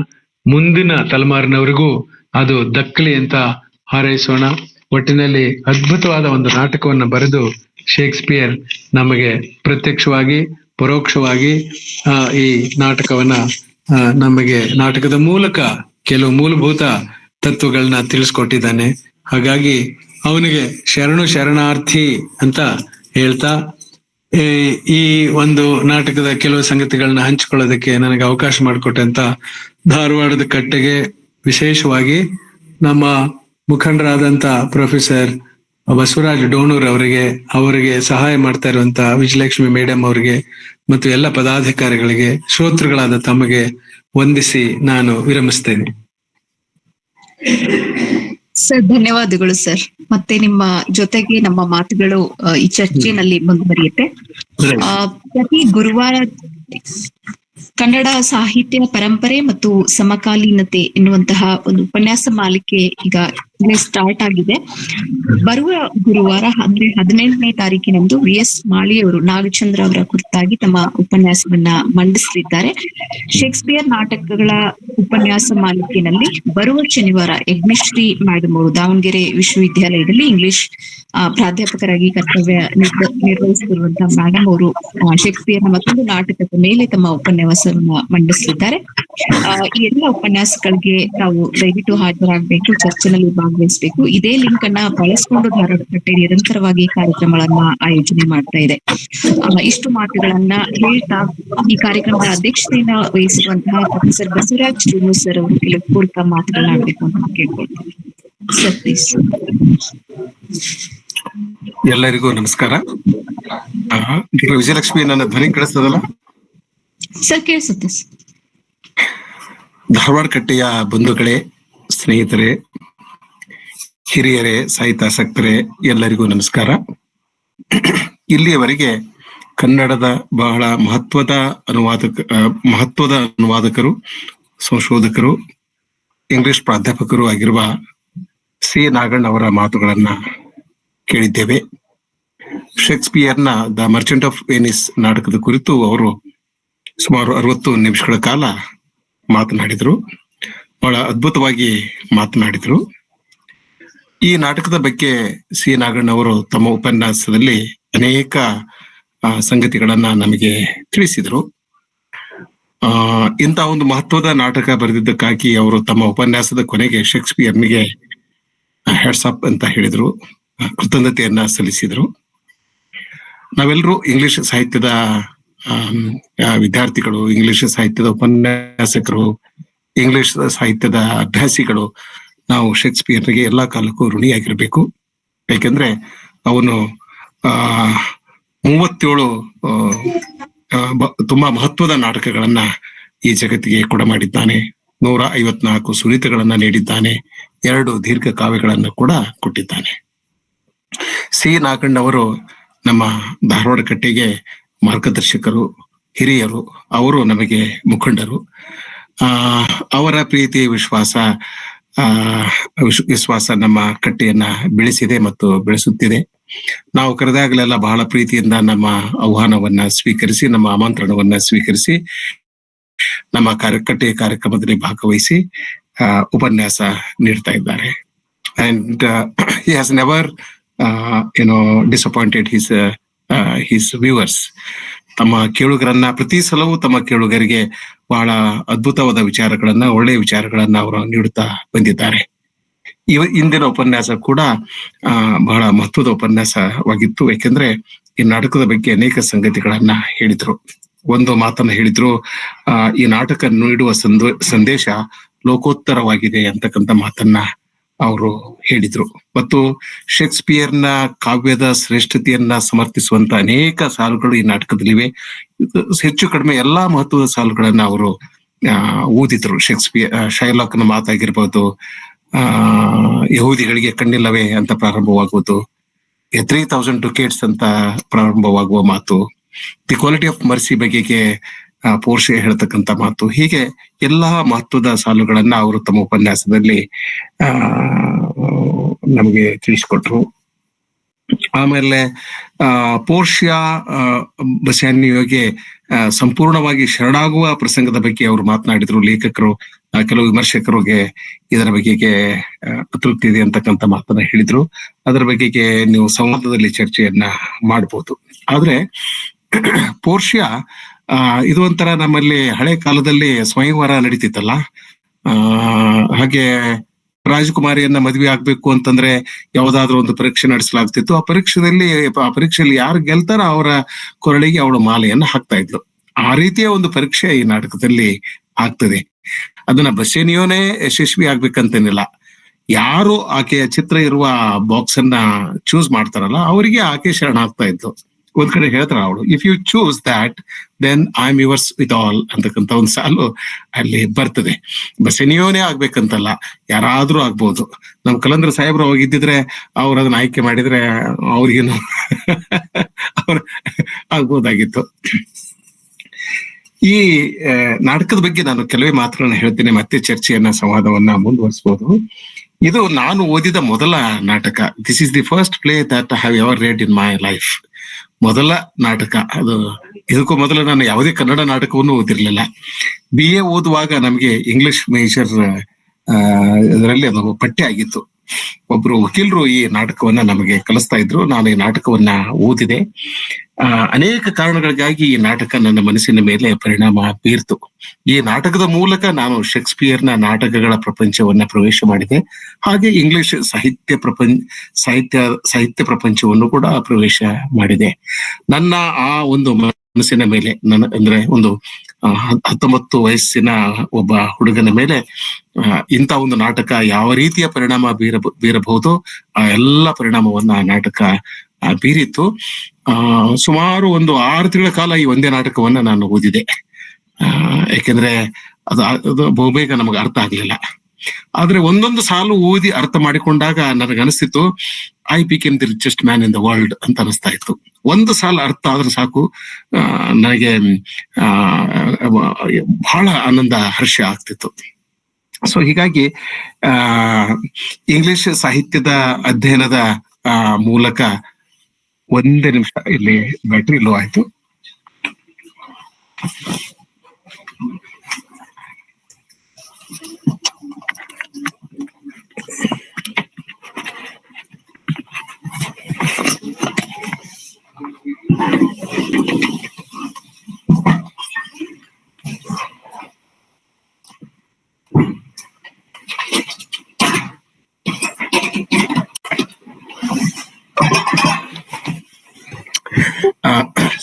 ಮುಂದಿನ ತಲೆಮಾರಿನವರಿಗೂ ಅದು ದಕ್ಕಲಿ ಅಂತ ಹಾರೈಸೋಣ. ಒಟ್ಟಿನಲ್ಲಿ ಅದ್ಭುತವಾದ ಒಂದು ನಾಟಕವನ್ನ ಬರೆದು ಶೇಕ್ಸ್ಪಿಯರ್ ನಮಗೆ ಪ್ರತ್ಯಕ್ಷವಾಗಿ ಪರೋಕ್ಷವಾಗಿ ಈ ನಾಟಕವನ್ನ ನಮಗೆ ನಾಟಕದ ಮೂಲಕ ಕೆಲವು ಮೂಲಭೂತ ತತ್ವಗಳನ್ನ ತಿಳಿಸ್ಕೊಟ್ಟಿದ್ದಾನೆ. ಹಾಗಾಗಿ ಅವನಿಗೆ ಶರಣಾರ್ಥಿ ಅಂತ ಹೇಳ್ತಾ ಈ ಒಂದು ನಾಟಕದ ಕೆಲವು ಸಂಗತಿಗಳನ್ನ ಹಂಚಿಕೊಳ್ಳೋದಕ್ಕೆ ನನಗೆ ಅವಕಾಶ ಮಾಡಿಕೊಟ್ಟಂತ ಧಾರವಾಡದ ಕಟ್ಟೆಗೆ, ವಿಶೇಷವಾಗಿ ನಮ್ಮ ಮುಖಂಡರಾದಂತ ಪ್ರೊಫೆಸರ್ ಬಸವರಾಜ್ ಡೋಣೂರ್ ಅವರಿಗೆ ಸಹಾಯ ಮಾಡ್ತಾ ಇರುವಂತ ವಿಜಯಲಕ್ಷ್ಮಿ ಮೇಡಮ್ ಅವರಿಗೆ ಮತ್ತು ಎಲ್ಲ ಪದಾಧಿಕಾರಿಗಳಿಗೆ, ಶ್ರೋತೃಗಳಾದ ತಮಗೆ ವಂದಿಸಿ ನಾನು ವಿರಮಿಸ್ತೇನೆ. ಸರ್, ಧನ್ಯವಾದಗಳು ಸರ್. ಮತ್ತೆ ನಿಮ್ಮ ಜೊತೆಗೆ ನಮ್ಮ ಮಾತುಗಳು ಈ ಚರ್ಚೆನಲ್ಲಿ ಮುಂದುವರಿಯುತ್ತೆ. ಪ್ರತಿ ಗುರುವಾರ ಕನ್ನಡ ಸಾಹಿತ್ಯ ಪರಂಪರೆ ಮತ್ತು ಸಮಕಾಲೀನತೆ ಎನ್ನುವಂತಹ ಒಂದು ಉಪನ್ಯಾಸ ಮಾಲಿಕೆ ಈಗ ಸ್ಟಾರ್ಟ್ ಆಗಿದೆ. ಬರುವ ಗುರುವಾರ ಅಂದ್ರೆ 18ನೇ ತಾರೀಕಿನಂದು VS ಮಾಳಿಯವರು ನಾಗಚಂದ್ರ ಅವರ ಕುರಿತಾಗಿ ತಮ್ಮ ಉಪನ್ಯಾಸವನ್ನ ಮಂಡಿಸಲಿದ್ದಾರೆ. ಶೇಕ್ಸ್ಪಿಯರ್ ನಾಟಕಗಳ ಉಪನ್ಯಾಸ ಮಾಲಿಕೆಯಲ್ಲಿ ಬರುವ ಶನಿವಾರ ಯಜ್ಞಶ್ರೀ ಮೇಡಮ್ ಅವರು ದಾವಣಗೆರೆ ವಿಶ್ವವಿದ್ಯಾಲಯದಲ್ಲಿ ಇಂಗ್ಲಿಷ್ ಪ್ರಾಧ್ಯಾಪಕರಾಗಿ ಕರ್ತವ್ಯ ನಿರ್ವಹಿಸುತ್ತಿರುವಂತಹ ಮೇಡಮ್ ಅವರು ಶೇಕ್ಸ್ಪಿಯರ್ನ ಮತ್ತೊಂದು ನಾಟಕದ ಮೇಲೆ ತಮ್ಮ ಉಪನ್ಯಾಸವನ್ನ ಮಂಡಿಸಲಿದ್ದಾರೆ. ಈ ಎಲ್ಲ ಉಪನ್ಯಾಸಗಳಿಗೆ ತಾವು ದಯವಿಟ್ಟು ಹಾಜರಾಗಬೇಕು, ಚರ್ಚೆನಲ್ಲಿ ಭಾಗವಹಿಸಬೇಕು. ಇದೇ ಲಿಂಕ್ ಅನ್ನ ಬಳಸಿಕೊಂಡು ಧಾರವಾಡ ಕಟ್ಟೆ ನಿರಂತರವಾಗಿ ಕಾರ್ಯಕ್ರಮಗಳನ್ನ ಆಯೋಜನೆ ಮಾಡ್ತಾ ಇದೆ. ಇಷ್ಟು ಮಾತುಗಳನ್ನ ಹೇಳ್ತಾ ಈ ಕಾರ್ಯಕ್ರಮದ ಅಧ್ಯಕ್ಷತೆಯನ್ನ ವಹಿಸಿರುವಂತಹ ಪ್ರೊಫೆಸರ್ ಬಸವರಾಜ್ ಡೋಣೂರ್ ಸರ್ ಅವರು ಕೆಲವು ಪೂರಕ ಮಾತುಗಳನ್ನಾಡಬೇಕು ಅಂತ ಕೇಳ್ಕೊಳ್ತೀನಿ ಸರ್, ಪ್ಲೀಸ್. ಎಲ್ಲರಿಗೂ ನಮಸ್ಕಾರ. ವಿಜಯಲಕ್ಷ್ಮಿ, ನನ್ನ ಧ್ವನಿ ಕೇಳಿಸ್ತದಲ್ಲ ಸರ್? ಕೇಳಿಸುತ್ತೆ ಸರ್. ಧಾರವಾಡ ಕಟ್ಟೆಯ ಬಂಧುಗಳೇ, ಸ್ನೇಹಿತರೆ, ಹಿರಿಯರೇ, ಸಾಹಿತ್ಯಾಸಕ್ತರೇ, ಎಲ್ಲರಿಗೂ ನಮಸ್ಕಾರ. ಇಲ್ಲಿಯವರೆಗೆ ಕನ್ನಡದ ಬಹಳ ಮಹತ್ವದ ಅನುವಾದಕರು, ಸಂಶೋಧಕರು, ಇಂಗ್ಲಿಷ್ ಪ್ರಾಧ್ಯಾಪಕರು ಆಗಿರುವ ಸಿ ನಾಗಣ್ಣ ಅವರ ಮಾತುಗಳನ್ನ ಕೇಳಿದ್ದೇವೆ. ಶೇಕ್ಸ್ಪಿಯರ್ನ ದ ಮರ್ಚೆಂಟ್ ಆಫ್ ವೆನಿಸ್ ನಾಟಕದ ಕುರಿತು ಅವರು ಸುಮಾರು 60 ನಿಮಿಷಗಳ ಕಾಲ ಮಾತನಾಡಿದ್ರು. ಬಹಳ ಅದ್ಭುತವಾಗಿ ಮಾತನಾಡಿದ್ರು. ಈ ನಾಟಕದ ಬಗ್ಗೆ ಸಿ ನಾಗಣ್ಣ ಅವರು ತಮ್ಮ ಉಪನ್ಯಾಸದಲ್ಲಿ ಅನೇಕ ಸಂಗತಿಗಳನ್ನ ನಮಗೆ ತಿಳಿಸಿದ್ರು. ಇಂಥ ಒಂದು ಮಹತ್ವದ ನಾಟಕ ಬರೆದಿದ್ದಕ್ಕಾಗಿ ಅವರು ತಮ್ಮ ಉಪನ್ಯಾಸದ ಕೊನೆಗೆ ಶೇಕ್ಸ್ಪಿಯರ್ನಿಗೆ ಹೆಡ್ಸ್ ಅಪ್ ಅಂತ ಹೇಳಿದ್ರು, ಕೃತಜ್ಞತೆಯನ್ನ ಸಲ್ಲಿಸಿದ್ರು. ನಾವೆಲ್ಲರೂ ಇಂಗ್ಲಿಷ್ ಸಾಹಿತ್ಯದ ವಿದ್ಯಾರ್ಥಿಗಳು, ಇಂಗ್ಲಿಷ್ ಸಾಹಿತ್ಯದ ಉಪನ್ಯಾಸಕರು, ಇಂಗ್ಲಿಷ್ ಸಾಹಿತ್ಯದ ಅಭ್ಯಾಸಿಗಳು. ನಾವು ಶೇಕ್ಸ್ಪಿಯರ್ನಿಗೆ ಎಲ್ಲಾ ಕಾಲಕ್ಕೂ ಋಣಿಯಾಗಿರ್ಬೇಕು. ಯಾಕೆಂದ್ರೆ ಅವನು 37 ತುಂಬಾ ಮಹತ್ವದ ನಾಟಕಗಳನ್ನ ಈ ಜಗತ್ತಿಗೆ ಕೊಡಮಾಡಿದ್ದಾನೆ. 154 ಸುರಿತಗಳನ್ನ ನೀಡಿದ್ದಾನೆ. 2 ದೀರ್ಘ ಕಾವ್ಯಗಳನ್ನು ಕೂಡ ಕೊಟ್ಟಿದ್ದಾನೆ. ಸಿ ನಾಗಣ್ಣವರು ನಮ್ಮ ಧಾರವಾಡ ಕಟ್ಟೆಗೆ ಮಾರ್ಗದರ್ಶಕರು, ಹಿರಿಯರು. ಅವರು ನಮಗೆ ಮುಖಂಡರು. ಅವರ ಪ್ರೀತಿ ವಿಶ್ವಾಸ ವಿಶ್ವಾಸ ನಮ್ಮ ಕಟ್ಟೆಯನ್ನ ಬೆಳೆಸಿದೆ ಮತ್ತು ಬೆಳೆಸುತ್ತಿದೆ. ನಾವು ಕರೆದಾಗಲೆಲ್ಲ ಬಹಳ ಪ್ರೀತಿಯಿಂದ ನಮ್ಮ ಆಹ್ವಾನವನ್ನ ಸ್ವೀಕರಿಸಿ, ನಮ್ಮ ಆಮಂತ್ರಣವನ್ನ ಸ್ವೀಕರಿಸಿ ನಮ್ಮ ಕಟ್ಟೆಯ ಕಾರ್ಯಕ್ರಮದಲ್ಲಿ ಭಾಗವಹಿಸಿ ಉಪನ್ಯಾಸ ನೀಡ್ತಾ ಇದ್ದಾರೆ. And he has never disappointed his viewers. ತಮ್ಮ ಕೇಳುಗರನ್ನ ಪ್ರತಿ ಸಲವೂ ತಮ್ಮ ಕೇಳುಗರಿಗೆ ಬಹಳ ಅದ್ಭುತವಾದ ವಿಚಾರಗಳನ್ನ, ಒಳ್ಳೆಯ ವಿಚಾರಗಳನ್ನ ಅವರು ನೀಡುತ್ತಾ ಬಂದಿದ್ದಾರೆ. ಇಂದಿನ ಉಪನ್ಯಾಸ ಕೂಡ ಬಹಳ ಮಹತ್ವದ ಉಪನ್ಯಾಸವಾಗಿತ್ತು. ಯಾಕೆಂದ್ರೆ ಈ ನಾಟಕದ ಬಗ್ಗೆ ಅನೇಕ ಸಂಗತಿಗಳನ್ನ ಹೇಳಿದ್ರು. ಒಂದು ಮಾತನ್ನ ಹೇಳಿದ್ರು, ಈ ನಾಟಕ ನೀಡುವ ಸಂದೇಶ ಲೋಕೋತ್ತರವಾಗಿದೆ ಅಂತಕ್ಕಂಥ ಮಾತನ್ನ ಅವರು ಹೇಳಿದ್ರು. ಮತ್ತು ಶೇಕ್ಸ್ಪಿಯರ್ನ ಕಾವ್ಯದ ಶ್ರೇಷ್ಠತೆಯನ್ನ ಸಮರ್ಥಿಸುವಂತ ಅನೇಕ ಸಾಲುಗಳು ಈ ನಾಟಕದಲ್ಲಿವೆ. ಹೆಚ್ಚು ಕಡಿಮೆ ಎಲ್ಲಾ ಮಹತ್ವದ ಸಾಲುಗಳನ್ನ ಅವರು ಓದಿದ್ರು. ಶೈಲಾಕ್ನ ಮಾತಾಗಿರ್ಬೋದು, ಯಹೂದಿಗಳಿಗೆ ಕಣ್ಣಿಲ್ಲವೇ ಅಂತ ಪ್ರಾರಂಭವಾಗುವುದು, 3000 ducats ಅಂತ ಪ್ರಾರಂಭವಾಗುವ ಮಾತು, ದಿ ಕ್ವಾಲಿಟಿ ಆಫ್ ಮರ್ಸಿ ಬಗೆಗೆ ಪೋರ್ಷೆ ಹೇಳ್ತಕ್ಕಂಥ ಮಾತು, ಹೀಗೆ ಎಲ್ಲಾ ಮಹತ್ವದ ಸಾಲುಗಳನ್ನ ಅವರು ತಮ್ಮ ಉಪನ್ಯಾಸದಲ್ಲಿ ನಮಗೆ ತಿಳಿಸಿಕೊಟ್ರು. ಆಮೇಲೆ ಪೋರ್ಷಿಯಾ ಬಸ್ಯಾನಿಯೋಗೆ ಸಂಪೂರ್ಣವಾಗಿ ಶರಣಾಗುವ ಪ್ರಸಂಗದ ಬಗ್ಗೆ ಅವರು ಮಾತನಾಡಿದ್ರು. ಲೇಖಕರು, ಕೆಲವು ವಿಮರ್ಶಕರಿಗೆ ಇದರ ಬಗೆಗೆ ಅತೃಪ್ತಿ ಇದೆ ಅಂತಕ್ಕಂಥ ಮಾತನ್ನ ಹೇಳಿದ್ರು. ಅದರ ಬಗೆಗೆ ನೀವು ಸಂವಾದದಲ್ಲಿ ಚರ್ಚೆಯನ್ನ ಮಾಡ್ಬೋದು. ಆದ್ರೆ ಪೋರ್ಷಿಯಾ ಇದು ಒಂಥರ ನಮ್ಮಲ್ಲಿ ಹಳೆ ಕಾಲದಲ್ಲಿ ಸ್ವಯಂವರ ನಡೀತಿತ್ತಲ್ಲ, ಹಾಗೆ ರಾಜಕುಮಾರಿಯನ್ನ ಮದುವೆ ಆಗ್ಬೇಕು ಅಂತಂದ್ರೆ ಯಾವ್ದಾದ್ರು ಒಂದು ಪರೀಕ್ಷೆ ನಡೆಸಲಾಗ್ತಿತ್ತು. ಆ ಪರೀಕ್ಷೆಯಲ್ಲಿ ಯಾರು ಗೆಲ್ತಾರ ಅವರ ಕೊರಳಿಗೆ ಅವಳು ಮಾಲೆಯನ್ನ ಹಾಕ್ತಾ ಇದ್ಲು. ಆ ರೀತಿಯ ಒಂದು ಪರೀಕ್ಷೆ ಈ ನಾಟಕದಲ್ಲಿ ಆಗ್ತದೆ. ಅದನ್ನ ಬಸ್ಸೇನಿಯೋನೇ ಯಶಸ್ವಿ ಆಗ್ಬೇಕಂತೇನಿಲ್ಲ. ಯಾರು ಆಕೆಯ ಚಿತ್ರ ಇರುವ ಬಾಕ್ಸ್ ಅನ್ನ ಚೂಸ್ ಮಾಡ್ತಾರಲ್ಲ ಅವರಿಗೆ ಆಕೆ ಶರಣ ಆಗ್ತಾ ಇದ್ಲು. ಒಂದ್ ಕಡೆ ಹೇಳ್ತಾರ ಅವಳು, if you choose that then I am yours with all ಅಂತಕ್ಕಂಥ ಒಂದು ಸಾಲು ಅಲ್ಲಿ ಬರ್ತದೆ. ಬಸೆನಿಯೋನೇ ಆಗ್ಬೇಕಂತಲ್ಲ, ಯಾರಾದ್ರೂ ಆಗ್ಬೋದು. ನಮ್ ಕಲಂದ್ರ ಸಾಹೇಬ್ರು ಹೋಗಿದ್ದಿದ್ರೆ ಅವ್ರು ಅದನ್ನ ಆಯ್ಕೆ ಮಾಡಿದ್ರೆ ಅವ್ರಿಗೇನು ಅವ್ರ ಆಗ್ಬೋದಾಗಿತ್ತು. ಈ ನಾಟಕದ ಬಗ್ಗೆ ನಾನು ಕೆಲವೇ ಮಾತುಗಳನ್ನ ಹೇಳ್ತೇನೆ, ಮತ್ತೆ ಚರ್ಚೆಯನ್ನ, ಸಂವಾದವನ್ನ ಮುಂದುವರಿಸಬಹುದು. ಇದು ನಾನು ಓದಿದ ಮೊದಲ ನಾಟಕ. This is the first play that I have ever red in my life. ಮೊದಲ ನಾಟಕ ಅದು. ಇದಕ್ಕೂ ಮೊದಲು ನಾನು ಯಾವುದೇ ಕನ್ನಡ ನಾಟಕವನ್ನು ಓದಿರ್ಲಿಲ್ಲ. BA ಓದುವಾಗ ನಮ್ಗೆ ಇಂಗ್ಲಿಷ್ ಮೇಜರ್ ಇದರಲ್ಲಿ ಅದು ಪಠ್ಯ ಆಗಿತ್ತು. ಒಬ್ರು ವಕೀಲರು ಈ ನಾಟಕವನ್ನ ನಮಗೆ ಕಲಿಸ್ತಾ ಇದ್ರು. ನಾನು ಈ ನಾಟಕವನ್ನ ಓದಿದೆ. ಅನೇಕ ಕಾರಣಗಳಿಗಾಗಿ ಈ ನಾಟಕ ನನ್ನ ಮನಸ್ಸಿನ ಮೇಲೆ ಪರಿಣಾಮ ಬೀರ್ತು. ಈ ನಾಟಕದ ಮೂಲಕ ನಾನು ಶೇಕ್ಸ್ಪಿಯರ್ನ ನಾಟಕಗಳ ಪ್ರಪಂಚವನ್ನ ಪ್ರವೇಶ ಮಾಡಿದೆ. ಹಾಗೆ ಇಂಗ್ಲಿಷ್ ಸಾಹಿತ್ಯ ಪ್ರಪಂಚವನ್ನು ಕೂಡ ಪ್ರವೇಶ ಮಾಡಿದೆ. ನನ್ನ ಆ ಒಂದು ಮನಸ್ಸಿನ ಮೇಲೆ, ಅಂದ್ರೆ ಒಂದು 19 ವಯಸ್ಸಿನ ಒಬ್ಬ ಹುಡುಗನ ಮೇಲೆ ಇಂಥ ಒಂದು ನಾಟಕ ಯಾವ ರೀತಿಯ ಪರಿಣಾಮ ಬೀರಬಹುದು, ಆ ಎಲ್ಲ ಪರಿಣಾಮವನ್ನ ಆ ನಾಟಕ ಬೀರಿತ್ತು. ಸುಮಾರು ಒಂದು 6 ತಿಂಗಳ ಕಾಲ ಈ ಒಂದೇ ನಾಟಕವನ್ನ ನಾನು ಓದಿದೆ. ಯಾಕೆಂದ್ರೆ ಅದು ಬಹುಬೇಗ ನಮಗೆ ಅರ್ಥ ಆಗ್ಲಿಲ್ಲ. ಆದ್ರೆ ಒಂದೊಂದು ಸಾಲು ಓದಿ ಅರ್ಥ ಮಾಡಿಕೊಂಡಾಗ ನನಗನಿಸ್ತಿತ್ತು, I became the richest man in the world ಅಂತ ಅನಿಸ್ತಾ ಇತ್ತು. ಒಂದು ಸಾಲು ಅರ್ಥ ಆದ್ರೆ ಸಾಕು, ನನಗೆ ಬಹಳ ಆನಂದ, ಹರ್ಷ ಆಗ್ತಿತ್ತು. ಸೊ ಹೀಗಾಗಿ ಇಂಗ್ಲಿಷ್ ಸಾಹಿತ್ಯದ ಅಧ್ಯಯನದ ಮೂಲಕ, ಒಂದೇ ನಿಮಿಷ, ಇಲ್ಲಿ ಬ್ಯಾಟ್ರಿ ಲೋ ಆಯ್ತು.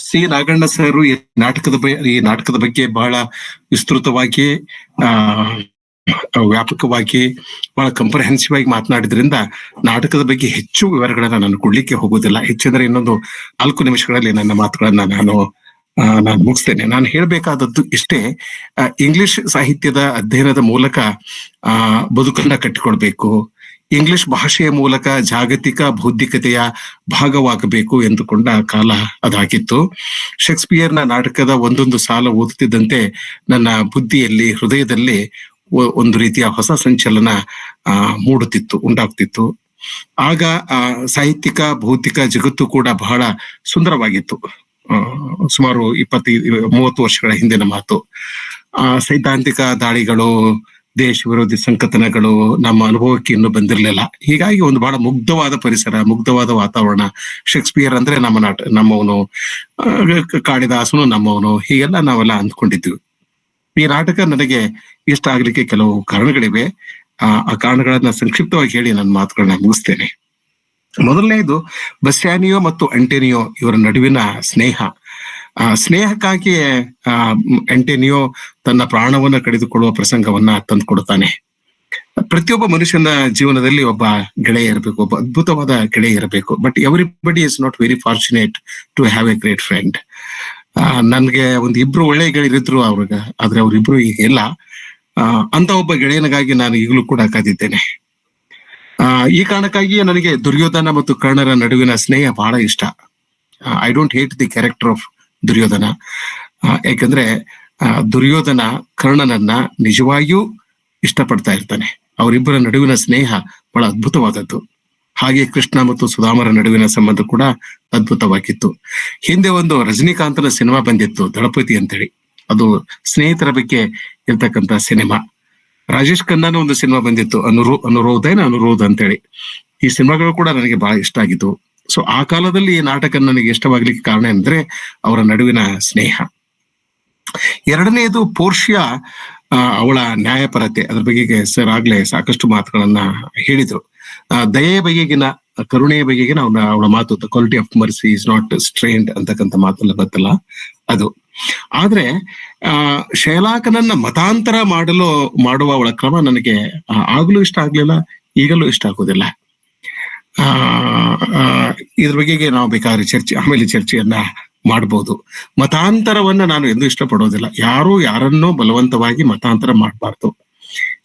ಸಿ ನಾಗಣ್ಣ ಸರ್ ಈ ನಾಟಕದ ಬಗ್ಗೆ ಬಹಳ ವಿಸ್ತೃತವಾಗಿ, ವ್ಯಾಪಕವಾಗಿ, ಬಹಳ ಕಂಪ್ರಹೆನ್ಸಿವ್ ಆಗಿ ಮಾತನಾಡಿದ್ರಿಂದ ನಾಟಕದ ಬಗ್ಗೆ ಹೆಚ್ಚು ವಿವರಗಳನ್ನ ನಾನು ಕೊಡ್ಲಿಕ್ಕೆ ಹೋಗೋದಿಲ್ಲ. ಹೆಚ್ಚಂದ್ರೆ ಇನ್ನೊಂದು 4 ನಿಮಿಷಗಳಲ್ಲಿ ನನ್ನ ಮಾತುಗಳನ್ನ ನಾನು ಮುಗಿಸ್ತೇನೆ. ನಾನು ಹೇಳ್ಬೇಕಾದದ್ದು ಇಷ್ಟೇ, ಇಂಗ್ಲಿಷ್ ಸಾಹಿತ್ಯದ ಅಧ್ಯಯನದ ಮೂಲಕ ಬದುಕನ್ನ ಕಟ್ಟಿಕೊಳ್ಬೇಕು. ಇಂಗ್ಲಿಷ್ ಭಾಷೆಯ ಮೂಲಕ ಜಾಗತಿಕ ಬೌದ್ಧಿಕತೆಯ ಭಾಗವಾಗಬೇಕು ಎಂದುಕೊಂಡ ಕಾಲ ಅದಾಗಿತ್ತು. ಶೇಕ್ಸ್ಪಿಯರ್ನ ನಾಟಕದ ಒಂದೊಂದು ಸಾಲ ಓದುತ್ತಿದ್ದಂತೆ ನನ್ನ ಬುದ್ಧಿಯಲ್ಲಿ, ಹೃದಯದಲ್ಲಿ ಒಂದು ರೀತಿಯ ಹೊಸ ಸಂಚಲನ ಉಂಟಾಗ್ತಿತ್ತು. ಆಗ ಸಾಹಿತ್ಯಿಕ ಭೌತಿಕ ಜಗತ್ತು ಕೂಡ ಬಹಳ ಸುಂದರವಾಗಿತ್ತು. ಸುಮಾರು 25-30 ವರ್ಷಗಳ ಹಿಂದಿನ ಮಾತು. ಸೈದ್ಧಾಂತಿಕ ದಾಳಿಗಳು, ದೇಶ ವಿರೋಧಿ ಸಂಕಥನಗಳು ನಮ್ಮ ಅನುಭವಕ್ಕೆ ಇನ್ನೂ ಬಂದಿರಲಿಲ್ಲ. ಹೀಗಾಗಿ ಒಂದು ಬಹಳ ಮುಗ್ಧವಾದ ಪರಿಸರ, ಮುಗ್ಧವಾದ ವಾತಾವರಣ. ಶೇಕ್ಸ್ಪಿಯರ್ ಅಂದ್ರೆ ನಮ್ಮವನು, ಕಾಳಿದಾಸನು ನಮ್ಮವನು, ಹೀಗೆಲ್ಲ ನಾವೆಲ್ಲ ಅಂದ್ಕೊಂಡಿದ್ವಿ. ಈ ನಾಟಕ ನನಗೆ ಇಷ್ಟ ಆಗ್ಲಿಕ್ಕೆ ಕೆಲವು ಕಾರಣಗಳಿವೆ. ಆ ಕಾರಣಗಳನ್ನ ಸಂಕ್ಷಿಪ್ತವಾಗಿ ಹೇಳಿ ನನ್ನ ಮಾತುಗಳನ್ನ ಮುಗಿಸ್ತೇನೆ. ಮೊದಲನೇದು ಬಸ್ಸಾನಿಯೋ ಮತ್ತು ಅಂಟೋನಿಯೋ ಇವರ ನಡುವಿನ ಸ್ನೇಹಕ್ಕಾಗಿ ಅಂಟೋನಿಯೋ ತನ್ನ ಪ್ರಾಣವನ್ನ ಕಳೆದುಕೊಳ್ಳುವ ಪ್ರಸಂಗವನ್ನ ತಂದುಕೊಡುತ್ತಾನೆ. ಪ್ರತಿಯೊಬ್ಬ ಮನುಷ್ಯನ ಜೀವನದಲ್ಲಿ ಒಬ್ಬ ಗೆಳೆಯ ಇರಬೇಕು, ಒಬ್ಬ ಅದ್ಭುತವಾದ ಗೆಳೆಯ ಇರಬೇಕು. But everybody is not very fortunate to have a great friend. ನನ್ಗೆ ಒಂದು 2 ಒಳ್ಳೆಯ ಗೆಳೆಯರಿದ್ರು ಆದ್ರೆ ಅವ್ರಿಬ್ರು ಈಗ ಇಲ್ಲ. ಅಂತ ಒಬ್ಬ ಗೆಳೆಯನಿಗಾಗಿ ನಾನು ಈಗಲೂ ಕೂಡ ಕಾದಿದ್ದೇನೆ. ಈ ಕಾರಣಕ್ಕಾಗಿಯೇ ನನಗೆ ದುರ್ಯೋಧನ ಮತ್ತು ಕರ್ಣರ ನಡುವಿನ ಸ್ನೇಹ ಬಹಳ ಇಷ್ಟ. I don't hate the character of Duryodhana. ಯಾಕಂದ್ರೆ ದುರ್ಯೋಧನ ಕರ್ಣನನ್ನ ನಿಜವಾಗಿಯೂ ಇಷ್ಟಪಡ್ತಾ ಇರ್ತಾನೆ. ಅವರಿಬ್ಬರ ನಡುವಿನ ಸ್ನೇಹ ಬಹಳ ಅದ್ಭುತವಾದದ್ದು. ಹಾಗೆ ಕೃಷ್ಣ ಮತ್ತು ಸುಧಾಮರ ನಡುವಿನ ಸಂಬಂಧ ಕೂಡ ಅದ್ಭುತವಾಗಿತ್ತು. ಹಿಂದೆ ಒಂದು ರಜನಿಕಾಂತನ ಸಿನಿಮಾ ಬಂದಿತ್ತು, ದಳಪತಿ ಅಂತೇಳಿ. ಅದು ಸ್ನೇಹಿತರ ಬಗ್ಗೆ ಇರ್ತಕ್ಕಂಥ ಸಿನಿಮಾ. ರಾಜೇಶ್ ಖನ್ನಾನ ಒಂದು ಸಿನಿಮಾ ಬಂದಿತ್ತು, ಅನುರೋಧ ಅಂತೇಳಿ. ಈ ಸಿನಿಮಾಗಳು ಕೂಡ ನನಗೆ ಬಹಳ ಇಷ್ಟ ಆಗಿತ್ತು. ಸೊ ಆ ಕಾಲದಲ್ಲಿ ಈ ನಾಟಕ ನನಗೆ ಇಷ್ಟವಾಗ್ಲಿಕ್ಕೆ ಕಾರಣ ಅಂದ್ರೆ ಅವರ ನಡುವಿನ ಸ್ನೇಹ. ಎರಡನೆಯದು ಪೋರ್ಷಿಯಾ, ಅವಳ ನ್ಯಾಯಪರತೆ. ಅದ್ರ ಬಗ್ಗೆ ಸರ್ ಆಗ್ಲೇ ಸಾಕಷ್ಟು ಮಾತುಗಳನ್ನ ಹೇಳಿದ್ರು. ದಯೆಯ ಬಗೆಗಿನ, ಕರುಣೆಯ ಬಗೆಗಿನ ಅವಳ ಮಾತು, the quality of mercy is not strained ಅಂತಕ್ಕಂಥ ಮಾತೆಲ್ಲ ಬರ್ತಲ್ಲ ಅದು. ಆದ್ರೆ ಶೈಲಾಕನನ್ನ ಮತಾಂತರ ಮಾಡುವ ಅವಳ ಕ್ರಮ ನನಗೆ ಆಗ್ಲೂ ಇಷ್ಟ ಆಗ್ಲಿಲ್ಲ, ಈಗಲೂ ಇಷ್ಟ ಆಗೋದಿಲ್ಲ. ಇದ್ರ ಬಗೆಗೆ ನಾವು ಬೇಕಾದ್ರೆ ಆಮೇಲೆ ಚರ್ಚೆಯನ್ನ ಮಾಡ್ಬೋದು. ಮತಾಂತರವನ್ನ ನಾನು ಎಂದೂ ಇಷ್ಟಪಡೋದಿಲ್ಲ. ಯಾರನ್ನೋ ಬಲವಂತವಾಗಿ ಮತಾಂತರ ಮಾಡಬಾರ್ದು.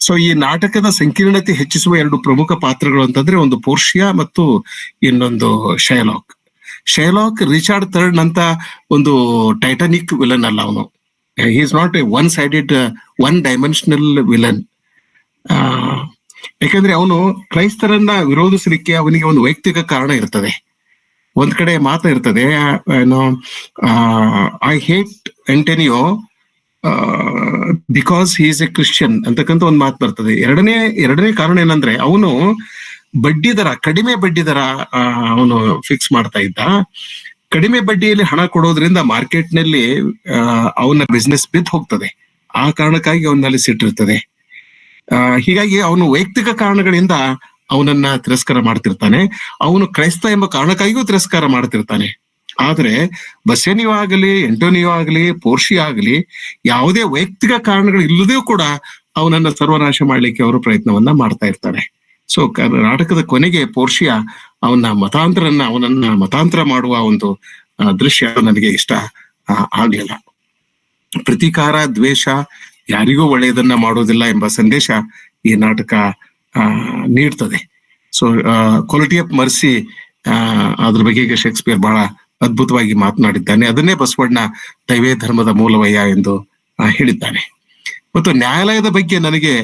ಸೊ ಈ ನಾಟಕದ ಸಂಕೀರ್ಣತೆ ಹೆಚ್ಚಿಸುವ 2 ಪ್ರಮುಖ ಪಾತ್ರಗಳು ಅಂತಂದ್ರೆ ಒಂದು ಪೋರ್ಷಿಯಾ ಮತ್ತು ಇನ್ನೊಂದು ಶೈಲಾಕ್ ರಿಚಾರ್ಡ್ ಥರ್ಡ್ ಅಂತ ಒಂದು ಟೈಟಾನಿಕ್ ವಿಲನ್ ಅಲ್ಲ ಅವನು. He is not A one dimensional villain. ಯಾಕಂದ್ರೆ ಅವನು ಕ್ರೈಸ್ತರನ್ನ ವಿರೋಧಿಸಲಿಕ್ಕೆ ಅವನಿಗೆ ಒಂದು ವೈಯಕ್ತಿಕ ಕಾರಣ ಇರ್ತದೆ. ಒಂದ್ ಕಡೆ ಮಾತು ಇರ್ತದೆ, ಏನೋ I hate Antonio because he is A Christian ಅಂತಕ್ಕಂಥ ಒಂದು ಮಾತು ಬರ್ತದೆ. ಎರಡನೇ ಕಾರಣ ಏನಂದ್ರೆ ಅವನು ಕಡಿಮೆ ಬಡ್ಡಿ ದರ ಅವನು ಫಿಕ್ಸ್ ಮಾಡ್ತಾ ಇದ್ದ. ಕಡಿಮೆ ಬಡ್ಡಿಯಲ್ಲಿ ಹಣ ಕೊಡೋದ್ರಿಂದ ಮಾರ್ಕೆಟ್ ನಲ್ಲಿ ಅವನ ಬಿಸ್ನೆಸ್ ಬಿದ್ದು ಹೋಗ್ತದೆ. ಆ ಕಾರಣಕ್ಕಾಗಿ ಅವನಲ್ಲಿ ಸಿಟ್ಟಿರ್ತದೆ. ಹೀಗಾಗಿ ಅವನು ವೈಯಕ್ತಿಕ ಕಾರಣಗಳಿಂದ ಅವನನ್ನ ತಿರಸ್ಕಾರ ಮಾಡ್ತಿರ್ತಾನೆ. ಅವನು ಕ್ರೈಸ್ತ ಎಂಬ ಕಾರಣಕ್ಕಾಗಿಯೂ ತಿರಸ್ಕಾರ ಮಾಡ್ತಿರ್ತಾನೆ. ಆದ್ರೆ ಬಸ್ಸಾನಿಯೋ ಆಗಲಿ, ಅಂಟೋನಿಯೋ ಆಗಲಿ, ಪೋರ್ಷಿಯಾ ಆಗಲಿ, ಯಾವುದೇ ವೈಯಕ್ತಿಕ ಕಾರಣಗಳು ಇಲ್ಲದೆಯೂ ಕೂಡ ಅವನನ್ನ ಸರ್ವನಾಶ ಮಾಡ್ಲಿಕ್ಕೆ ಅವರು ಪ್ರಯತ್ನವನ್ನ ಮಾಡ್ತಾ ಇರ್ತಾರೆ. ಸೊ ನಾಟಕದ ಕೊನೆಗೆ ಪೋರ್ಷಿಯಾ ಅವನನ್ನ ಮತಾಂತರ ಮಾಡುವ ಒಂದು ದೃಶ್ಯ ನನಗೆ ಇಷ್ಟ ಆಗ್ಲಿಲ್ಲ. ಪ್ರತೀಕಾರ, ದ್ವೇಷ ಯಾರಿಗೂ ಒಳ್ಳೆಯದನ್ನ ಮಾಡೋದಿಲ್ಲ ಎಂಬ ಸಂದೇಶ ಈ ನಾಟಕ ನೀಡ್ತದೆ. ಸೊ ಕ್ವಾಲಿಟಿ ಆಫ್ ಮರ್ಸಿ, ಅದ್ರ ಬಗ್ಗೆ ಶೇಕ್ಸ್ಪಿಯರ್ ಬಹಳ ಅದ್ಭುತವಾಗಿ ಮಾತನಾಡಿದ್ದಾನೆ. ಅದನ್ನೇ ಬಸವಣ್ಣ ದೈವೇ ಧರ್ಮದ ಮೂಲವಯ್ಯ ಎಂದು ಹೇಳಿದ್ದಾನೆ. ಮತ್ತು ನ್ಯಾಯಾಲಯದ ಬಗ್ಗೆ ನನಗೆ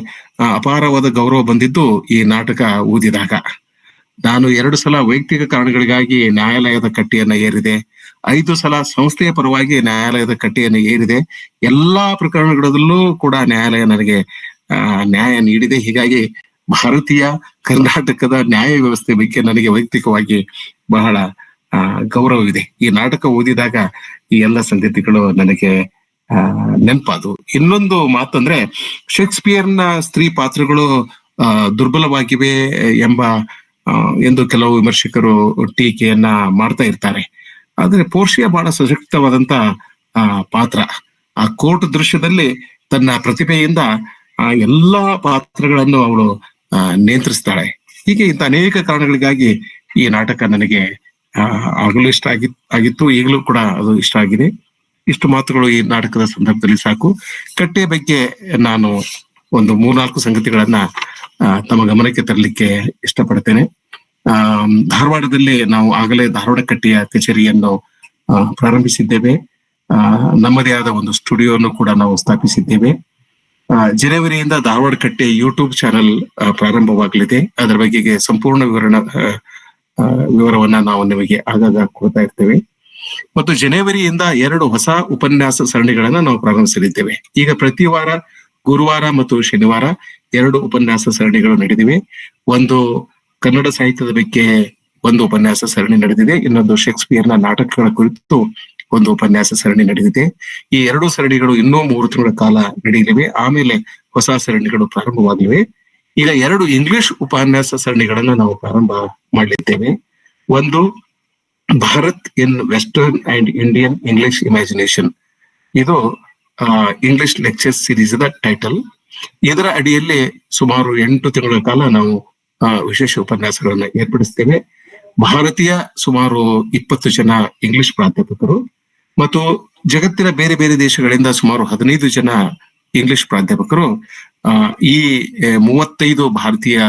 ಅಪಾರವಾದ ಗೌರವ ಬಂದಿದ್ದು ಈ ನಾಟಕ ಓದಿದಾಗ. ನಾನು 2 ಸಲ ವೈಯಕ್ತಿಕ ಕಾರಣಗಳಿಗಾಗಿ ನ್ಯಾಯಾಲಯದ ಕಟ್ಟಿಯನ್ನ ಏರಿದೆ. 5 ಸಲ ಸಂಸ್ಥೆಯ ಪರವಾಗಿ ನ್ಯಾಯಾಲಯದ ಕಟ್ಟಿಯನ್ನು ಏರಿದೆ. ಎಲ್ಲಾ ಪ್ರಕರಣಗಳಲ್ಲೂ ಕೂಡ ನ್ಯಾಯಾಲಯ ನನಗೆ ನ್ಯಾಯ ನೀಡಿದೆ. ಹೀಗಾಗಿ ಭಾರತೀಯ ಕರ್ನಾಟಕದ ನ್ಯಾಯ ವ್ಯವಸ್ಥೆ ಬಗ್ಗೆ ನನಗೆ ವೈಯಕ್ತಿಕವಾಗಿ ಬಹಳ ಗೌರವವಿದೆ. ಈ ನಾಟಕ ಓದಿದಾಗ ಈ ಎಲ್ಲ ಸಂಗತಿಗಳು ನನಗೆ ನೆನಪಾದು. ಇನ್ನೊಂದು ಮಾತಂದ್ರೆ, ಶೇಕ್ಸ್ಪಿಯರ್ನ ಸ್ತ್ರೀ ಪಾತ್ರಗಳು ದುರ್ಬಲವಾಗಿವೆ ಎಂದು ಕೆಲವು ವಿಮರ್ಶಕರು ಟೀಕೆಯನ್ನ ಮಾಡ್ತಾ ಇರ್ತಾರೆ. ಆದ್ರೆ ಪೋರ್ಷಿಯಾ ಬಹಳ ಸಶಕ್ತವಾದಂತ ಪಾತ್ರ. ಆ ಕೋರ್ಟ್ ದೃಶ್ಯದಲ್ಲಿ ತನ್ನ ಪ್ರತಿಭೆಯಿಂದ ಎಲ್ಲಾ ಪಾತ್ರಗಳನ್ನು ಅವಳು ನಿಯಂತ್ರಿಸ್ತಾಳೆ. ಹೀಗೆ ಇಂಥ ಅನೇಕ ಕಾರಣಗಳಿಗಾಗಿ ಈ ನಾಟಕ ನನಗೆ ಆಗಲೂ ಇಷ್ಟ ಆಗಿತ್ತು, ಈಗಲೂ ಕೂಡ ಅದು ಇಷ್ಟ ಆಗಿದೆ. ಇಷ್ಟು ಮಾತುಗಳು ಈ ನಾಟಕದ ಸಂದರ್ಭದಲ್ಲಿ ಸಾಕು. ಕಟ್ಟೆಯ ಬಗ್ಗೆ ನಾನು ಒಂದು 3-4 ಸಂಗತಿಗಳನ್ನ ತಮ್ಮ ಗಮನಕ್ಕೆ ತರಲಿಕ್ಕೆ ಇಷ್ಟಪಡ್ತೇನೆ. ಧಾರವಾಡದಲ್ಲಿ ನಾವು ಆಗಲೇ ಧಾರವಾಡ ಕಟ್ಟೆಯ ಕಚೇರಿಯನ್ನು ಪ್ರಾರಂಭಿಸಿದ್ದೇವೆ. ನಮ್ಮದೇ ಆದ ಒಂದು ಸ್ಟುಡಿಯೋನು ಕೂಡ ನಾವು ಸ್ಥಾಪಿಸಿದ್ದೇವೆ. ಜನವರಿಯಿಂದ ಧಾರವಾಡ ಕಟ್ಟೆ ಯೂಟ್ಯೂಬ್ ಚಾನೆಲ್ ಪ್ರಾರಂಭವಾಗಲಿದೆ. ಅದರ ಬಗೆಗೆ ಸಂಪೂರ್ಣ ವಿವರವನ್ನ ನಾವು ನಿಮಗೆ ಆಗಾಗ ಕೊಡ್ತಾ ಇರ್ತೇವೆ. ಮತ್ತು ಜನವರಿಯಿಂದ 2 ಹೊಸ ಉಪನ್ಯಾಸ ಸರಣಿಗಳನ್ನ ನಾವು ಪ್ರಾರಂಭಿಸಲಿದ್ದೇವೆ. ಈಗ ಪ್ರತಿ ವಾರ ಗುರುವಾರ ಮತ್ತು ಶನಿವಾರ 2 ಉಪನ್ಯಾಸ ಸರಣಿಗಳು ನಡೆದಿವೆ. ಒಂದು ಕನ್ನಡ ಸಾಹಿತ್ಯದ ಬಗ್ಗೆ ಒಂದು ಉಪನ್ಯಾಸ ಸರಣಿ ನಡೆದಿದೆ. ಇನ್ನೊಂದು ಶೇಕ್ಸ್ಪಿಯರ್ನ ನಾಟಕಗಳ ಕುರಿತು ಒಂದು ಉಪನ್ಯಾಸ ಸರಣಿ ನಡೆದಿದೆ. ಈ 2 ಸರಣಿಗಳು ಇನ್ನೂ 3 ತಿಂಗಳ ಕಾಲ ನಡೆಯಲಿವೆ. ಆಮೇಲೆ ಹೊಸ ಸರಣಿಗಳು ಪ್ರಾರಂಭವಾಗಲಿವೆ. ಈಗ 2 ಇಂಗ್ಲಿಷ್ ಉಪನ್ಯಾಸ ಸರಣಿಗಳನ್ನ ನಾವು ಪ್ರಾರಂಭ ಮಾಡಲಿದ್ದೇವೆ. ಒಂದು Bharat in western and Indian English imagination. ಇದು English lectures series the title. ಇದರ ಅಡಿಯಲ್ಲಿ ಸುಮಾರು 8 ತಿಂಗಳ ಕಾಲ ನಾವು ವಿಶೇಷ ಉಪನ್ಯಾಸಗಳನ್ನ ಏರ್ಪಡಿಸ್ತೇವೆ. ಭಾರತೀಯ ಸುಮಾರು 20 ಜನ ಇಂಗ್ಲಿಷ್ ಪ್ರಾಧ್ಯಾಪಕರು ಮತ್ತು ಜಗತ್ತಿನ ಬೇರೆ ಬೇರೆ ದೇಶಗಳಿಂದ ಸುಮಾರು 15 ಜನ ಇಂಗ್ಲಿಷ್ ಪ್ರಾಧ್ಯಾಪಕರು ಈ 35 ಭಾರತೀಯ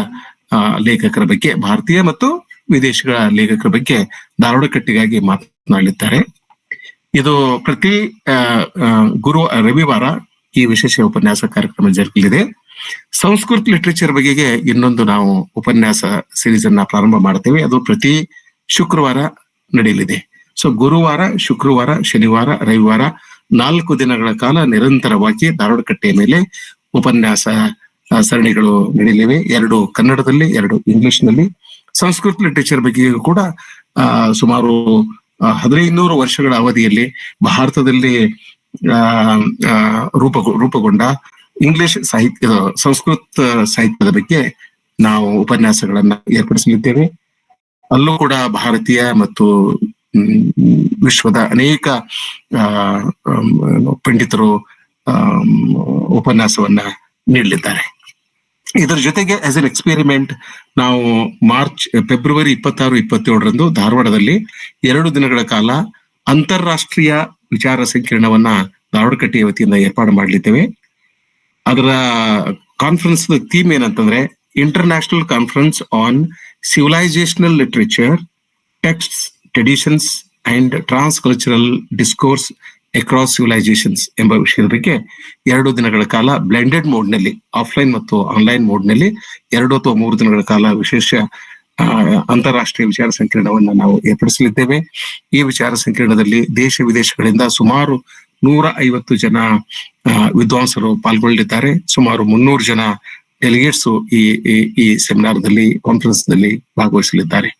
ಲೇಖಕರ ಬಗ್ಗೆ, ಭಾರತೀಯ ಮತ್ತು ವಿದೇಶಗಳ ಲೇಖಕರ ಬಗ್ಗೆ ಧಾರವಾಡ ಕಟ್ಟೆಗಾಗಿ ಮಾತನಾಡಲಿದ್ದಾರೆ. ಇದು ಪ್ರತಿ ರವಿವಾರ ಈ ವಿಶೇಷ ಉಪನ್ಯಾಸ ಕಾರ್ಯಕ್ರಮ ಜರುಗಲಿದೆ. ಸಂಸ್ಕೃತ ಲಿಟರೇಚರ್ ಬಗೆಗೆ ಇನ್ನೊಂದು ನಾವು ಉಪನ್ಯಾಸ ಸಿರೀಸ್ ಅನ್ನ ಪ್ರಾರಂಭ ಮಾಡ್ತೇವೆ. ಅದು ಪ್ರತಿ ಶುಕ್ರವಾರ ನಡೆಯಲಿದೆ. ಸೊ ಗುರುವಾರ, ಶುಕ್ರವಾರ, ಶನಿವಾರ, ರವಿವಾರ 4 ದಿನಗಳ ಕಾಲ ನಿರಂತರವಾಗಿ ಧಾರವಾಡ ಕಟ್ಟೆಯ ಮೇಲೆ ಉಪನ್ಯಾಸ ಸರಣಿಗಳು ನಡೆಯಲಿವೆ. 2 ಕನ್ನಡದಲ್ಲಿ, 2 ಇಂಗ್ಲಿಷ್ನಲ್ಲಿ. ಸಂಸ್ಕೃತ ಲಿಟರೇಚರ್ ಬಗ್ಗೆ ಕೂಡ ಸುಮಾರು 1500 ವರ್ಷಗಳ ಅವಧಿಯಲ್ಲಿ ಭಾರತದಲ್ಲಿ ರೂಪುಗೊಂಡ ಇಂಗ್ಲಿಷ್ ಸಾಹಿತ್ಯದ, ಸಂಸ್ಕೃತ ಸಾಹಿತ್ಯದ ಬಗ್ಗೆ ನಾವು ಉಪನ್ಯಾಸಗಳನ್ನ ಏರ್ಪಡಿಸಲಿದ್ದೇವೆ. ಅಲ್ಲೂ ಕೂಡ ಭಾರತೀಯ ಮತ್ತು ವಿಶ್ವದ ಅನೇಕ ಪಂಡಿತರು ಉಪನ್ಯಾಸವನ್ನ ನೀಡಲಿದ್ದಾರೆ. ಇದರ ಜೊತೆಗೆ ಆಸ್ ಎನ್ ಎಕ್ಸ್ಪೆರಿಮೆಂಟ್ ನಾವು ಫೆಬ್ರವರಿ 26, 27ರಂದು ಧಾರವಾಡದಲ್ಲಿ 2 ದಿನಗಳ ಕಾಲ ಅಂತಾರಾಷ್ಟ್ರೀಯ ವಿಚಾರ ಸಂಕಿರಣವನ್ನ ಧಾರವಾಡ ಕಟ್ಟೆಯ ವತಿಯಿಂದ ಏರ್ಪಾಡು ಮಾಡಲಿದ್ದೇವೆ. ಅದರ ಕಾನ್ಫರೆನ್ಸ್ ಥೀಮ್ ಏನಂತಂದ್ರೆ international conference on civilisational literature, texts, traditions and transcultural discourse across civilisations ಎಂಬ ವಿಷಯದ ಬಗ್ಗೆ 2 ದಿನಗಳ ಕಾಲ ಬ್ಲೆಂಡೆಡ್ ಮೋಡ್ ನಲ್ಲಿ, ಆಫ್ಲೈನ್ ಮತ್ತು ಆನ್ಲೈನ್ ಮೋಡ್ ನಲ್ಲಿ 2 ಅಥವಾ 3 ದಿನಗಳ ಕಾಲ ವಿಶೇಷ ಅಂತಾರಾಷ್ಟ್ರೀಯ ವಿಚಾರ ಸಂಕಿರಣವನ್ನ ನಾವು ಏರ್ಪಡಿಸಲಿದ್ದೇವೆ. ಈ ವಿಚಾರ ಸಂಕಿರಣದಲ್ಲಿ ದೇಶ ವಿದೇಶಗಳಿಂದ ಸುಮಾರು 150 ಜನ ವಿದ್ವಾಂಸರು ಪಾಲ್ಗೊಳ್ಳಲಿದ್ದಾರೆ. ಸುಮಾರು 300 ಜನ ಡೆಲಿಗೇಟ್ಸ್ ಈ ಸೆಮಿನಾರ್ದಲ್ಲಿ, ಕಾನ್ಫರೆನ್ಸ್ ನಲ್ಲಿ ಭಾಗವಹಿಸಲಿದ್ದಾರೆ.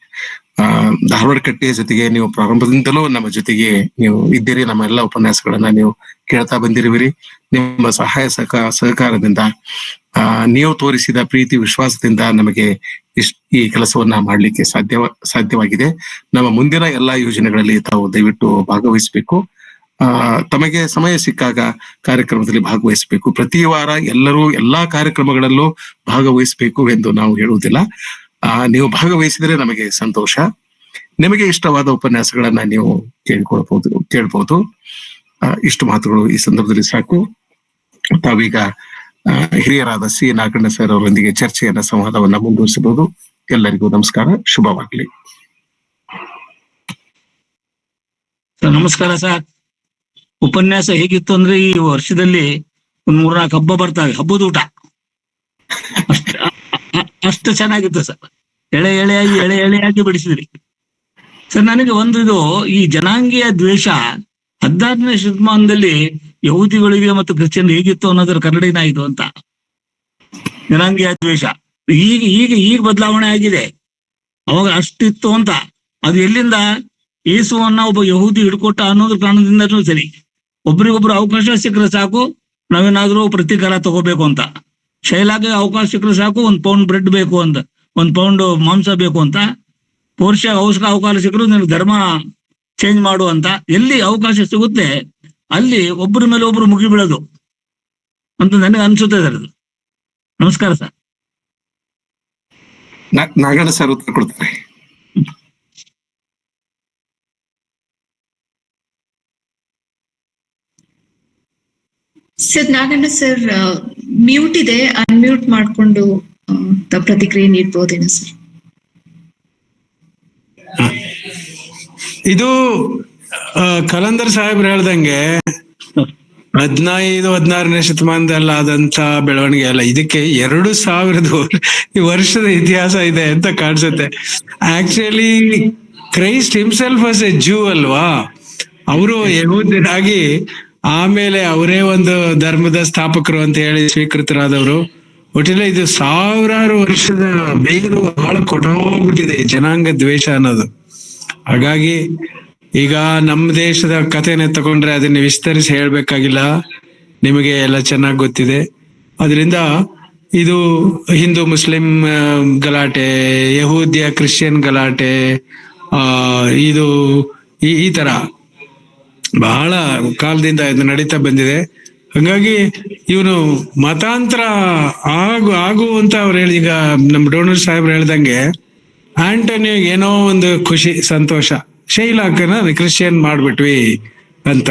ಧಾರವಾಡ ಕಟ್ಟೆಯ ಜೊತೆಗೆ ನೀವು ಪ್ರಾರಂಭದಿಂದಲೂ ನಮ್ಮ ಜೊತೆಗೆ ನೀವು ಇದ್ದೀರಿ. ನಮ್ಮ ಎಲ್ಲ ಉಪನ್ಯಾಸಗಳನ್ನ ನೀವು ಕೇಳ್ತಾ ಬಂದಿರುವಿರಿ. ನಿಮ್ಮ ಸಹಾಯ ಸಹಕಾರದಿಂದ, ನೀವು ತೋರಿಸಿದ ಪ್ರೀತಿ ವಿಶ್ವಾಸದಿಂದ ನಮಗೆ ಈ ಕೆಲಸವನ್ನ ಮಾಡ್ಲಿಕ್ಕೆ ಸಾಧ್ಯವಾಗಿದೆ. ನಮ್ಮ ಮುಂದಿನ ಎಲ್ಲಾ ಯೋಜನೆಗಳಲ್ಲಿ ತಾವು ದಯವಿಟ್ಟು ಭಾಗವಹಿಸಬೇಕು. ತಮಗೆ ಸಮಯ ಸಿಕ್ಕಾಗ ಕಾರ್ಯಕ್ರಮದಲ್ಲಿ ಭಾಗವಹಿಸಬೇಕು. ಪ್ರತಿ ವಾರ ಎಲ್ಲರೂ ಎಲ್ಲಾ ಕಾರ್ಯಕ್ರಮಗಳಲ್ಲೂ ಭಾಗವಹಿಸಬೇಕು ಎಂದು ನಾವು ಹೇಳುವುದಿಲ್ಲ. ನೀವು ನಮಗೆ ಸಂತೋಷ. ನಿಮಗೆ ಇಷ್ಟವಾದ ಉಪನ್ಯಾಸಗಳನ್ನ ನೀವು ಕೇಳ್ಬಹುದು. ಇಷ್ಟು ಮಾತುಗಳು ಈ ಸಂದರ್ಭದಲ್ಲಿ ಸಾಕು. ತಾವೀಗ ಹಿರಿಯರಾದ ಸಿ ನಾಗಣ್ಣ ಸರ್ ಅವರೊಂದಿಗೆ ಚರ್ಚೆಯನ್ನ, ಸಂವಾದವನ್ನ ಮುಂದುವರಿಸಬಹುದು. ಎಲ್ಲರಿಗೂ ನಮಸ್ಕಾರ, ಶುಭವಾಗಲಿ. ನಮಸ್ಕಾರ ಸರ್. ಉಪನ್ಯಾಸ ಹೇಗಿತ್ತು ಅಂದ್ರೆ, ಈ ವರ್ಷದಲ್ಲಿ 3-4 ಹಬ್ಬ ಬರ್ತಾವೆ, ಹಬ್ಬದ ಊಟ ಅಷ್ಟು ಚೆನ್ನಾಗಿತ್ತು ಸರ್. ಎಳೆಯಾಗಿ ಬಿಡಿಸಿದ್ರಿ ಸರ್. ನನಗೆ ಇದು ಈ ಜನಾಂಗೀಯ ದ್ವೇಷ 16ನೇ ಶತಮಾನದಲ್ಲಿ ಯಹೂದಿಗಳಿಗೆ ಮತ್ತು ಕ್ರಿಶ್ಚಿಯನ್ ಹೇಗಿತ್ತು ಅನ್ನೋದ್ರ ಕನ್ನಡಿನ ಇದು ಅಂತ. ಜನಾಂಗೀಯ ದ್ವೇಷ ಈಗ ಬದಲಾವಣೆ ಆಗಿದೆ. ಅವಾಗ ಅಷ್ಟಿತ್ತು ಅಂತ. ಅದು ಎಲ್ಲಿಂದ? ಯೇಸುವನ್ನ ಒಬ್ಬ ಯಹೂದಿ ಹಿಡ್ಕೊಟ್ಟ ಅನ್ನೋದ್ರ ಕಾರಣದಿಂದನೂ ಸರಿ. ಒಬ್ರಿಗೊಬ್ರು ಅವಕಾಶ ಸಿಕ್ಕರೆ ಸಾಕು, ನಾವೇನಾದ್ರೂ ಪ್ರತೀಕಾರ ತಗೋಬೇಕು ಅಂತ. ಶೈಲಾಗೆ ಅವಕಾಶ ಸಿಕ್ಕರೆ ಸಾಕು, 1 ಪೌಂಡ್ ಬ್ರೆಡ್ ಬೇಕು ಅಂತ, 1 ಪೌಂಡ್ ಮಾಂಸ ಬೇಕು ಅಂತ. ಪೋರ್ಷ ಅವಕಾಶ ಸಿಕ್ಕರು ನಿನ್ಗೆ ಧರ್ಮ ಚೇಂಜ್ ಮಾಡು ಅಂತ. ಎಲ್ಲಿ ಅವಕಾಶ ಸಿಗುತ್ತೆ ಅಲ್ಲಿ ಒಬ್ಬರ ಮೇಲೆ ಒಬ್ರು ಮುಗಿ ಬೀಳೋದು ಅಂತ ನನಗೆ ಅನ್ಸುತ್ತೆ ಸರ್. ನಮಸ್ಕಾರ ಸರ್. ನಾಗಣ್ಣ ಸರ್ ಉತ್ತರ ಕೊಡ್ತಾರೆ. ಸರ್ ನಾಗಣ್ಣ ಸರ್ ಮ್ಯೂಟ್ ಇದೆ, ಅನ್ಮ್ಯೂಟ್ ಮಾಡ್ಕೊಂಡು ಪ್ರತಿಕ್ರಿಯೆ ನೀಡ್ಬೋದೇನೋ ಸರ್? ಇದು ಕಲಂದರ್ ಸಾಹೇಬ್ರು ಹೇಳ್ದಂಗೆ 15-16ನೇ ಶತಮಾನದಲ್ಲಿ ಆದಂತ ಬೆಳವಣಿಗೆ ಅಲ್ಲ, ಇದಕ್ಕೆ 2000 ವರ್ಷದ ಇತಿಹಾಸ ಇದೆ ಅಂತ ಕಾಣಿಸುತ್ತೆ. Actually Christ himself was A zoo ಅಲ್ವಾ, ಅವರು ಯಹೂದ್ಯರಾಗಿ ಆಮೇಲೆ ಅವರೇ ಒಂದು ಧರ್ಮದ ಸ್ಥಾಪಕರು ಅಂತ ಹೇಳಿ ಸ್ವೀಕೃತರಾದವರು. ಒಟ್ಟಿನಲ್ಲಿ ಇದು ಸಾವಿರಾರು ವರ್ಷದ ಬೇರು ಆಳ ಕೊಟ್ಟೋಗ್ಬಿಟ್ಟಿದೆ ಜನಾಂಗ ದ್ವೇಷ ಅನ್ನೋದು. ಹಾಗಾಗಿ ಈಗ ನಮ್ಮ ದೇಶದ ಕಥೆನೆ ತಗೊಂಡ್ರೆ ಅದನ್ನ ವಿಸ್ತರಿಸಿ ಹೇಳ್ಬೇಕಾಗಿಲ್ಲ, ನಿಮಗೆ ಎಲ್ಲ ಚೆನ್ನಾಗಿ ಗೊತ್ತಿದೆ. ಅದರಿಂದ ಇದು ಹಿಂದೂ ಮುಸ್ಲಿಂ ಗಲಾಟೆ, ಯಹೂದ್ಯ ಕ್ರಿಶ್ಚಿಯನ್ ಗಲಾಟೆ, ಇದು ಈ ತರ ಬಹಳ ಕಾಲದಿಂದ ಇದು ನಡೀತಾ ಬಂದಿದೆ. ಹಾಗಾಗಿ ಇವನು ಮತಾಂತರ ಆಗುವಂತ ಅವ್ರು ಹೇಳಿ, ಈಗ ನಮ್ಮ ಡೋನರ್ ಸಾಹೇಬ್ರು ಹೇಳ್ದಂಗೆ ಆಂಟೋನಿಯೋ ಏನೋ ಒಂದು ಖುಷಿ ಸಂತೋಷ, ಶೈಲಾಕನ ಕ್ರಿಶ್ಚಿಯನ್ ಮಾಡ್ಬಿಟ್ವಿ ಅಂತ.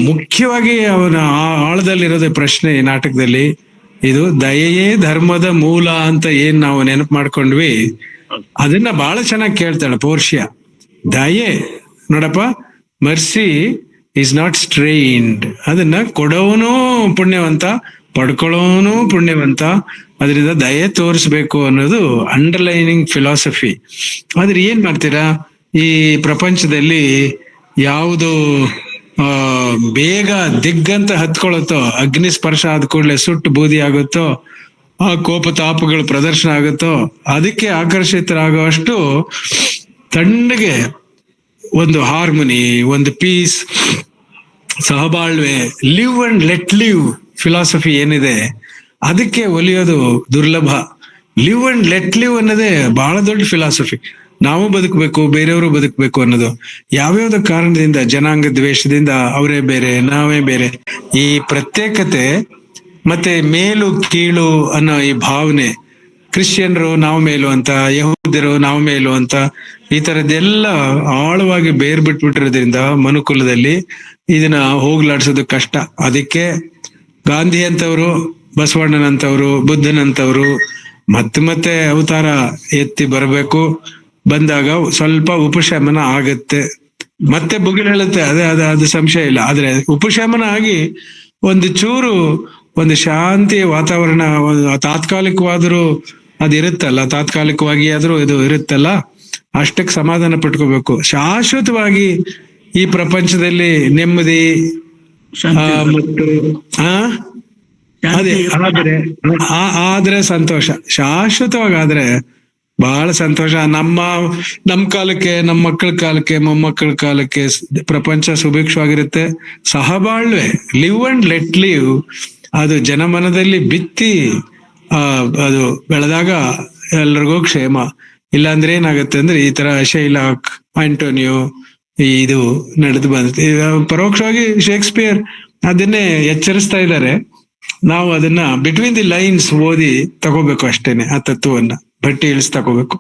ಮುಖ್ಯವಾಗಿ ಅವನ ಆಳದಲ್ಲಿರೋದೇ ಪ್ರಶ್ನೆ ಈ ನಾಟಕದಲ್ಲಿ, ಇದು ದಯೆಯೇ ಧರ್ಮದ ಮೂಲ ಅಂತ ಏನ್ ನಾವು ನೆನಪು ಮಾಡ್ಕೊಂಡ್ವಿ, ಅದನ್ನ ಬಹಳ ಚೆನ್ನಾಗಿ ಕೇಳ್ತಾಳೆ ಪೋರ್ಷಿಯ. ದಯೆ ನೋಡಪ್ಪ, ಮರ್ಸಿ ಈಸ್ ನಾಟ್ ಸ್ಟ್ರೈನ್ಡ್, ಅದನ್ನ ಕೊಡೋನು ಪುಣ್ಯವಂತ, ಪಡ್ಕೊಳ್ಳೋನು ಪುಣ್ಯವಂತ, ಅದರಿಂದ ದಯೆ ತೋರಿಸ್ಬೇಕು ಅನ್ನೋದು ಅಂಡರ್ಲೈನಿಂಗ್ ಫಿಲಾಸಫಿ. ಆದ್ರೆ ಏನ್ ಮಾಡ್ತೀರಾ, ಈ ಪ್ರಪಂಚದಲ್ಲಿ ಯಾವುದು ಬೇಗ ದಿಗ್ಗಂತ ಹತ್ಕೊಳತ್ತೋ, ಅಗ್ನಿ ಸ್ಪರ್ಶ ಆದ ಕೂಡಲೇ ಸುಟ್ಟು ಬೂದಿ ಆಗುತ್ತೋ, ಆ ಕೋಪ ತಾಪಗಳು ಪ್ರದರ್ಶನ ಆಗುತ್ತೋ, ಅದಕ್ಕೆ ಆಕರ್ಷಿತರಾಗುವಷ್ಟು ತಣ್ಣಗೆ ಒಂದು ಹಾರ್ಮೋನಿ, ಒಂದು ಪೀಸ್, ಸಹಬಾಳ್ವೆ, live and let live philosophy ಏನಿದೆ ಅದಕ್ಕೆ ಒಲಿಯೋದು ದುರ್ಲಭ. ಲಿವ್ ಅಂಡ್ ಲೆಟ್ ಲಿವ್ ಅನ್ನೋದೇ ಬಹಳ ದೊಡ್ಡ ಫಿಲಾಸಫಿ. ನಾವು ಬದುಕಬೇಕು, ಬೇರೆಯವರು ಬದುಕಬೇಕು ಅನ್ನೋದು. ಯಾವ್ಯಾವ್ದೋ ಕಾರಣದಿಂದ, ಜನಾಂಗ ದ್ವೇಷದಿಂದ ಅವರೇ ಬೇರೆ ನಾವೇ ಬೇರೆ, ಈ ಪ್ರತ್ಯೇಕತೆ ಮತ್ತೆ ಮೇಲು ಕೀಳು ಅನ್ನೋ ಈ ಭಾವನೆ, ಕ್ರಿಶ್ಚಿಯನ್ರು ನಾವು ಮೇಲು ಅಂತ, ಯಹೂದ್ಯರು ನಾವು ಮೇಲು ಅಂತ, ಈ ತರದ್ದೆಲ್ಲ ಆಳವಾಗಿ ಬೇರ್ಬಿಟ್ಬಿಟ್ಟಿರೋದ್ರಿಂದ ಮನುಕುಲದಲ್ಲಿ ಇದನ್ನ ಹೋಗ್ಲಾಡ್ಸೋದು ಕಷ್ಟ. ಅದಕ್ಕೆ ಗಾಂಧಿ ಅಂತವ್ರು, ಬಸವಣ್ಣನಂತವ್ರು, ಬುದ್ಧನಂತವ್ರು ಮತ್ತೆ ಅವತಾರ ಎತ್ತಿ ಬರಬೇಕು. ಬಂದಾಗ ಸ್ವಲ್ಪ ಉಪಶಮನ ಆಗತ್ತೆ, ಮತ್ತೆ ಬುಗಿಲೇಳುತ್ತೆ, ಅದು ಸಂಶಯ ಇಲ್ಲ. ಆದ್ರೆ ಉಪಶಮನ ಆಗಿ ಒಂದು ಚೂರು ಒಂದು ಶಾಂತಿ ವಾತಾವರಣ ತಾತ್ಕಾಲಿಕವಾದರೂ ಅದಿರುತ್ತಲ್ಲ, ತಾತ್ಕಾಲಿಕವಾಗಿ ಆದ್ರೂ ಇದು ಇರುತ್ತಲ್ಲ, ಅಷ್ಟಕ್ಕೆ ಸಮಾಧಾನ ಪಟ್ಕೋಬೇಕು. ಶಾಶ್ವತವಾಗಿ ಈ ಪ್ರಪಂಚದಲ್ಲಿ ನೆಮ್ಮದಿ ಮತ್ತು ಅದೇ ಆದ್ರೆ ಸಂತೋಷ, ಶಾಶ್ವತವಾಗಾದ್ರೆ ಬಹಳ ಸಂತೋಷ. ನಮ್ಮ ಕಾಲಕ್ಕೆ, ನಮ್ಮ ಮಕ್ಕಳ ಕಾಲಕ್ಕೆ, ಮೊಮ್ಮಕ್ಕಳ ಕಾಲಕ್ಕೆ ಪ್ರಪಂಚ ಸುಭಿಕ್ಷವಾಗಿರುತ್ತೆ. ಸಹಬಾಳ್ವೆ, ಲಿವ್ ಅಂಡ್ ಲೆಟ್ ಲಿವ್, ಅದು ಜನಮನದಲ್ಲಿ ಬಿತ್ತಿ ಅದು ಬೆಳೆದಾಗ ಎಲ್ರಿಗೂ ಕ್ಷೇಮ. ಇಲ್ಲಾಂದ್ರೆ ಏನಾಗುತ್ತೆ ಅಂದ್ರೆ ಈ ತರ ಶೈಲಾಕ್, ಆಂಟೋನಿಯೋ ಇದು ನಡೆದು ಬಂದಿದೆ. ಪರೋಕ್ಷವಾಗಿ ಶೇಕ್ಸ್ಪಿಯರ್ ಅದನ್ನೇ ಎಚ್ಚರಿಸ್ತಾ ಇದ್ದಾರೆ. ನಾವು ಅದನ್ನ ಬಿಟ್ವೀನ್ ದಿ ಲೈನ್ಸ್ ಓದಿ ತಗೋಬೇಕು ಅಷ್ಟೇನೆ, ಆ ತತ್ವವನ್ನ ಬಟ್ಟಿ ಇಳಿಸಿ ತಗೋಬೇಕು.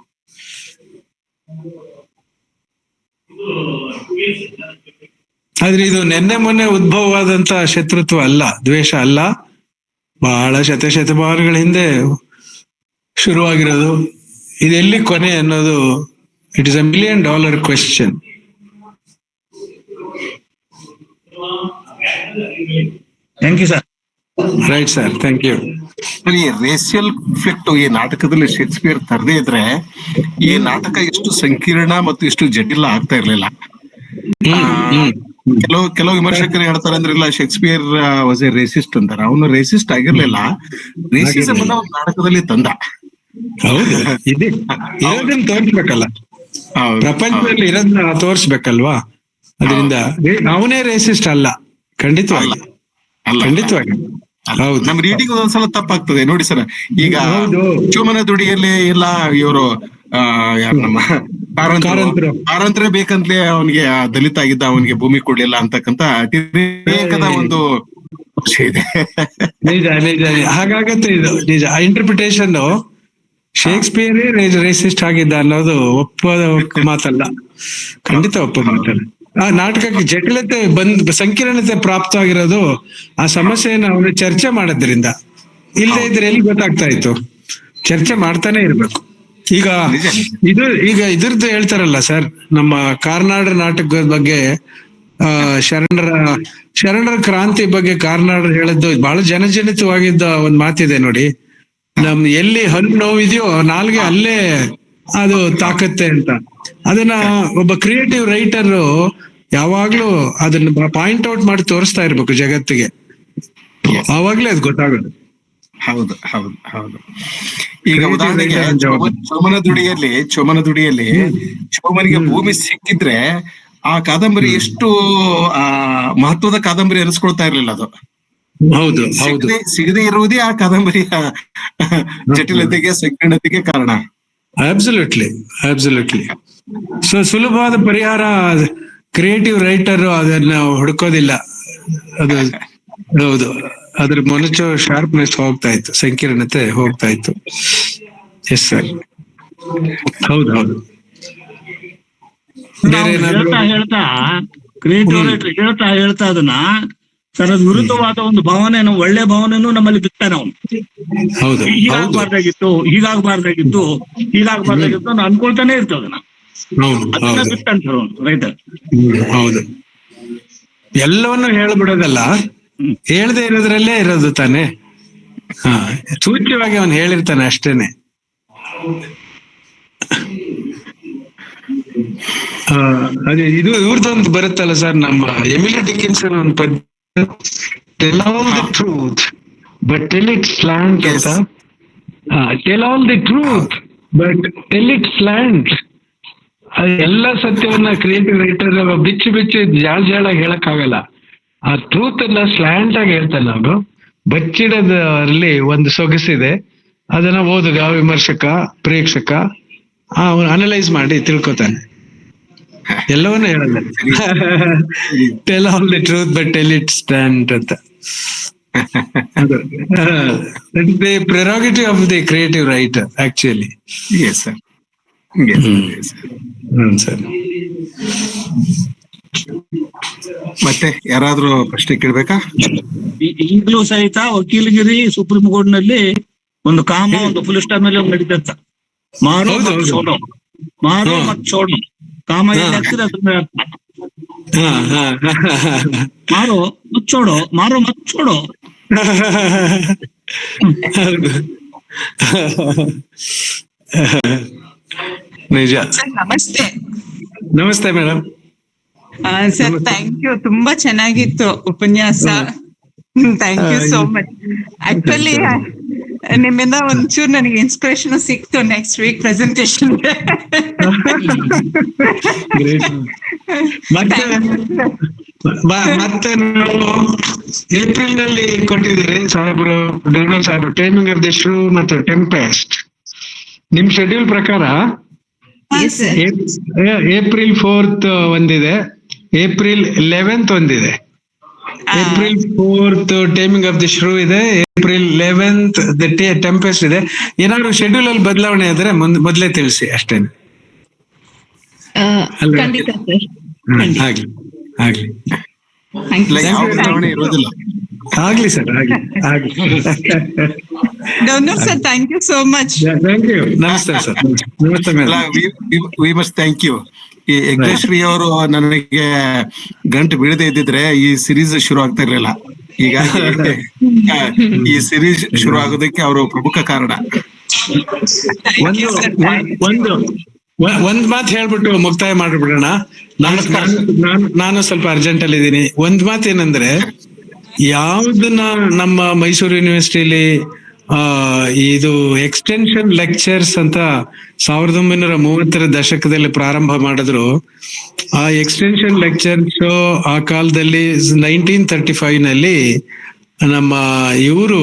ಆದ್ರೆ ಇದು ನೆನ್ನೆ ಮೊನ್ನೆ ಉದ್ಭವವಾದಂತ ಶತ್ರುತ್ವ ಅಲ್ಲ, ದ್ವೇಷ ಅಲ್ಲ, ಬಹಳ ಶತಮಾನಗಳ ಹಿಂದೆ ಶುರುವಾಗಿರೋದು. ಇದೆಲ್ಲಿ ಕೊನೆ ಅನ್ನೋದು it is $1 million question. Thank you sir. Right sir, thank you. ಈ ರೇಸಿಯಲ್ ಕಾನ್ಫ್ಲಿಕ್ಟ್ ಈ ನಾಟಕದಲ್ಲಿ ಶೇಕ್ಸ್ಪಿಯರ್ ತರದೇ ಇದ್ರೆ ಈ ನಾಟಕ ಎಷ್ಟು ಸಂಕೀರ್ಣ ಮತ್ತು ಎಷ್ಟು ಜಟಿಲ ಆಗ್ತಾ ಇರ್ಲಿಲ್ಲ. ಕೆಲವು ವಿಮರ್ಶಕರು ಹೇಳ್ತಾರೆ ಅಂದ್ರೆ ಇಲ್ಲ, ಶೇಕ್ಸ್ಪಿಯರ್ ವಾಸ್ ಎ ರೇಸಿಸ್ಟ್ ಅಂತಾರೆ. ಅವನು ರೇಸಿಸ್ಟ್ ಆಗಿರ್ಲಿಲ್ಲ, ರೇಸಿಸಮ್ ಅನ್ನ ಒಂದು ನಾಟಕದಲ್ಲಿ ತಂದ. ಹೌದು, ಇರೋದನ್ನ ತೋರಿಸ್ಬೇಕಲ್ಲ, ಪ್ರಪಂಚದಲ್ಲಿ ಇರೋದನ್ನ ತೋರಿಸ್ಬೇಕಲ್ವಾ. ಅದರಿಂದ ಅವನೇ ರೇಸಿಸ್ಟ್ ಅಲ್ಲ, ಖಂಡಿತವಾಗಿ ಖಂಡಿತವಾಗಿ. ಹೌದು, ನಮ್ ರೀಡಿಂಗ್ ಒಂದೊಂದ್ಸಲ ತಪ್ಪಾಗ್ತದೆ ನೋಡಿ ಸರ್. ಈಗ ಚುಮನ ದುಡಿಯಲ್ಲಿ ಇಲ್ಲ, ಇವರು ಯಾರು ನಮ್ಮ ಕಾರಂತರ ಬೇಕಂತಲೇ ಅವನಿಗೆ ದಲಿತ ಆಗಿದ್ದ, ಅವನಿಗೆ ಭೂಮಿ ಕೊಡ್ಲಿಲ್ಲ ಅಂತಕ್ಕಂತ ಅತಿರೇಕದ ಒಂದು ಇದೆ. ನಿಜ ನಿಜ ಹಾಗಾಗತ್ತೆ, ಇದು ನಿಜ. ಇಂಟರ್ಪ್ರಿಟೇಷನ್ ಶೇಕ್ಸ್ಪಿಯರೇ ರೇಸಿಸ್ಟ್ ಆಗಿದ್ದ ಅನ್ನೋದು ಒಪ್ಪದ ಮಾತಲ್ಲ, ಖಂಡಿತ ಒಪ್ಪದ ಮಾತಲ್ಲ. ಆ ನಾಟಕಕ್ಕೆ ಜಟಿಲತೆ ಸಂಕೀರ್ಣತೆ ಪ್ರಾಪ್ತವಾಗಿರೋದು ಆ ಸಮಸ್ಯೆಯನ್ನು ಅವನು ಚರ್ಚೆ ಮಾಡೋದ್ರಿಂದ. ಇಲ್ಲದೆ ಇದ್ರೆ ಎಲ್ಲಿ ಗೊತ್ತಾಗ್ತಾ ಇತ್ತು. ಚರ್ಚೆ ಮಾಡ್ತಾನೆ ಇರ್ಬೇಕು. ಈಗ ಇದ್ರದ್ದು ಹೇಳ್ತಾರಲ್ಲ ಸರ್, ನಮ್ಮ ಕಾರ್ನಾಡ್ ನಾಟಕದ ಬಗ್ಗೆ, ಶರಣರ ಕ್ರಾಂತಿ ಬಗ್ಗೆ ಕಾರ್ನಾಡ್ ಹೇಳಿದ್ದು ಬಹಳ ಜನಜನಿತವಾಗಿದ್ದ ಒಂದ್ ಮಾತಿದೆ ನೋಡಿ, ಎಲ್ಲಿ ಹಲ್ಲು ನೋವಿದೆಯೋ ನಾಲ್ಗೆ ಅಲ್ಲೇ ಅದು ತಾಕತ್ತೆ ಅಂತ. ಅದನ್ನ ಒಬ್ಬ ಕ್ರಿಯೇಟಿವ್ ರೈಟರ್ ಯಾವಾಗ್ಲೂ ಅದನ್ನ ಪಾಯಿಂಟ್ ಔಟ್ ಮಾಡಿ ತೋರಿಸ್ತಾ ಇರ್ಬೇಕು ಜಗತ್ತಿಗೆ, ಆವಾಗ್ಲೇ ಅದು ಗೊತ್ತಾಗೋದು. ಹೌದು ಹೌದು ಹೌದು. ಈಗ ಉದಾಹರಣೆಗೆ ಚೋಮನದುಡಿಯಲ್ಲಿ ಚೋಮನಿಗೆ ಭೂಮಿ ಸಿಕ್ಕಿದ್ರೆ ಆ ಕಾದಂಬರಿ ಎಷ್ಟು ಮಹತ್ವದ ಕಾದಂಬರಿ ಅನಿಸ್ಕೊಳ್ತಾ ಇರ್ಲಿಲ್ಲ. ಅದು ಹೌದು ಹೌದು, ಸಿಗದೆ ಇರುವುದೇ ಆ ಕಾದಂಬರಿಯ ಜಟಿಲತೆಗೆ ಸಂಕೀರ್ಣತೆಗೆ ಕಾರಣ. ಅಬ್ಸಲ್ಯೂಟ್ಲಿ. ಸೊ ಸುಲಭವಾದ ಪರಿಹಾರ ಕ್ರಿಯೇಟಿವ್ ರೈಟರ್ ಅದನ್ನ ಹುಡುಕೋದಿಲ್ಲ. ಅದು ಹೌದು, ಅದ್ರ ಮೊನಚು ಶಾರ್ಪ್ನೆಸ್ ಹೋಗ್ತಾ ಇತ್ತು, ಸಂಕೀರ್ಣತೆ ಹೋಗ್ತಾ ಇತ್ತು. ಎಸ್ ಸರ್, ಹೌದು ಹೌದು. ಹೇಳ್ತಾ ಕ್ರಿಯೇಟಿವ್ ರೈಟರ್ ಹೇಳ್ತಾ ಅದನ್ನ ಸರ್, ಅದು ವಿರುದ್ಧವಾದ ಒಂದು ಭಾವನೆ, ಒಳ್ಳೆ ಭಾವನೆನೂ ನಮ್ಮಲ್ಲಿ ಬಿಡ್ತಾನೆ ಅವನು. ಹೌದು, ಹೀಗಾಗ್ಬಾರ್ದಾಗಿತ್ತು ನಾನು ಅನ್ಕೊಳ್ತಾನೆ ಇರ್ತದೆ ಅದನ್ನ ಬಿಡ್ತಾನೆ ಸರ್ ಅವನು ರೈಟರ್. ಹೌದು, ಎಲ್ಲವನ್ನು ಹೇಳ್ಬಿಡೋದಲ್ಲ, ಹೇಳ್ದೆ ಇರೋದ್ರಲ್ಲೇ ಇರೋದು ತಾನೆ. ಸೂಚ್ಯವಾಗಿ ಅವನು ಹೇಳಿರ್ತಾನೆ ಅಷ್ಟೇನೆ. ಅದೇ ಇದು ಇವ್ರದೊಂದು ಬರುತ್ತಲ್ಲ ಸರ್, ನಮ್ಮ ಎಮಿಲಿ ಡಿಕಿನ್ಸನ್ ಒಂದು ಪದ್ಯ, tell all the truth but tell it slant ಅಂತ. Tell all the truth but tell it slant. ಎಲ್ಲ ಸತ್ಯವನ್ನ ಕ್ರಿಯೇಟಿವ್ ರೈಟರ್ ಬಿಚ್ಚಿ ಜಾಳಾಗಿ ಹೇಳಕ್ ಆಗಲ್ಲ. ಆ ಟ್ರೂತ್ ಅನ್ನ ಸ್ಲ್ಯಾಂಟ್ ಆಗಿ ಹೇಳ್ತಾನೆ ಅವನು. ಬಚ್ಚಿಡೋದ್ರಲ್ಲಿ ಒಂದು ಸೊಗಸಿದೆ, ಅದನ್ನ ಓದುಗ, ವಿಮರ್ಶಕ, ಪ್ರೇಕ್ಷಕ ಅವನು ಅನಲೈಸ್ ಮಾಡಿ ತಿಳ್ಕೊತಾನೆ, ಎಲ್ಲವನ್ನೂ ಹೇಳಲ್ಲ. Tell all the truth but tell it stand ಅಂತ. The prerogative of the creative writer actually. Yes sir. Sir, ಮತ್ತೆ ಯಾರಾದ್ರೂ ಪ್ರಶ್ನೆ ಕೇಳ್ಬೇಕಾ? ಈಗಲೂ ಸಹಿತ ವಕೀಲಗಿರಿ ಸುಪ್ರೀಂ ಕೋರ್ಟ್ ನಲ್ಲಿ ಒಂದು ಕಾಮ, ಒಂದು ಫುಲ್ ಸ್ಟಾಪ್ ಮೇಲೆ ನಡೀತಂತ. ಮಾರೋ ಮತ್ ಚೋಡು, ಕಾಮ ಎಲ್ಲಿ ಹಾಕ್ತಿದೆ ಅದನ್ನ ಮಾರೋ ಮತ್ ಚೋಡೋ. ನಿಜ. ನಮಸ್ತೆ ಮೇಡಮ್. Sir, thank you. ತುಂಬಾ ಚೆನ್ನಾಗಿತ್ತು ಉಪನ್ಯಾಸ. Thank you so much. Actually ನಿಮ್ಮಿಂದ ಒಂಚೂರು ನನಗೆ ಇನ್ಸ್ಪಿರೇಷನ್ ಸಿಕ್ತು ನೆಕ್ಸ್ಟ್ ವೀಕ್ ಪ್ರೆಸೆಂಟೇಷನ್. ಮತ್ತೆ ನಾವು ಏಪ್ರಿಲ್ ನಲ್ಲಿ ಕೊಟ್ಟಿದ್ದೀರಿ ಸಾಹೇಬ್ರು, ಡೋನರ್ ಸಾಹೇಬ್ರು, ಟೈಮಿಂಗ್ ಆಫ್ ದಿ ಶೋ ಮತ್ತು ಟೆಂಪೆಸ್ಟ್. ನಿಮ್ ಶೆಡ್ಯೂಲ್ ಪ್ರಕಾರ ಏಪ್ರಿಲ್ 4th ಒಂದಿದೆ, ಏಪ್ರಿಲ್ 11th ಒಂದಿದೆ. April 4th Taming of the Shrew ಇದೆ, ಏಪ್ರಿಲ್ 11th ಟೆಂಪೆಸ್ಟ್ ಇದೆ. ಏನಾದ್ರು ಶೆಡ್ಯೂಲ್ ಅಲ್ಲಿ ಬದಲಾವಣೆ ಆದ್ರೆ ಮೊದಲೇ ತಿಳಿಸಿ ಅಷ್ಟೇನೆ. ಖಂಡಿತ ಸರ್. ಆಗ್ಲಿ ಆಗ್ಲಿ ಯಾವ ಬದಲಾವಣೆ ಇರೋದಿಲ್ಲ. ಆಗ್ಲಿ ಸರ್, ಆಗ್ಲಿ. Donor sir, thank you so much. Thank you. ನಮಸ್ತೆ ಸರ್. ನಮಸ್ತೆ madam. We must thank you. ಈ ಯಜ್ಞಶ್ರೀ ಅವರು ನನಗೆ ಗಂಟು ಬೀಳದೆ ಇದ್ದಿದ್ರೆ ಈ ಸಿರೀಸ್ ಶುರು ಆಗ್ತಾ ಇರ್ಲಿಲ್ಲ. ಹೀಗಾಗಿ ಈ ಸಿರೀಸ್ ಶುರು ಆಗೋದಕ್ಕೆ ಅವರು ಪ್ರಮುಖ ಕಾರಣ. ಒಂದ್ ಮಾತು ಹೇಳ್ಬಿಟ್ಟು ಮುಕ್ತಾಯ ಮಾಡ್ಬಿಡೋಣ. ನಾನು ಸ್ವಲ್ಪ ಅರ್ಜೆಂಟ್ ಅಲ್ಲಿ ಇದ್ದೀನಿ. ಒಂದ್ ಮಾತು ಏನಂದ್ರೆ, ಯಾವ್ದನ್ನ ನಮ್ಮ ಮೈಸೂರು ಯೂನಿವರ್ಸಿಟಿಲಿ ಇದು ಎಕ್ಸ್ಟೆನ್ಷನ್ ಲೆಕ್ಚರ್ಸ್ ಅಂತ 1930ರ ದಶಕದಲ್ಲಿ ಪ್ರಾರಂಭ ಮಾಡಿದ್ರು. ಆ ಎಕ್ಸ್ಟೆನ್ಷನ್ ಲೆಕ್ಚರ್ಸ್ ಆ ಕಾಲದಲ್ಲಿ 1935 ನಲ್ಲಿ ನಮ್ಮ ಇವರು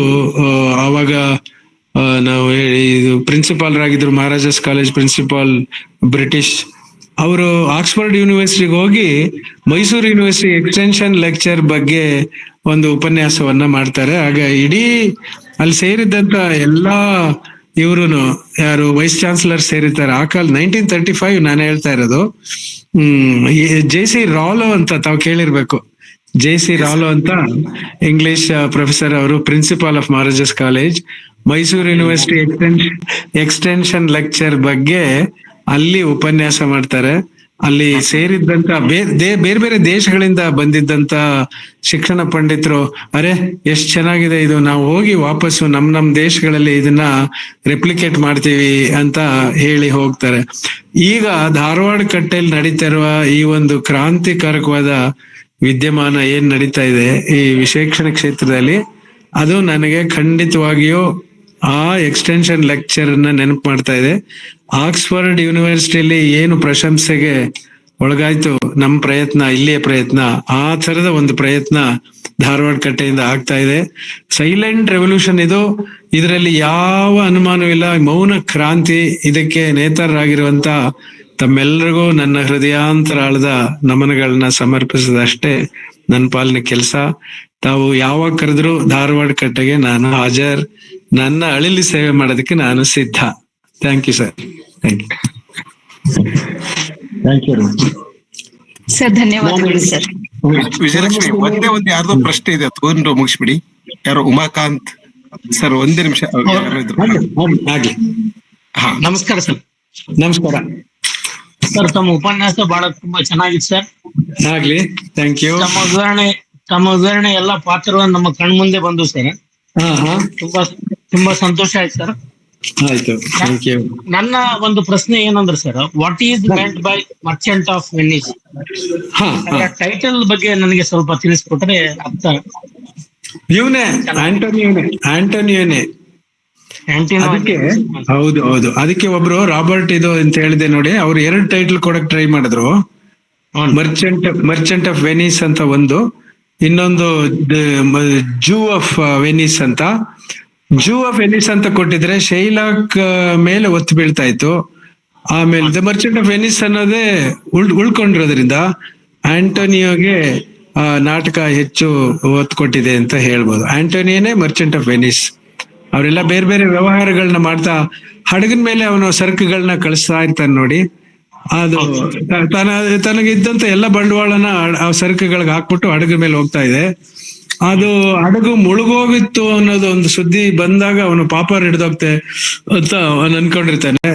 ಅವಾಗ ನಾವು ಇದು ಪ್ರಿನ್ಸಿಪಾಲ್ ಆಗಿದ್ರು, ಮಹಾರಾಜಾಸ್ ಕಾಲೇಜ್ ಪ್ರಿನ್ಸಿಪಾಲ್ ಬ್ರಿಟಿಷ್. ಅವರು ಆಕ್ಸ್ಫರ್ಡ್ ಯೂನಿವರ್ಸಿಟಿಗೆ ಹೋಗಿ ಮೈಸೂರು ಯೂನಿವರ್ಸಿಟಿ ಎಕ್ಸ್ಟೆನ್ಷನ್ ಲೆಕ್ಚರ್ ಬಗ್ಗೆ ಒಂದು ಉಪನ್ಯಾಸವನ್ನ ಮಾಡ್ತಾರೆ. ಆಗ ಇಡೀ ಅಲ್ಲಿ ಸೇರಿದ್ದಂತ ಎಲ್ಲಾ ಇವ್ರುನು ಯಾರು ವೈಸ್ ಚಾನ್ಸಲರ್ ಸೇರಿರ್ತಾರೆ. ಆ ಕಾಲ 1935 ನಾನು ಹೇಳ್ತಾ ಇರೋದು. ಜೆ.ಸಿ. ರಾಲೋ ಅಂತ ತಾವು ಕೇಳಿರ್ಬೇಕು. ಜೆ.ಸಿ. ರಾಲೋ ಅಂತ ಇಂಗ್ಲಿಷ್ ಪ್ರೊಫೆಸರ್, ಅವರು principal of Maharajas college. Mysuru university extension lecture ಬಗ್ಗೆ ಅಲ್ಲಿ ಉಪನ್ಯಾಸ ಮಾಡ್ತಾರೆ. ಅಲ್ಲಿ ಸೇರಿದ್ದಂತ ಬೇರೆ ಬೇರೆ ದೇಶಗಳಿಂದ ಬಂದಿದ್ದಂತ ಶಿಕ್ಷಣ ಪಂಡಿತರು, ಅರೆ ಎಷ್ಟ್ ಚೆನ್ನಾಗಿದೆ ಇದು, ನಾವು ಹೋಗಿ ವಾಪಸ್ಸು ನಮ್ ದೇಶಗಳಲ್ಲಿ ಇದನ್ನ ರೆಪ್ಲಿಕೇಟ್ ಮಾಡ್ತೀವಿ ಅಂತ ಹೇಳಿ ಹೋಗ್ತಾರೆ. ಈಗ ಧಾರವಾಡ ಕಟ್ಟೆಯಲ್ಲಿ ನಡೀತಾ ಇರುವ ಈ ಒಂದು ಕ್ರಾಂತಿಕಾರಕವಾದ ವಿದ್ಯಮಾನ ಏನ್ ನಡೀತಾ ಇದೆ ಈ ಶೈಕ್ಷಣಿಕ ಕ್ಷೇತ್ರದಲ್ಲಿ, ಅದು ನನಗೆ ಖಂಡಿತವಾಗಿಯೂ ಆ ಎಕ್ಸ್ಟೆನ್ಷನ್ ಲೆಕ್ಚರ್ ನ ನೆನಪು ಮಾಡ್ತಾ ಇದೆ. ಆಕ್ಸ್ಫರ್ಡ್ ಯೂನಿವರ್ಸಿಟಿಯಲ್ಲಿ ಏನು ಪ್ರಶಂಸೆಗೆ ಒಳಗಾಯ್ತು ನಮ್ಮ ಪ್ರಯತ್ನ, ಇಲ್ಲಿಯ ಪ್ರಯತ್ನ, ಆ ತರದ ಒಂದು ಪ್ರಯತ್ನ ಧಾರವಾಡ ಕಟ್ಟೆಯಿಂದ ಆಗ್ತಾ ಇದೆ. ಸೈಲೆಂಟ್ ರೆವಲ್ಯೂಷನ್ ಇದು, ಇದರಲ್ಲಿ ಯಾವ ಅನುಮಾನವಿಲ್ಲ, ಮೌನ ಕ್ರಾಂತಿ. ಇದಕ್ಕೆ ನೇತಾರರಾಗಿರುವಂತ ತಮ್ಮೆಲ್ಲರಿಗೂ ನನ್ನ ಹೃದಯಾಂತರಾಳದ ನಮನಗಳನ್ನ ಸಮರ್ಪಿಸದಷ್ಟೇ ನನ್ನ ಪಾಲಿನ ಕೆಲಸ. ತಾವು ಯಾವಾಗ ಕರೆದ್ರು ಧಾರವಾಡ ಕಟ್ಟೆಗೆ ನಾನು ಹಾಜರ್, ನನ್ನ ಅಳಿಲಿ ಸೇವೆ ಮಾಡೋದಕ್ಕೆ ನಾನು ಸಿದ್ಧ. Thank you sir. Thank you. Sir ಧನ್ಯವಾದಗಳು ಸರ್. ವಿಜಯಲಕ್ಷ್ಮಿ, ಒಂದೇ ಒಂದು ಯಾರ್ದೋ ಪ್ರಶ್ನೆ ಇದೆ, ತಗೊಂಡು ಮುಗಿಸ್ಬಿಡಿ. ಯಾರೋ ಉಮಾಕಾಂತ್ ಸರ್, ಒಂದೇ ನಿಮಿಷ. ಆಗ್ಲಿ. ಹಾ, ನಮಸ್ಕಾರ ಸರ್. ನಮಸ್ಕಾರ ಸರ್, ತಮ್ಮ ಉಪನ್ಯಾಸ ಬಹಳ ತುಂಬಾ ಚೆನ್ನಾಗಿತ್ತು ಸರ್. ಆಗ್ಲಿ. Thank you. ತಮ್ಮ ವಿವರಣೆ ಎಲ್ಲಾ ಪಾತ್ರಗಳು ನಮ್ಮ ಕಣ್ಮುಂದೆ ಬಂದು ಸರ್. ತುಂಬಾ ಸಂತೋಷ ಆಯ್ತು ಸರ್. ಆಯ್ತು, ಥ್ಯಾಂಕ್ ಯು. ನನ್ನ ಒಂದು ಪ್ರಶ್ನೆ ಏನಂದ್ರೆ sir, what is meant by Merchant of Venice? Title ಬಗ್ಗೆ ನನಗೆ ಸ್ವಲ್ಪ ತಿಳಿಸ್ಕೊಟ್ರೆ ಅರ್ಥ. ಇವನೇ ಆಂಟೋನಿಯೋನೇ. ಅದಕ್ಕೆ ಹೌದು, ಅದಕ್ಕೆ ಒಬ್ರು ರಾಬರ್ಟ್ ಇದು ಅಂತ ಹೇಳಿದೆ ನೋಡಿ, ಅವ್ರು 2 ಟೈಟಲ್ ಕೊಡಕ್ ಟ್ರೈ ಮಾಡಿದ್ರು. ಮರ್ಚೆಂಟ್ ಆಫ್ ವೆನಿಸ್ ಅಂತ ಒಂದು, ಇನ್ನೊಂದು ಜೂ ಆಫ್ ವೆನಿಸ್ ಅಂತ. ಜೂ ಆಫ್ ವೆನಿಸ್ ಅಂತ ಕೊಟ್ಟಿದ್ರೆ ಶೈಲಾಕ್ ಮೇಲೆ ಒತ್ತು ಬೀಳ್ತಾ ಇತ್ತು. ಆಮೇಲೆ ದ ಮರ್ಚೆಂಟ್ ಆಫ್ ವೆನಿಸ್ ಅನ್ನೋದೇ ಉಳ್ಕೊಂಡಿರೋದ್ರಿಂದ ಆಂಟೋನಿಯೋಗೆ ನಾಟಕ ಹೆಚ್ಚು ಒತ್ತು ಕೊಟ್ಟಿದೆ ಅಂತ ಹೇಳ್ಬೋದು. ಆಂಟೋನಿಯೋನೇ ಮರ್ಚೆಂಟ್ ಆಫ್ ವೆನಿಸ್. ಅವರೆಲ್ಲ ಬೇರೆ ಬೇರೆ ವ್ಯವಹಾರಗಳನ್ನ ಮಾಡ್ತಾ ಹಡಗಿನ ಮೇಲೆ ಅವನು ಸರಕುಗಳನ್ನ ಕಳಿಸ್ತಾ ಇರ್ತಾನೆ ನೋಡಿ. ಅದು ತನಗಿದ್ದಂತ ಎಲ್ಲ ಬಂಡವಾಳನ ಆ ಸರಕುಗಳಿಗೆ ಹಾಕ್ಬಿಟ್ಟು ಹಡಗಿನ ಮೇಲೆ ಹೋಗ್ತಾ ಇದೆ. ಅದು ಹಡಗು ಮುಳುಗೋಗಿತ್ತು ಅನ್ನೋದು ಒಂದು ಸುದ್ದಿ ಬಂದಾಗ ಅವನು ಪಾಪ ಹಿಡಿದೋಗ್ತೆ ಅಂತ ಅವನು ಅನ್ಕೊಂಡಿರ್ತಾನೆ.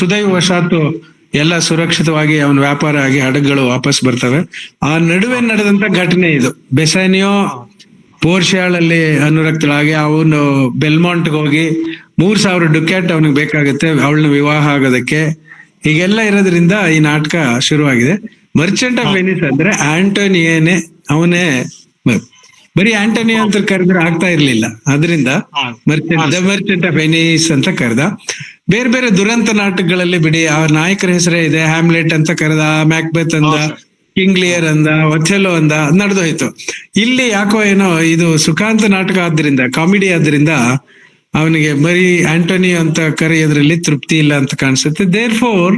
ಸುದೈವಶಾತ್ತು ಎಲ್ಲ ಸುರಕ್ಷಿತವಾಗಿ ಅವನ ವ್ಯಾಪಾರ ಆಗಿ ಹಡಗುಗಳು ವಾಪಸ್ ಬರ್ತವೆ. ಆ ನಡುವೆ ನಡೆದಂತ ಘಟನೆ ಇದು. ಬೆಸಾನಿಯೋ ಪೋರ್ಷಿಯಾಳಲ್ಲಿ ಅನುರಕ್ತಳಾಗಿ ಅವನು ಬೆಲ್ಮಾಂಟ್ಗೆ ಹೋಗಿ 3000 ಡುಕ್ಯಾಟ್ ಅವನಿಗೆ ಬೇಕಾಗುತ್ತೆ ಅವಳನ್ನ ವಿವಾಹ ಆಗೋದಕ್ಕೆ. ಹೀಗೆಲ್ಲ ಇರೋದ್ರಿಂದ ಈ ನಾಟಕ ಶುರುವಾಗಿದೆ. ಮರ್ಚೆಂಟ್ ಆಫ್ ವೆನಿಸ್ ಅಂದ್ರೆ ಆಂಟೋನಿಯನೇ, ಅವನೇ. ಬರೀ ಆಂಟೋನಿಯೋ ಅಂತ ಕರೆದ್ರೆ ಆಗ್ತಾ ಇರ್ಲಿಲ್ಲ, ಅದರಿಂದ ಮರ್ಚೆಂಟ್ ಆಫ್ ವೆನಿಸ್ ಅಂತ ಕರೆದ. ಬೇರೆ ಬೇರೆ ದುರಂತ ನಾಟಕಗಳಲ್ಲಿ ಬಿಡಿ ಆ ನಾಯಕರ ಹೆಸರೇ ಇದೆ. ಹ್ಯಾಮ್ಲೆಟ್ ಅಂತ ಕರೆದ, ಮ್ಯಾಕ್ಬೆತ್ ಅಂದ, ಕಿಂಗ್ ಲಿಯರ್ ಅಂದ, ಒಥೆಲೋ ಅಂದ, ನಡೆದೋಯ್ತು. ಇಲ್ಲಿ ಯಾಕೋ ಏನೋ ಇದು ಸುಖಾಂತ ನಾಟಕ ಆದ್ರಿಂದ, ಕಾಮಿಡಿ ಆದ್ರಿಂದ ಅವನಿಗೆ ಬರೀ ಆಂಟೋನಿಯೋ ಅಂತ ಕರೆಯೋದ್ರಲ್ಲಿ ತೃಪ್ತಿ ಇಲ್ಲ ಅಂತ ಕಾಣಿಸುತ್ತೆ. Therefore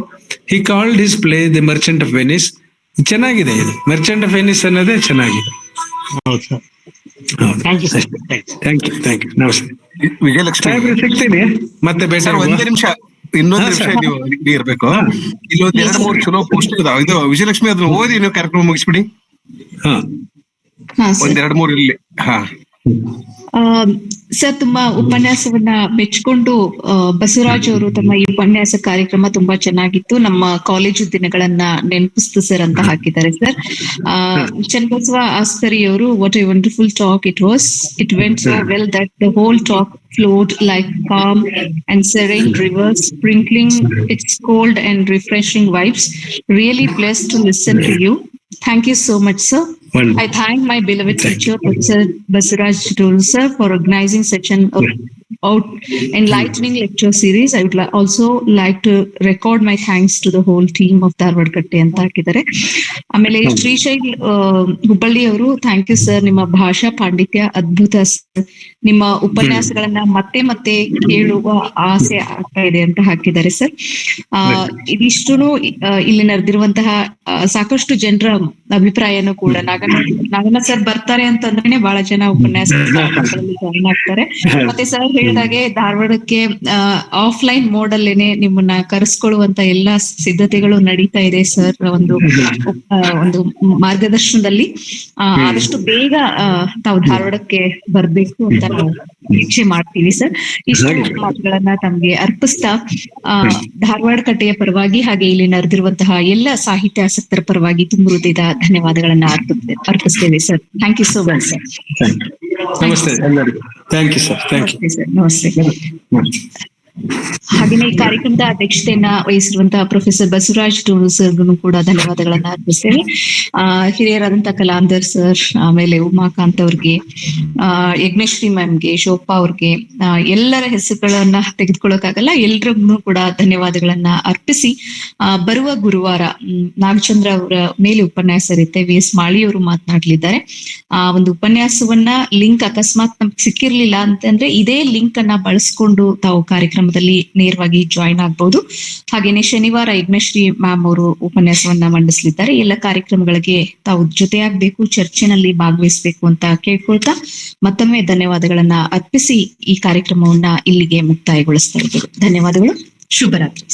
he called his play the merchant of Venice. ಚೆನ್ನಾಗಿದೆ ಇದು, ಮರ್ಚೆಂಟ್ ಆಫ್ ವೆನಿಸ್ ಅನ್ನೋದೇ ಚೆನ್ನಾಗಿದೆ. Thank you. ನಮಸ್ತೆ ವಿಜಯಲಕ್ಷ್ಮಿ. ಸಿಗ್ತೀನಿ ಮತ್ತೆ ಬೇಟ. ಒಂದೇ ನಿಮಿಷ, ಇನ್ನೊಂದು ನಿಮಿಷ ನೀವು ಇರ್ಬೇಕು. ಇಲ್ಲೊಂದ್ 2-3 ಚಲೋ ಪೋಸ್ಟ್ ಇದಾವ. ಇದು ವಿಜಯಲಕ್ಷ್ಮಿ, ಅದನ್ನ ಓದಿ ನೀವು ಕಾರ್ಯಕ್ರಮ ಮುಗಿಸ್ಬಿಡಿ. ಒಂದ್ 2-3 ಇರ್ಲಿ. ಹಾ ಸರ್, ತುಂಬಾ ಉಪನ್ಯಾಸವನ್ನ ಮೆಚ್ಕೊಂಡು ಬಸವರಾಜ್ ಅವರು ತಮ್ಮ ಈ ಉಪನ್ಯಾಸ ಕಾರ್ಯಕ್ರಮ ತುಂಬಾ ಚೆನ್ನಾಗಿತ್ತು, ನಮ್ಮ ಕಾಲೇಜು ದಿನಗಳನ್ನ ನೆನಪಿಸ್ತು ಸರ್ ಅಂತ ಹಾಕಿದ್ದಾರೆ ಸರ್. ಚನ್ನಬಸವ ಆಸ್ಕರಿ ಅವರು, what A wonderful talk it was. It went so well that the whole talk flowed like calm and serene rivers, sprinkling its cold and refreshing vibes. Really blessed to listen to you. Thank you so much, sir. I thank my beloved teacher, Professor Basiraj Dolu sir, for organizing such an enlightening lecture series. I would also like to record my thanks to the whole team of Dharwad Katte ಅಂತ ಹಾಕಿದ್ದಾರೆ. ಆಮೇಲೆ ಶ್ರೀಶೈಲ್ ಹುಬ್ಬಳ್ಳಿ ಅವರು, ಥ್ಯಾಂಕ್ ಯು ಸರ್, ನಿಮ್ಮ ಭಾಷಾ ಪಾಂಡಿತ್ಯ ಅದ್ಭುತ ಸರ್, ನಿಮ್ಮ ಉಪನ್ಯಾಸಗಳನ್ನ ಮತ್ತೆ ಮತ್ತೆ ಕೇಳುವ ಆಸೆ ಆಗ್ತಾ ಇದೆ ಅಂತ ಹಾಕಿದ್ದಾರೆ ಸರ್. ಇದಿಷ್ಟು ಇಲ್ಲಿ ನಡೆದಿರುವಂತಹ ಸಾಕಷ್ಟು ಜನರ ಅಭಿಪ್ರಾಯನೂ ಕೂಡ. ನಾಗಣ್ಣ ಸರ್ ಬರ್ತಾರೆ ಅಂತಂದ್ರೆ ಬಹಳ ಜನ ಉಪನ್ಯಾಸ ಜಾಯಿನ್ ಆಗ್ತಾರೆ. ಮತ್ತೆ ಸರ್ ಹೇಳ್ದಾಗೆ ಧಾರವಾಡಕ್ಕೆ ಆಫ್ಲೈನ್ ಮೋಡ್ ಅಲ್ಲೇನೆ ನಿಮ್ಮನ್ನ ಕರೆಸ್ಕೊಳ್ಳುವಂತ ಎಲ್ಲಾ ಸಿದ್ಧತೆಗಳು ನಡೀತಾ ಇದೆ ಸರ್. ಒಂದು ಮಾರ್ಗದರ್ಶನದಲ್ಲಿ ಆದಷ್ಟು ಬೇಗ ತಾವು ಧಾರವಾಡಕ್ಕೆ ಬರ್ಬೇಕು ಅಂತ ನಾವು ನಿರೀಕ್ಷೆ ಮಾಡ್ತೀವಿ ಸರ್. ಇಷ್ಟು ಮಾತುಗಳನ್ನ ತಮ್ಗೆ ಅರ್ಪಿಸ್ತಾ ಧಾರವಾಡ ಕಟ್ಟೆಯ ಪರವಾಗಿ ಹಾಗೆ ಇಲ್ಲಿ ನಡೆದಿರುವಂತಹ ಎಲ್ಲ ಸಾಹಿತ್ಯಾಸಕ್ತರ ಪರವಾಗಿ ತುಂಬ ಹೃದಯದ ಧನ್ಯವಾದಗಳನ್ನ ಅರ್ಪಿಸ್ತೇವೆ sir. Thank you so much sir. ನಮಸ್ತೆ ಎಲ್ಲರಿಗೂ. Thank you sir. Thank you sir. ನಮಸ್ತೆ. ಹಾಗೆಯೇ ಈ ಕಾರ್ಯಕ್ರಮದ ಅಧ್ಯಕ್ಷತೆಯನ್ನ ವಹಿಸಿರುವಂತಹ ಪ್ರೊಫೆಸರ್ ಬಸವರಾಜ್ ಟೋಣೂರ್ ಸರ್ಗೂ ಕೂಡ ಧನ್ಯವಾದಗಳನ್ನ ಅರ್ಪಿಸ್ತೇವೆ. ಹಿರಿಯರಾದಂತಹ ಕಲಾಂಧರ್ ಸರ್, ಆಮೇಲೆ ಉಮಾಕಾಂತ್ ಅವ್ರಿಗೆ, ಯಜ್ಞಶ್ರೀ ಮ್ಯಾಮ್ಗೆ, ಶೋಭಾ ಅವ್ರಿಗೆ, ಎಲ್ಲರ ಹೆಸರುಗಳನ್ನ ತೆಗೆದುಕೊಳ್ಳೋಕ್ಕಾಗಲ್ಲ, ಎಲ್ರಿಗೂ ಕೂಡ ಧನ್ಯವಾದಗಳನ್ನ ಅರ್ಪಿಸಿ ಬರುವ ಗುರುವಾರ ನಾಗಚಂದ್ರ ಅವರ ಮೇಲೆ ಉಪನ್ಯಾಸ ಇರುತ್ತೆ. ವಿ ಎಸ್ ಮಾಳಿ ಅವರು ಮಾತನಾಡಲಿದ್ದಾರೆ. ಆ ಒಂದು ಉಪನ್ಯಾಸವನ್ನ ಲಿಂಕ್ ಅಕಸ್ಮಾತ್ ನಮ್ಗೆ ಸಿಕ್ಕಿರ್ಲಿಲ್ಲ ಅಂತಂದ್ರೆ ಇದೇ ಲಿಂಕ್ ಅನ್ನ ಬಳಸ್ಕೊಂಡು ತಾವು ಕಾರ್ಯಕ್ರಮದಲ್ಲಿ ನೇರವಾಗಿ ಜಾಯಿನ್ ಆಗ್ಬಹುದು. ಹಾಗೇನೆ ಶನಿವಾರ ಯಜ್ಞಶ್ರೀ ಮ್ಯಾಮ್ ಅವರು ಉಪನ್ಯಾಸವನ್ನ ಮಂಡಿಸಲಿದ್ದಾರೆ. ಎಲ್ಲ ಕಾರ್ಯಕ್ರಮಗಳಿಗೆ ತಾವು ಜೊತೆಯಾಗಬೇಕು, ಚರ್ಚೆನಲ್ಲಿ ಭಾಗವಹಿಸಬೇಕು ಅಂತ ಕೇಳ್ಕೊಳ್ತಾ ಮತ್ತೊಮ್ಮೆ ಧನ್ಯವಾದಗಳನ್ನ ಅರ್ಪಿಸಿ ಈ ಕಾರ್ಯಕ್ರಮವನ್ನ ಇಲ್ಲಿಗೆ ಮುಕ್ತಾಯಗೊಳಿಸ್ತಾ ಇದ್ದೇವೆ. ಧನ್ಯವಾದಗಳು. ಶುಭರಾತ್ರಿ.